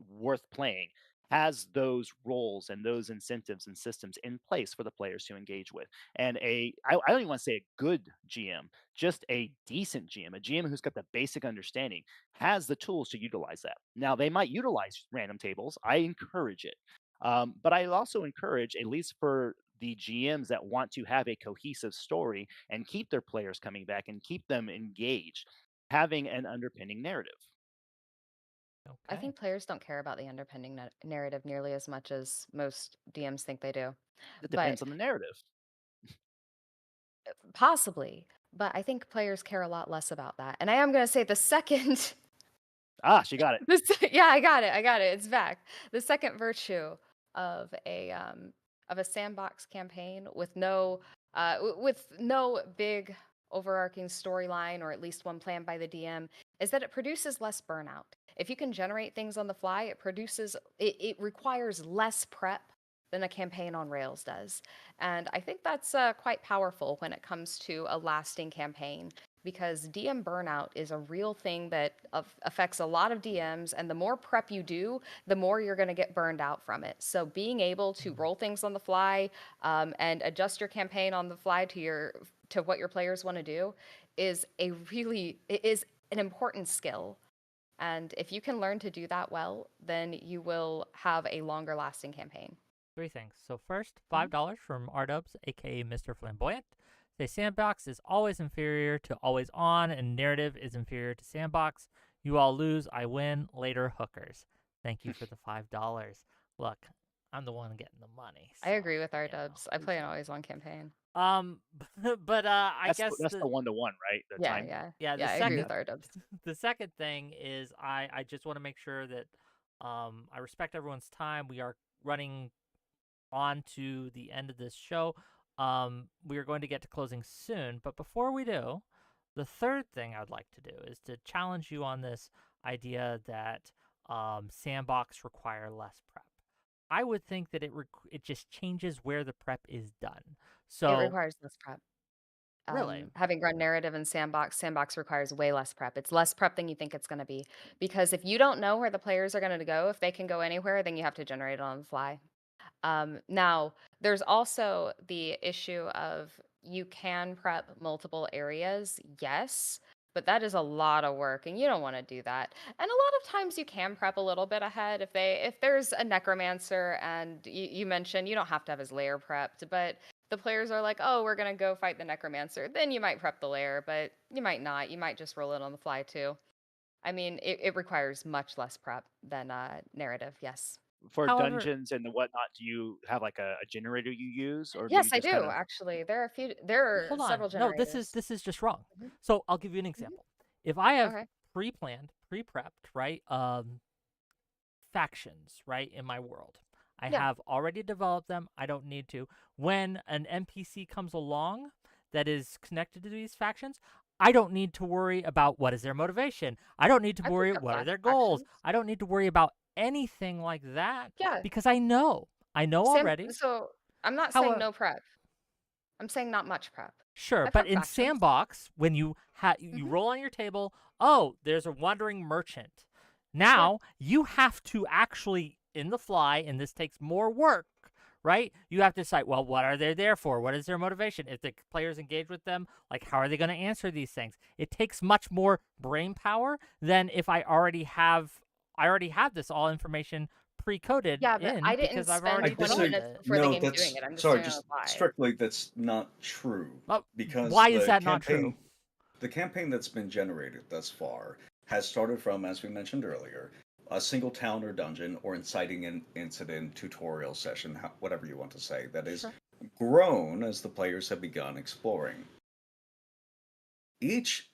worth playing has those roles and those incentives and systems in place for the players to engage with. And I don't even want to say a good GM, just a decent GM, a GM who's got the basic understanding, has the tools to utilize that. Now, they might utilize random tables. I encourage it. But I also encourage, at least for the GMs that want to have a cohesive story and keep their players coming back and keep them engaged, having an underpinning narrative. I Okay. think players don't care about the underpinning narrative nearly as much as most DMs think they do. It But depends on the narrative. possibly, but I think players care a lot less about that. And I am going to say the second Ah, she got it. yeah, I got it. I got it. It's back. The second virtue of a sandbox campaign with with no big overarching storyline, or at least one planned by the DM, is that it produces less burnout. If you can generate things on the fly, it requires less prep than a campaign on Rails does. And I think that's quite powerful when it comes to a lasting campaign, because DM burnout is a real thing that affects a lot of DMs. And the more prep you do, the more you're going to get burned out from it. So being able to roll things on the fly and adjust your campaign on the fly to what your players want to do is an important skill. And if you can learn to do that well, then you will have a longer lasting campaign. 3 things. So first, $5 from Rdubs, aka Mr. Flamboyant. Say Sandbox is always inferior to always on, and narrative is inferior to Sandbox. You all lose, I win. Later, hookers. Thank you for the $5. Look, I'm the one getting the money. I agree with you know. Rdubs. I play an always on campaign. But I guess that's the 1-to-1, right? The time. Yeah, the I second, agree with Rdubs. The second thing is I just want to make sure that I respect everyone's time. We are running on to the end of this show. We are going to get to closing soon, but before we do, the third thing I would like to do is to challenge you on this idea that Sandbox require less prep. I would think that it just changes where the prep is done. So It requires less prep. Really? Having run narrative in Sandbox requires way less prep. It's less prep than you think it's going to be. Because if you don't know where the players are going to go, if they can go anywhere, then you have to generate it on the fly. Now, there's also the issue of you can prep multiple areas, yes, but that is a lot of work, and you don't want to do that. And a lot of times you can prep a little bit ahead if there's a necromancer, and you mentioned you don't have to have his lair prepped, but the players are like, oh, we're gonna go fight the necromancer, then you might prep the lair, but you might not. You might just roll it on the fly too. I mean, it requires much less prep than narrative, yes. For However- dungeons and whatnot, do you have like a generator you use, or Yes, do I you just do kind of? actually. There are Hold on. several No, generators. this is just wrong. Mhm. So I'll give you an example. If I have Okay. pre-planned, pre-prepped, right, factions, right, in my world, I Yeah. have already developed them. I don't need to. When an NPC comes along that is connected to these factions, I don't need to worry about what is their motivation. I don't need to I've worry picked up what are black their goals. factions. I don't need to worry about anything like that Yeah. because I know. I know already. So I'm not How saying no prep. I'm saying not much prep. Sure, I but prep in factions. Sandbox, when you you Mhm. roll on your table, oh, there's a wandering merchant. Now you have to actually in the fly, and this takes more work, right? You have to decide, well, what are they there for? What is their motivation? If the players engage with them, like how are they going to answer these things? It takes much more brain power than if I already have this all information pre-coded Yeah, but in I didn't because I've spend already 20 developed minutes it. before the No, game's doing that's it. I'm just sorry. doing it on Just the fly. strictly, that's not true. Oh, Because why is the that not true? The campaign that's been generated thus far has started from, as we mentioned earlier, a single town or dungeon or inciting an incident tutorial session, whatever you want to say, that is Sure. grown as the players have begun exploring. Each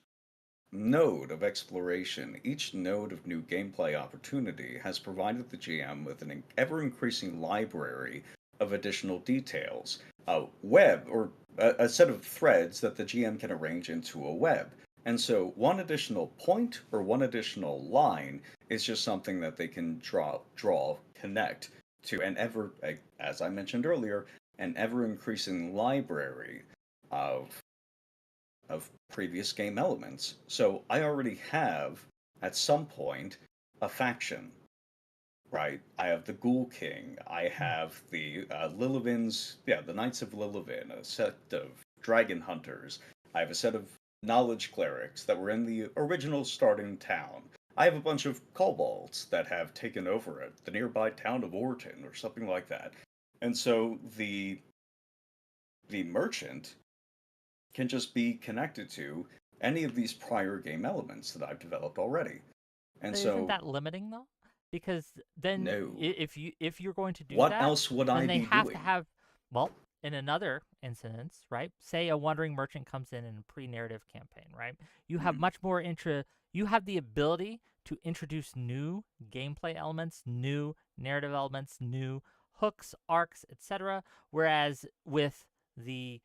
node of exploration, each node of new gameplay opportunity has provided the GM with an ever increasing library of additional details, a web or a set of threads that the GM can arrange into a web. And so one additional point or one additional line is just something that they can connect to an ever, as I mentioned earlier, an ever increasing library of previous game elements. So I already have, at some point, a faction, right? I have the Ghoul King. I have the the Knights of Lillivin, a set of Dragon Hunters. I have a set of Knowledge Clerics that were in the original starting town. I have a bunch of kobolds that have taken over it, the nearby town of Orton or something like that. And so the merchant can just be connected to any of these prior game elements that I've developed already. And But so isn't that limiting though? Because then No. if you're going to do what that, else would I then they be have doing? to have in another incident, right? Say a wandering merchant comes in a pre-narrative campaign, right? You have Mhm. much more you have the ability to introduce new gameplay elements, new narrative elements, new hooks, arcs, etc. Whereas with the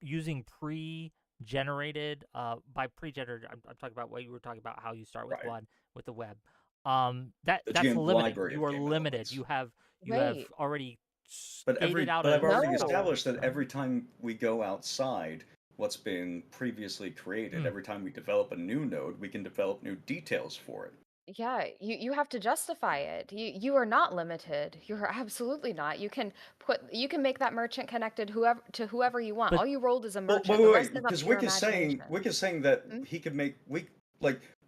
using pre-generated by pre-generated, I'm talking about what you were talking about, how you start with Right. one with the web. The That's GM limiting. library You of are game limited. elements. You have Wait. already skated out But I've already No. established that every time we go outside what's been previously created, every time we develop a new node, we can develop new details for it. Yeah, you have to justify it. You are not limited. You're absolutely not. You can make that merchant connected whoever you want. But All you rolled is a Well, merchant. The rest is up because to your imagination. Wick is saying that Hmm? he could make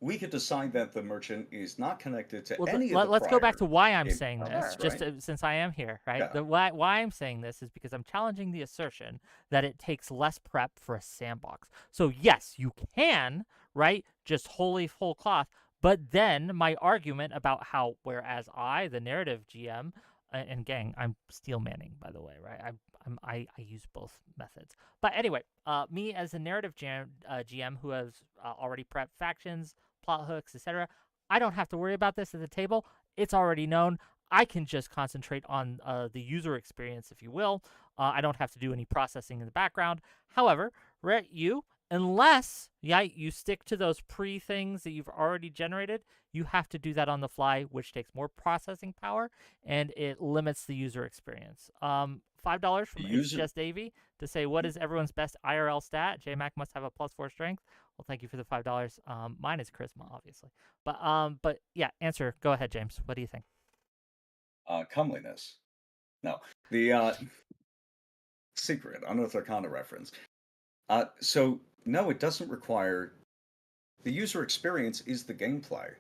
we could decide that the merchant is not connected to well, any of the let's go back to prior why I'm game saying this. elements, Just right? since I am here, right? Yeah. The why I'm saying this is because I'm challenging the assertion that it takes less prep for a sandbox. So yes, you can, right? Just whole cloth. But then my argument about how, whereas I, the narrative GM, and gang, I'm steel manning, by the way, right? I use both methods. But anyway, me as a narrative GM who has already prepped factions, plot hooks, etc., I don't have to worry about this at the table. It's already known. I can just concentrate on the user experience, if you will. I don't have to do any processing in the background. However, Rhett, unless you stick to those pre-things that you've already generated, you have to do that on the fly, which takes more processing power, and it limits the user experience. $5 from It's Just Davey to say, what is everyone's best IRL stat? JayMac must have a +4 strength. Well, thank you for the $5. Mine is charisma, obviously. But yeah, answer. Go ahead, James. What do you think? Comeliness. No. The secret, Unearthly Arcana reference. So no, it doesn't require. The user experience is the gameplay.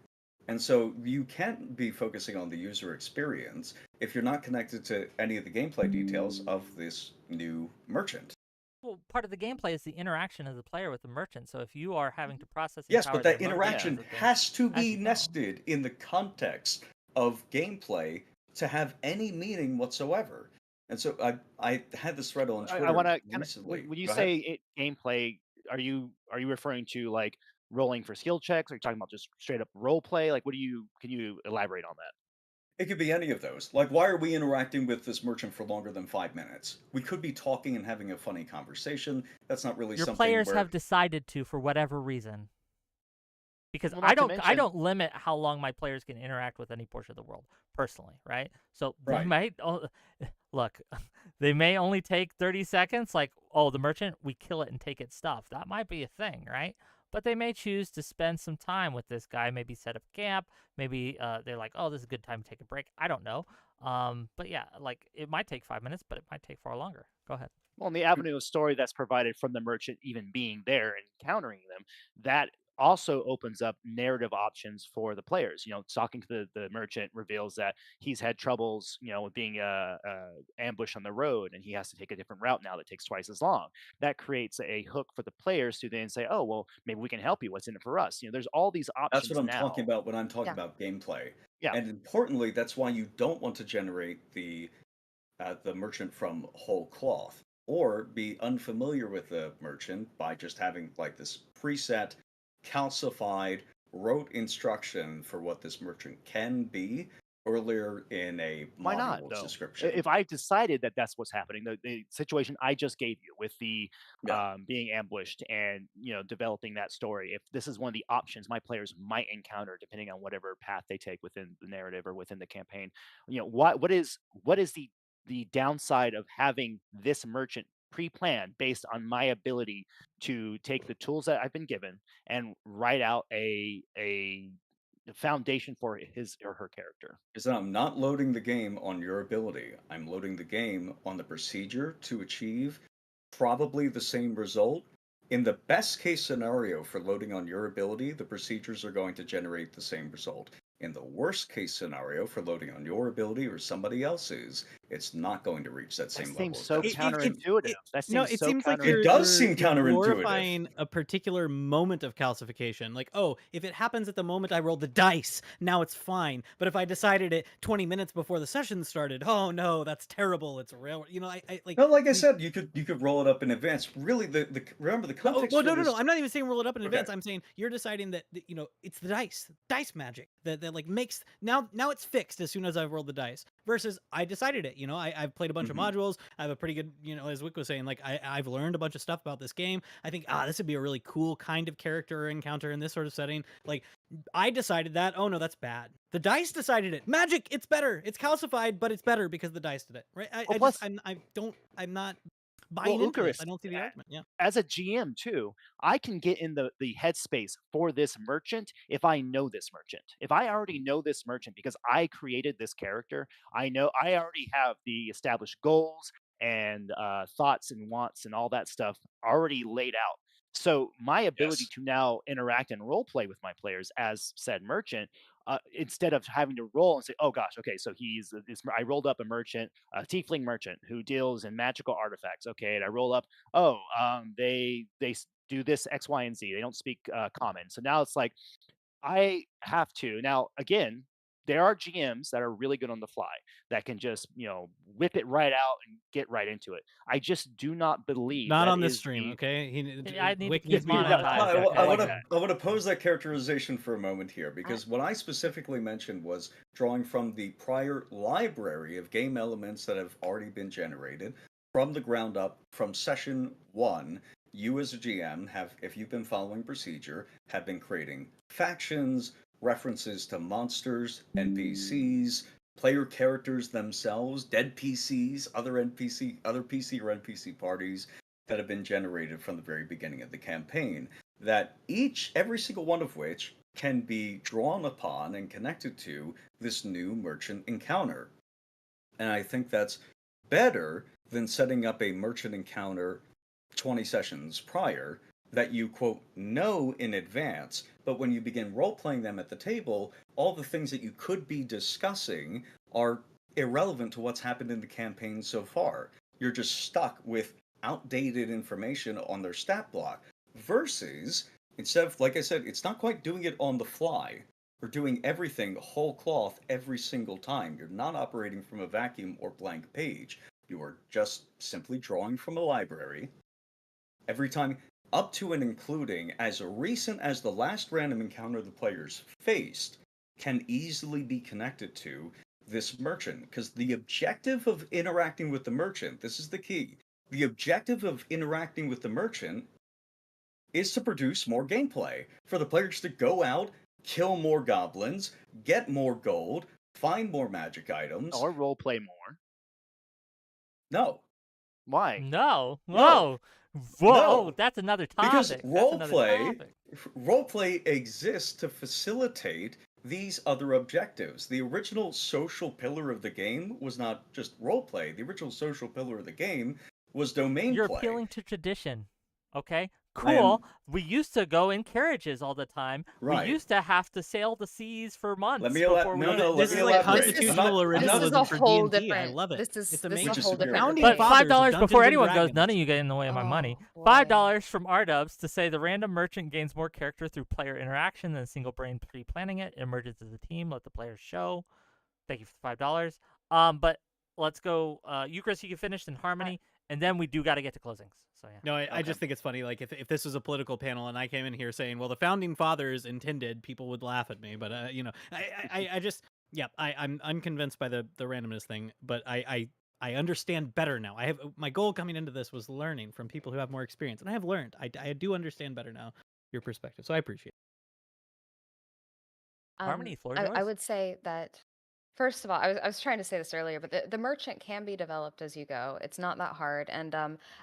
And so you can't be focusing on the user experience if you're not connected to any of the gameplay details of this new merchant. Well, part of the gameplay is the interaction of the player with the merchant. So if you are having to process, Yes, but that their interaction motivations, has to as be you know. nested in the context of gameplay to have any meaning whatsoever. And so I had this thread on Twitter I want to recently. when you Go ahead. say gameplay, are you referring to like rolling for skill checks? Are you talking about just straight up role play? Like, can you elaborate on that? It could be any of those. Like, why are we interacting with this merchant for longer than 5 minutes? We could be talking and having a funny conversation. That's not really Your something players where... have decided to, for whatever reason. Because Well, I not to don't mention- limit how long my players can interact with any portion of the world personally, right? So they Right. might look, they may only take 30 seconds. Like, oh, the merchant, we kill it and take its stuff. That might be a thing, right? But they may choose to spend some time with this guy. Maybe set up camp. Maybe they're like, oh, this is a good time to take a break. I don't know. But yeah, like it might take 5 minutes, but it might take far longer. Go ahead. Well, in the avenue of story that's provided from the merchant even being there and encountering them, that also opens up narrative options for the players. You know, talking to the merchant reveals that he's had troubles, with being ambushed on the road, and he has to take a different route now that takes twice as long. That creates a hook for the players to then say, "Oh, well, maybe we can help you. What's in it for us?" There's all these options. That's what I'm now. talking about when I'm talking Yeah. about gameplay. Yeah. And importantly, that's why you don't want to generate the merchant from whole cloth, or be unfamiliar with the merchant by just having like this preset, calcified, rote instruction for what this merchant can be earlier in a Why not, module though? description. If I decided that that's what's happening, the situation I just gave you with the Yeah. being ambushed and developing that story, if this is one of the options my players might encounter depending on whatever path they take within the narrative or within the campaign, what is the downside of having this merchant pre-planned based on my ability to take the tools that I've been given and write out a foundation for his or her character? Is that I'm not loading the game on your ability. I'm loading the game on the procedure to achieve probably the same result. In the best case scenario for loading on your ability, the procedures are going to generate the same result. In the worst case scenario for loading on your ability or somebody else's, it's not going to reach that same That level seems of so satisfaction. counterintuitive. That No, seems it so seems like It does seem you're counterintuitive. glorifying a particular moment of calcification. Like, oh, if it happens at the moment I rolled the dice, now it's fine. But if I decided it 20 minutes before the session started, oh no, that's terrible. It's real. I like. No, like I said, you could roll it up in advance. Really, remember the context. No, for no. this... I'm not even saying roll it up in advance. Okay. I'm saying you're deciding that it's the dice magic that like makes now it's fixed as soon as I've rolled the dice. Versus I decided it. You know, I've played a bunch of modules. I have a pretty good, you know, as Wick was saying, like I've learned a bunch of stuff about this game. I think this would be a really cool kind of character encounter in this sort of setting. Like I decided that. Oh no, that's bad. The dice decided it. Magic, it's better. It's calcified, but it's better because the dice did it. Right? I'm not buying into this. I Ukerist, don't see the argument. Yeah. as a GM too, I can get in the headspace for this merchant if I know this merchant. If I already know this merchant because I created this character, I already have the established goals and thoughts and wants and all that stuff already laid out. So my ability Yes. to now interact and role play with my players as said merchant, instead of having to roll and say, "Oh gosh, okay, so I rolled up a merchant, a tiefling merchant who deals in magical artifacts." Okay, and I roll up, oh, they do this X, Y, and Z. They don't speak common. So now it's like I have to now again. There are GMs that are really good on the fly that can just whip it right out and get right into it. I just do not believe Not that on this is stream, the okay? I need to Wick keep needs me to run monetized, that. okay. I like want that. to pose that characterization for a moment here because what I specifically mentioned was drawing from the prior library of game elements that have already been generated from the ground up from session 1. You as a GM have, if you've been following procedure, have been creating factions, references to monsters, NPCs, player characters themselves, dead PCs, other PC or NPC parties that have been generated from the very beginning of the campaign. That every single one of which can be drawn upon and connected to this new merchant encounter. And I think that's better than setting up a merchant encounter 20 sessions prior that you, quote, know in advance, but when you begin role playing them at the table, all the things that you could be discussing are irrelevant to what's happened in the campaign so far. You're just stuck with outdated information on their stat block. Versus, instead of, like I said, it's not quite doing it on the fly or doing everything whole cloth every single time. You're not operating from a vacuum or blank page. You are just simply drawing from a library every time, up to and including as recent as the last random encounter the players faced, can easily be connected to this merchant. Because the objective of interacting with the merchant, this is the key, the objective of interacting with the merchant is to produce more gameplay, for the players to go out, kill more goblins, get more gold, find more magic items. Or role play more. No. Why? No. No. Whoa. Whoa. No. That's another topic. Because That's another topic. roleplay exists to facilitate these other objectives. The original social pillar of the game was not just roleplay. The original social pillar of the game was domain You're play. appealing to tradition. Okay? Cool. We used to go in carriages all the time. Right. We used to have to sail the seas for months Let me before we This is like constitutional originalism This is a for whole D&D. different. I love it. This is It's a amazing. whole different. Founding But debate. fathers of $5 before Dungeons and anyone goes, Dragons. none of you get in the way of my money. boy. $5 from R-Dubs to say the random merchant gains more character through player interaction than single brain pre-planning it. It emerges as a team. Let the players show. Thank you for $5. But let's go. Ukerist, you can finish in Harmony, and then we do got to get to closings. So yeah. No, I just think it's funny. Like if this was a political panel and I came in here saying, "Well, the founding fathers intended," people would laugh at me. But I'm unconvinced by the randomness thing. But I understand better now. I have my goal coming into this was learning from people who have more experience, and I have learned. I do understand better now your perspective, so I appreciate it. Harmony, floor I yours. would say that first of all, I was trying to say this earlier, but the merchant can be developed as you go. It's not that hard, and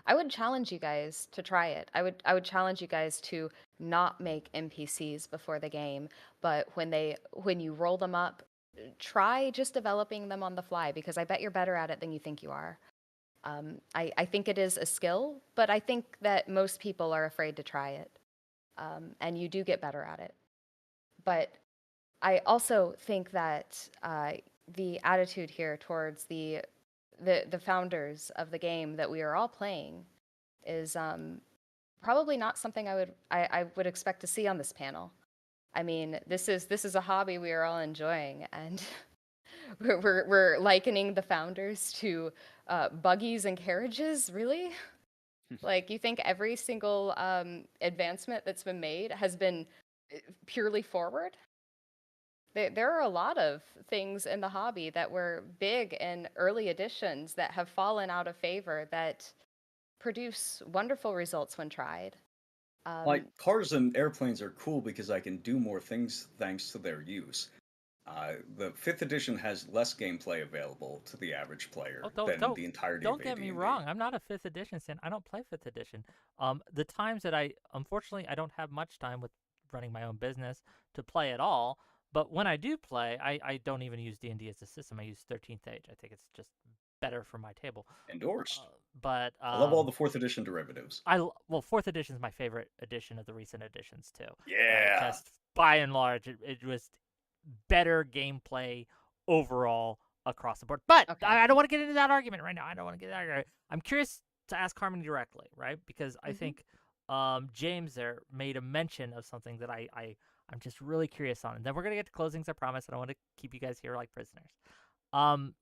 I would challenge you guys to try it. I would challenge you guys to not make NPCs before the game, but when you roll them up, try just developing them on the fly because I bet you're better at it than you think you are. I think it is a skill, but I think that most people are afraid to try it, and you do get better at it. But I also think that the attitude here towards the founders of the game that we are all playing is probably not something I would expect to see on this panel. I mean, this is a hobby we are all enjoying, and we're likening the founders to buggies and carriages. Really, like you think every single advancement that's been made has been purely forward? There are a lot of things in the hobby that were big in early editions that have fallen out of favor that produce wonderful results when tried. Like Um, cars and airplanes are cool because I can do more things thanks to their use. The fifth edition has less gameplay available to the average player Oh, don't than don't the entirety of don't get me AD&D. wrong. I'm not a fifth edition fan. I don't play fifth edition. The times that unfortunately, I don't have much time with running my own business to play at all. But when I do play, I don't even use D&D as a system. I use 13th Age. I think it's just better for my table. Endorsed. But I love all the fourth edition derivatives. well, fourth edition is my favorite edition of the recent editions too. Yeah. Just by and large, it was better gameplay overall across the board. But Okay. I don't want to get into that argument right now. I don't want to get into that argument. I'm curious to ask Harmony directly, right? Because I think James there made a mention of something that I'm just really curious on. And then we're going to get to closings, I promise. I don't want to keep you guys here like prisoners.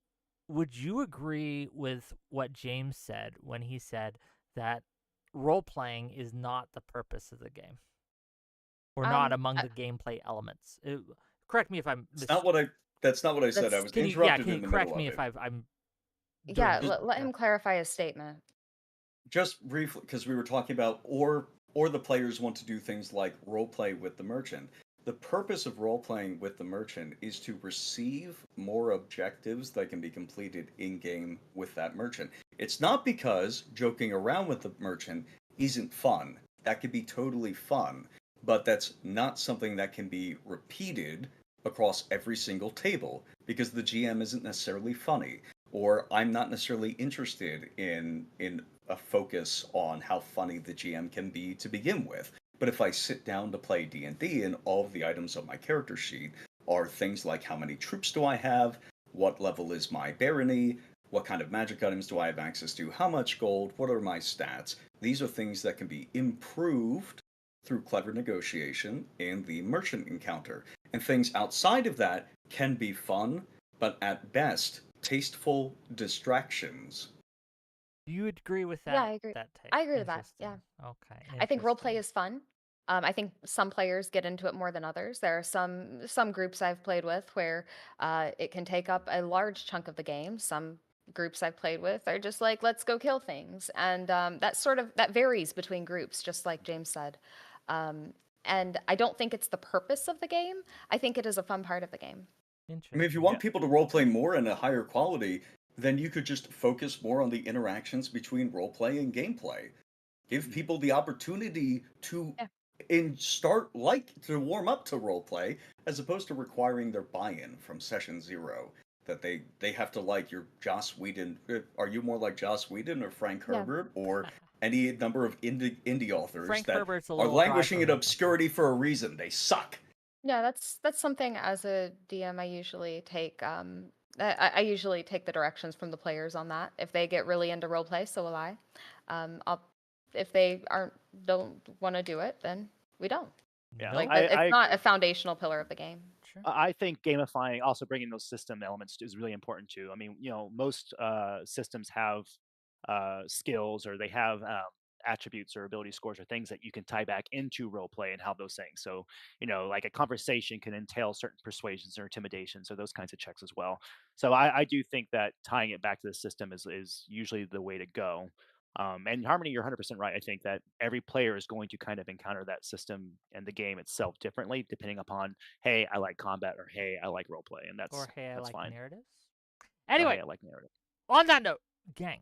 Would you agree with what James said when he said that role-playing is not the purpose of the game? Or not among the gameplay elements? Correct me if I'm... That's not what I said. I was interrupted in the correct middle me of if it. I'm... Yeah, let him clarify his statement. Just briefly, because we were talking about or the players want to do things like roleplay with the merchant. The purpose of role-playing with the merchant is to receive more objectives that can be completed in-game with that merchant. It's not because joking around with the merchant isn't fun. That could be totally fun, but that's not something that can be repeated across every single table because the GM isn't necessarily funny, or I'm not necessarily interested in a focus on how funny the GM can be to begin with. But if I sit down to play D&D and all of the items on my character sheet are things like how many troops do I have, what level is my barony, what kind of magic items do I have access to, how much gold, what are my stats, these are things that can be improved through clever negotiation in the merchant encounter. And things outside of that can be fun, but at best, tasteful distractions. Do you agree with that? Yeah, I agree. I agree with that. Yeah. Okay. I think roleplay is fun. I think some players get into it more than others. There are some groups I've played with where it can take up a large chunk of the game. Some groups I've played with are just like, let's go kill things, and that varies between groups, just like James said. And I don't think it's the purpose of the game. I think it is a fun part of the game. I mean, if you want people to roleplay more and a higher quality, then you could just focus more on the interactions between roleplay and gameplay. Give people the opportunity to to warm up to roleplay, as opposed to requiring their buy-in from session zero. That they have to like your Joss Whedon. Are you more like Joss Whedon or Frank Herbert or any number of indie authors Frank that Herbert's a are little languishing dry in for me. obscurity for a reason? They suck. Yeah, that's something as a DM I usually take. I usually take the directions from the players on that. If they get really into roleplay, so will I. I'll if they don't want to do it, then we don't. Yeah, Like it's not a foundational pillar of the game. Sure. I think gamifying, also bringing those system elements is really important too. I mean, most systems have skills, or they have attributes or ability scores or things that you can tie back into role play and have those things. So, like a conversation can entail certain persuasions or intimidations or those kinds of checks as well. So I do think that tying it back to the system is usually the way to go. And Harmony, you're 100% right. I think that every player is going to kind of encounter that system and the game itself differently, depending upon, hey, I like combat, or hey, I like roleplay, and that's hey, I like fine. narratives. Or, Anyway, hey, I like narrative. On that note, gang,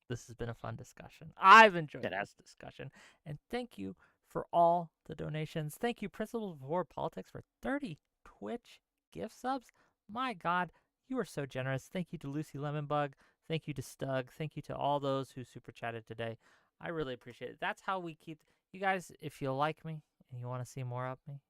this has been a fun discussion. I've enjoyed this discussion, and thank you for all the donations. Thank you, Principles of War Politics, for 30 Twitch gift subs. My God, you are so generous. Thank you to Lucy Lemonbug. Thank you to Stug. Thank you to all those who super chatted today. I really appreciate it. That's how we keep you guys. If you like me and you want to see more of me,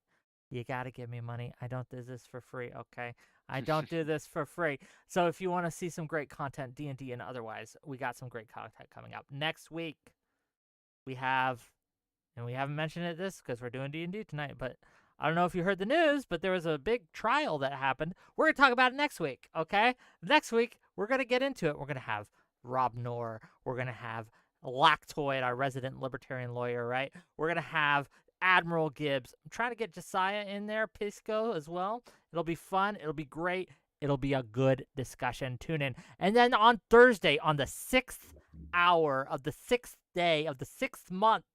you got to give me money. I don't do this for free, okay? I don't do this for free. So if you want to see some great content, D&D and otherwise, we got some great content coming up. Next week, we have, and we haven't mentioned it this because we're doing D&D tonight, but I don't know if you heard the news, but there was a big trial that happened. We're going to talk about it next week, okay? Next week, we're going to get into it. We're going to have Rob Knorr. We're going to have Lactoid, our resident libertarian lawyer, right? We're going to have Admiral Gibbs. I'm trying to get Josiah in there, Pisco as well. It'll be fun. It'll be great. It'll be a good discussion. Tune in. And then on Thursday, on the 6th hour of the 6th day of the 6th month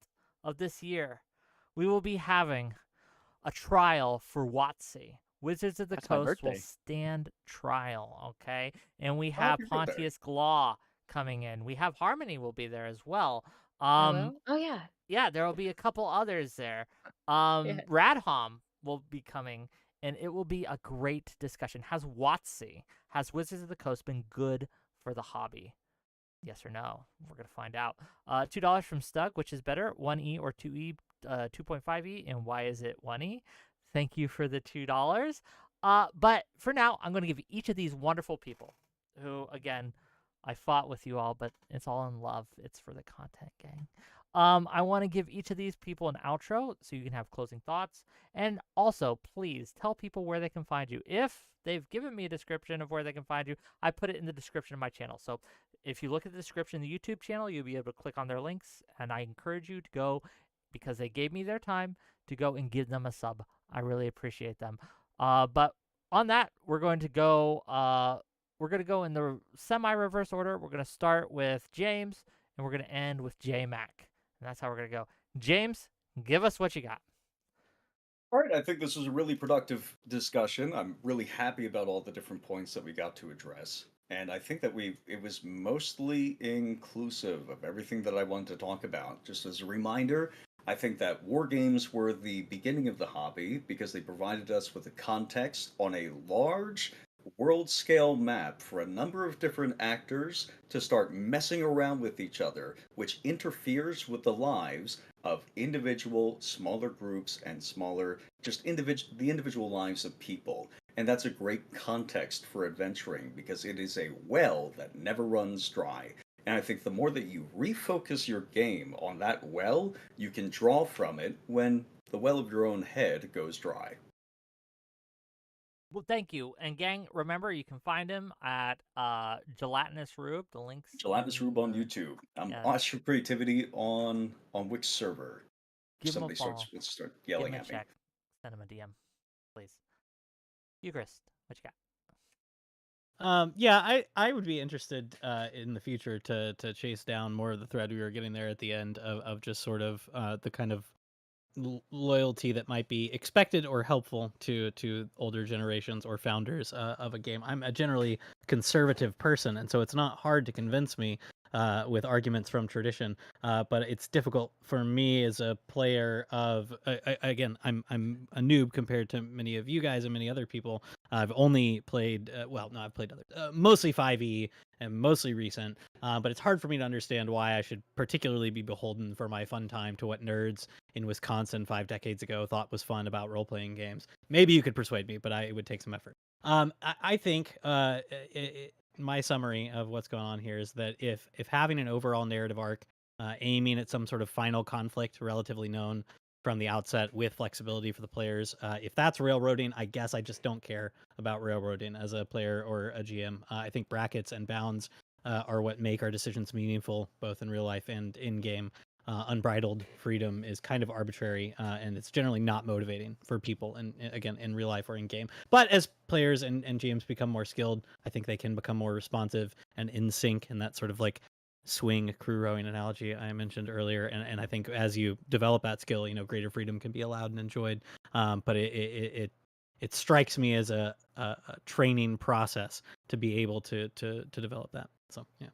of this year, we will be having a trial for WotC. Wizards of the That's my Coast will birthday. stand trial, okay? And we Oh, have happy birthday. Pontius Glaw coming in. We have Harmony will be there as well. I will. Oh yeah. Yeah, there will be a couple others there. Yeah. Radhom will be coming, and it will be a great discussion. Has WotC, has Wizards of the Coast been good for the hobby? Yes or no? We're gonna find out. $2 from Stug, which is better, 1E or 2E, 2.5E, and why is it 1E? Thank you for the $2. But for now, I'm gonna give each of these wonderful people, who again, I fought with you all, but it's all in love. It's for the content, gang. I want to give each of these people an outro so you can have closing thoughts. And also, please tell people where they can find you. If they've given me a description of where they can find you, I put it in the description of my channel. So if you look at the description of the YouTube channel, you'll be able to click on their links. And I encourage you to go, because they gave me their time, to go and give them a sub. I really appreciate them. But on that, we're going to go in the semi-reverse order. We're going to start with James, and we're going to end with JayMac. And that's how we're going to go. James, give us what you got. All right, I think this was a really productive discussion. I'm really happy about all the different points that we got to address. And I think that it was mostly inclusive of everything that I wanted to talk about. Just as a reminder, I think that war games were the beginning of the hobby because they provided us with a context on a large world scale map for a number of different actors to start messing around with each other, which interferes with the lives of individual smaller groups and smaller the individual lives of people. And that's a great context for adventuring because it is a well that never runs dry. And I think the more that you refocus your game on that well, you can draw from it when the well of your own head goes dry. Well, thank you. And gang, remember, you can find him at Gelatinous Rube. The links. Gelatinous Rube on YouTube. Yeah. Watch your creativity on which server. Give him a Somebody follow. start Give yelling him a at me. check. Send him a DM, please. Ukerist, what you got? Yeah, I would be interested in the future to chase down more of the thread we were getting there at the end of just sort of the kind of loyalty that might be expected or helpful to older generations or founders of a game. I'm a generally conservative person, and so it's not hard to convince me with arguments from tradition. But it's difficult for me as a player of again, I'm a noob compared to many of you guys and many other people. I've only played I've played other mostly 5e and mostly recent. But it's hard for me to understand why I should particularly be beholden for my fun time to what nerds in Wisconsin 5 decades ago thought was fun about role playing games. Maybe you could persuade me, but it would take some effort. I think my summary of what's going on here is that if having an overall narrative arc aiming at some sort of final conflict relatively known from the outset with flexibility for the players, if that's railroading, I guess I just don't care about railroading as a player or a GM. I think brackets and bounds are what make our decisions meaningful, both in real life and in game. Unbridled freedom is kind of arbitrary, and it's generally not motivating for people, and again, in real life or in game. But as players and GMs become more skilled, I think they can become more responsive and in sync, and that sort of like swing crew rowing analogy I mentioned earlier. And I think as you develop that skill, greater freedom can be allowed and enjoyed. But it strikes me as a training process to be able to develop that. So yeah.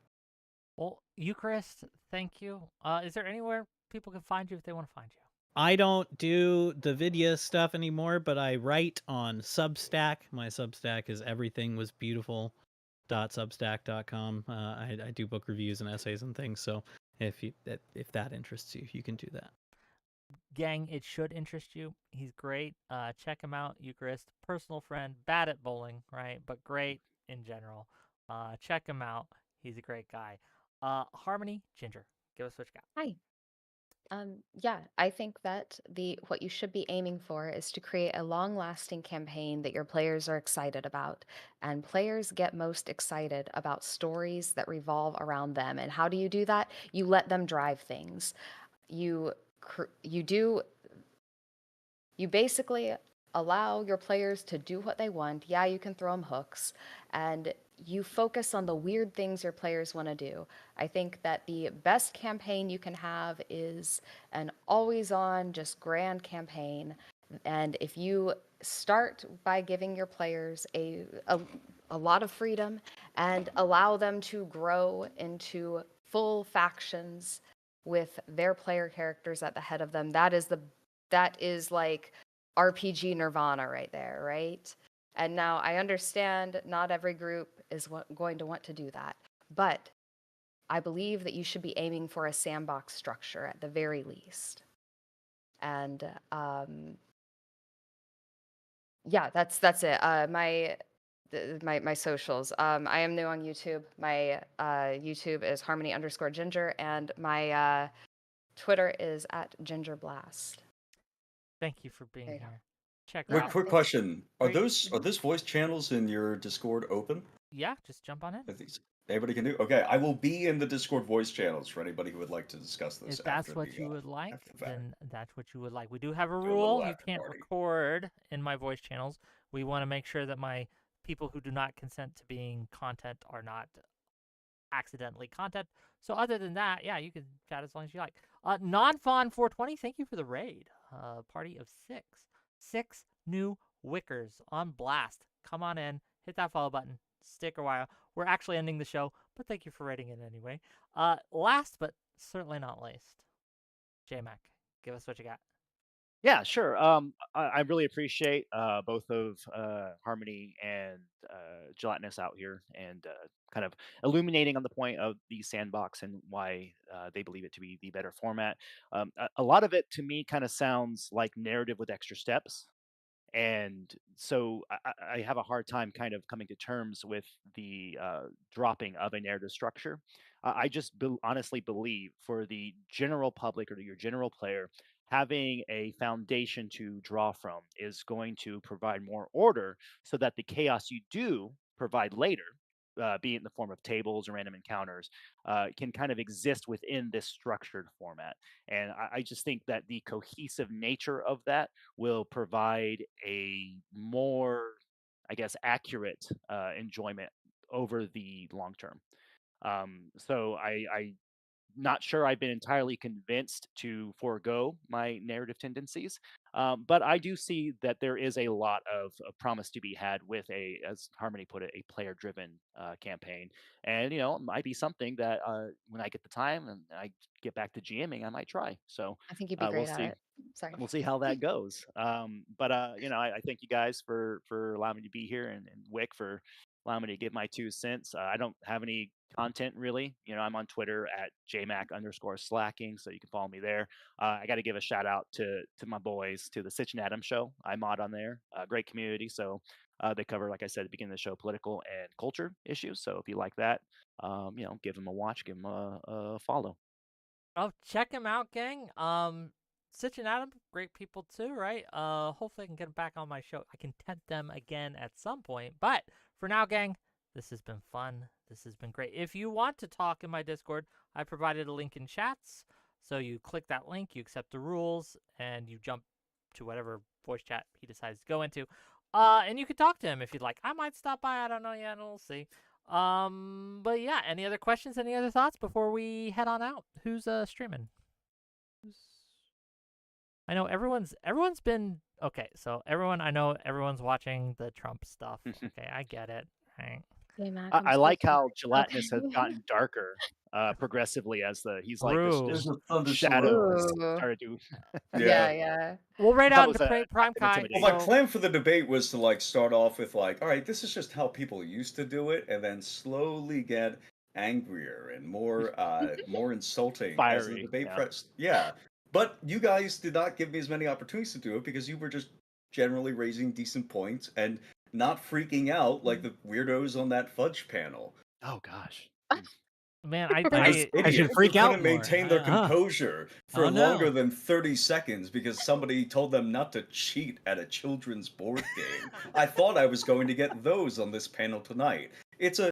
Well, Eucharist, thank you. Is there anywhere people can find you if they want to find you? I don't do the video stuff anymore, but I write on Substack. My Substack is everythingwasbeautiful.substack.com. I do book reviews and essays and things, so if that interests you, you can do that. Gang, it should interest you. He's great. Check him out, Eucharist. Personal friend, bad at bowling, right? But great in general. Check him out. He's a great guy. Harmony, Ginger, give us what you got. Hi. Yeah, I think that what you should be aiming for is to create a long-lasting campaign that your players are excited about. And players get most excited about stories that revolve around them. And how do you do that? You let them drive things. You do You basically allow your players to do what they want. Yeah, you can throw them hooks, and you focus on the weird things your players want to do. I think that the best campaign you can have is an always on, just grand campaign. And if you start by giving your players a lot of freedom and allow them to grow into full factions with their player characters at the head of them, that is like RPG nirvana right there, right? And now I understand not every group is going to want to do that, but I believe that you should be aiming for a sandbox structure at the very least. And yeah, that's it. My socials. I am new on YouTube. My YouTube is Harmony_Ginger, and my Twitter is @GingerBlast. Thank you for being There you go. here. Check her Yeah. out. Quick question: Are Great. those voice channels in your Discord open? Yeah, just jump on in. Are these anybody can do? Okay, I will be in the Discord voice channels for anybody who would like to discuss this. If that's after what the, you would like, after the fact. then that's what you would like. We do have a Do a little rule. You after can't party. record in my voice channels. We want to make sure that my people who do not consent to being content are not accidentally content. So other than that, yeah, you can chat as long as you like. Non-Fawn420, thank you for the raid. Party of 6. 6 new Wickers on blast. Come on in, hit that follow button, stick a while. We're actually ending the show, but thank you for rating it anyway. Last but certainly not least, JayMac, give us what you got. Yeah, sure. I really appreciate both of Harmony and Gelatinous out here and kind of illuminating on the point of the Sandbox and why they believe it to be the better format. A lot of it to me kind of sounds like narrative with extra steps. And so I have a hard time kind of coming to terms with the dropping of a narrative structure. I just honestly believe for the general public or your general player, having a foundation to draw from is going to provide more order so that the chaos you do provide later, be it in the form of tables or random encounters, can kind of exist within this structured format. And I just think that the cohesive nature of that will provide a more, I guess, accurate enjoyment over the long term. So I not sure I've been entirely convinced to forego my narrative tendencies, but I do see that there is a lot of promise to be had with a, as Harmony put it, a player-driven campaign. And it might be something that when I get the time and I get back to GMing, I might try. So I think you'd be we'll great at see. it. Sorry. We'll see how that goes. But I thank you guys for allowing me to be here, and Wick for allowing me to give my 2 cents. I don't have any content really. I'm on Twitter at JayMac_slacking, so you can follow me there. I got to give a shout out to my boys, to the Sitch and Adam show. I mod on there. Great community. So they cover, like I said at the beginning of the show, political and culture issues. So if you like that, give them a watch, give them a follow. Oh, check him out, gang. Sitch and Adam, great people too, right? Hopefully I can get them back on my show. I can tempt them again at some point. But for now, gang, this has been fun. This has been great. If you want to talk in my Discord, I provided a link in chats. So you click that link, you accept the rules, and you jump to whatever voice chat he decides to go into. And you can talk to him if you'd like. I might stop by. I don't know yet. We'll see. But yeah, any other questions, any other thoughts before we head on out? Who's streaming? I know everyone's been okay, so I know everyone's watching the Trump stuff. Okay, I get it. Right. JayMac, I like how Okay. Gelatinous has gotten darker progressively as he's like True. this There's a thunderstorm. shadow has Ooh. started to. Yeah. We'll raid I thought out it was into a Prime active Kai. intimidation. Well, my So plan for the debate was to start off with all right, this is just how people used to do it, and then slowly get angrier and more more insulting as the Fiery, debate yeah. pressed. Yeah, but you guys did not give me as many opportunities to do it because you were just generally raising decent points and not freaking out like the weirdos on that fudge panel. Oh gosh. man, I Those think I should idiots freak who out couldn't more. maintain their composure for Oh, no. longer than 30 seconds because somebody told them not to cheat at a children's board game. I thought I was going to get those on this panel tonight. It's a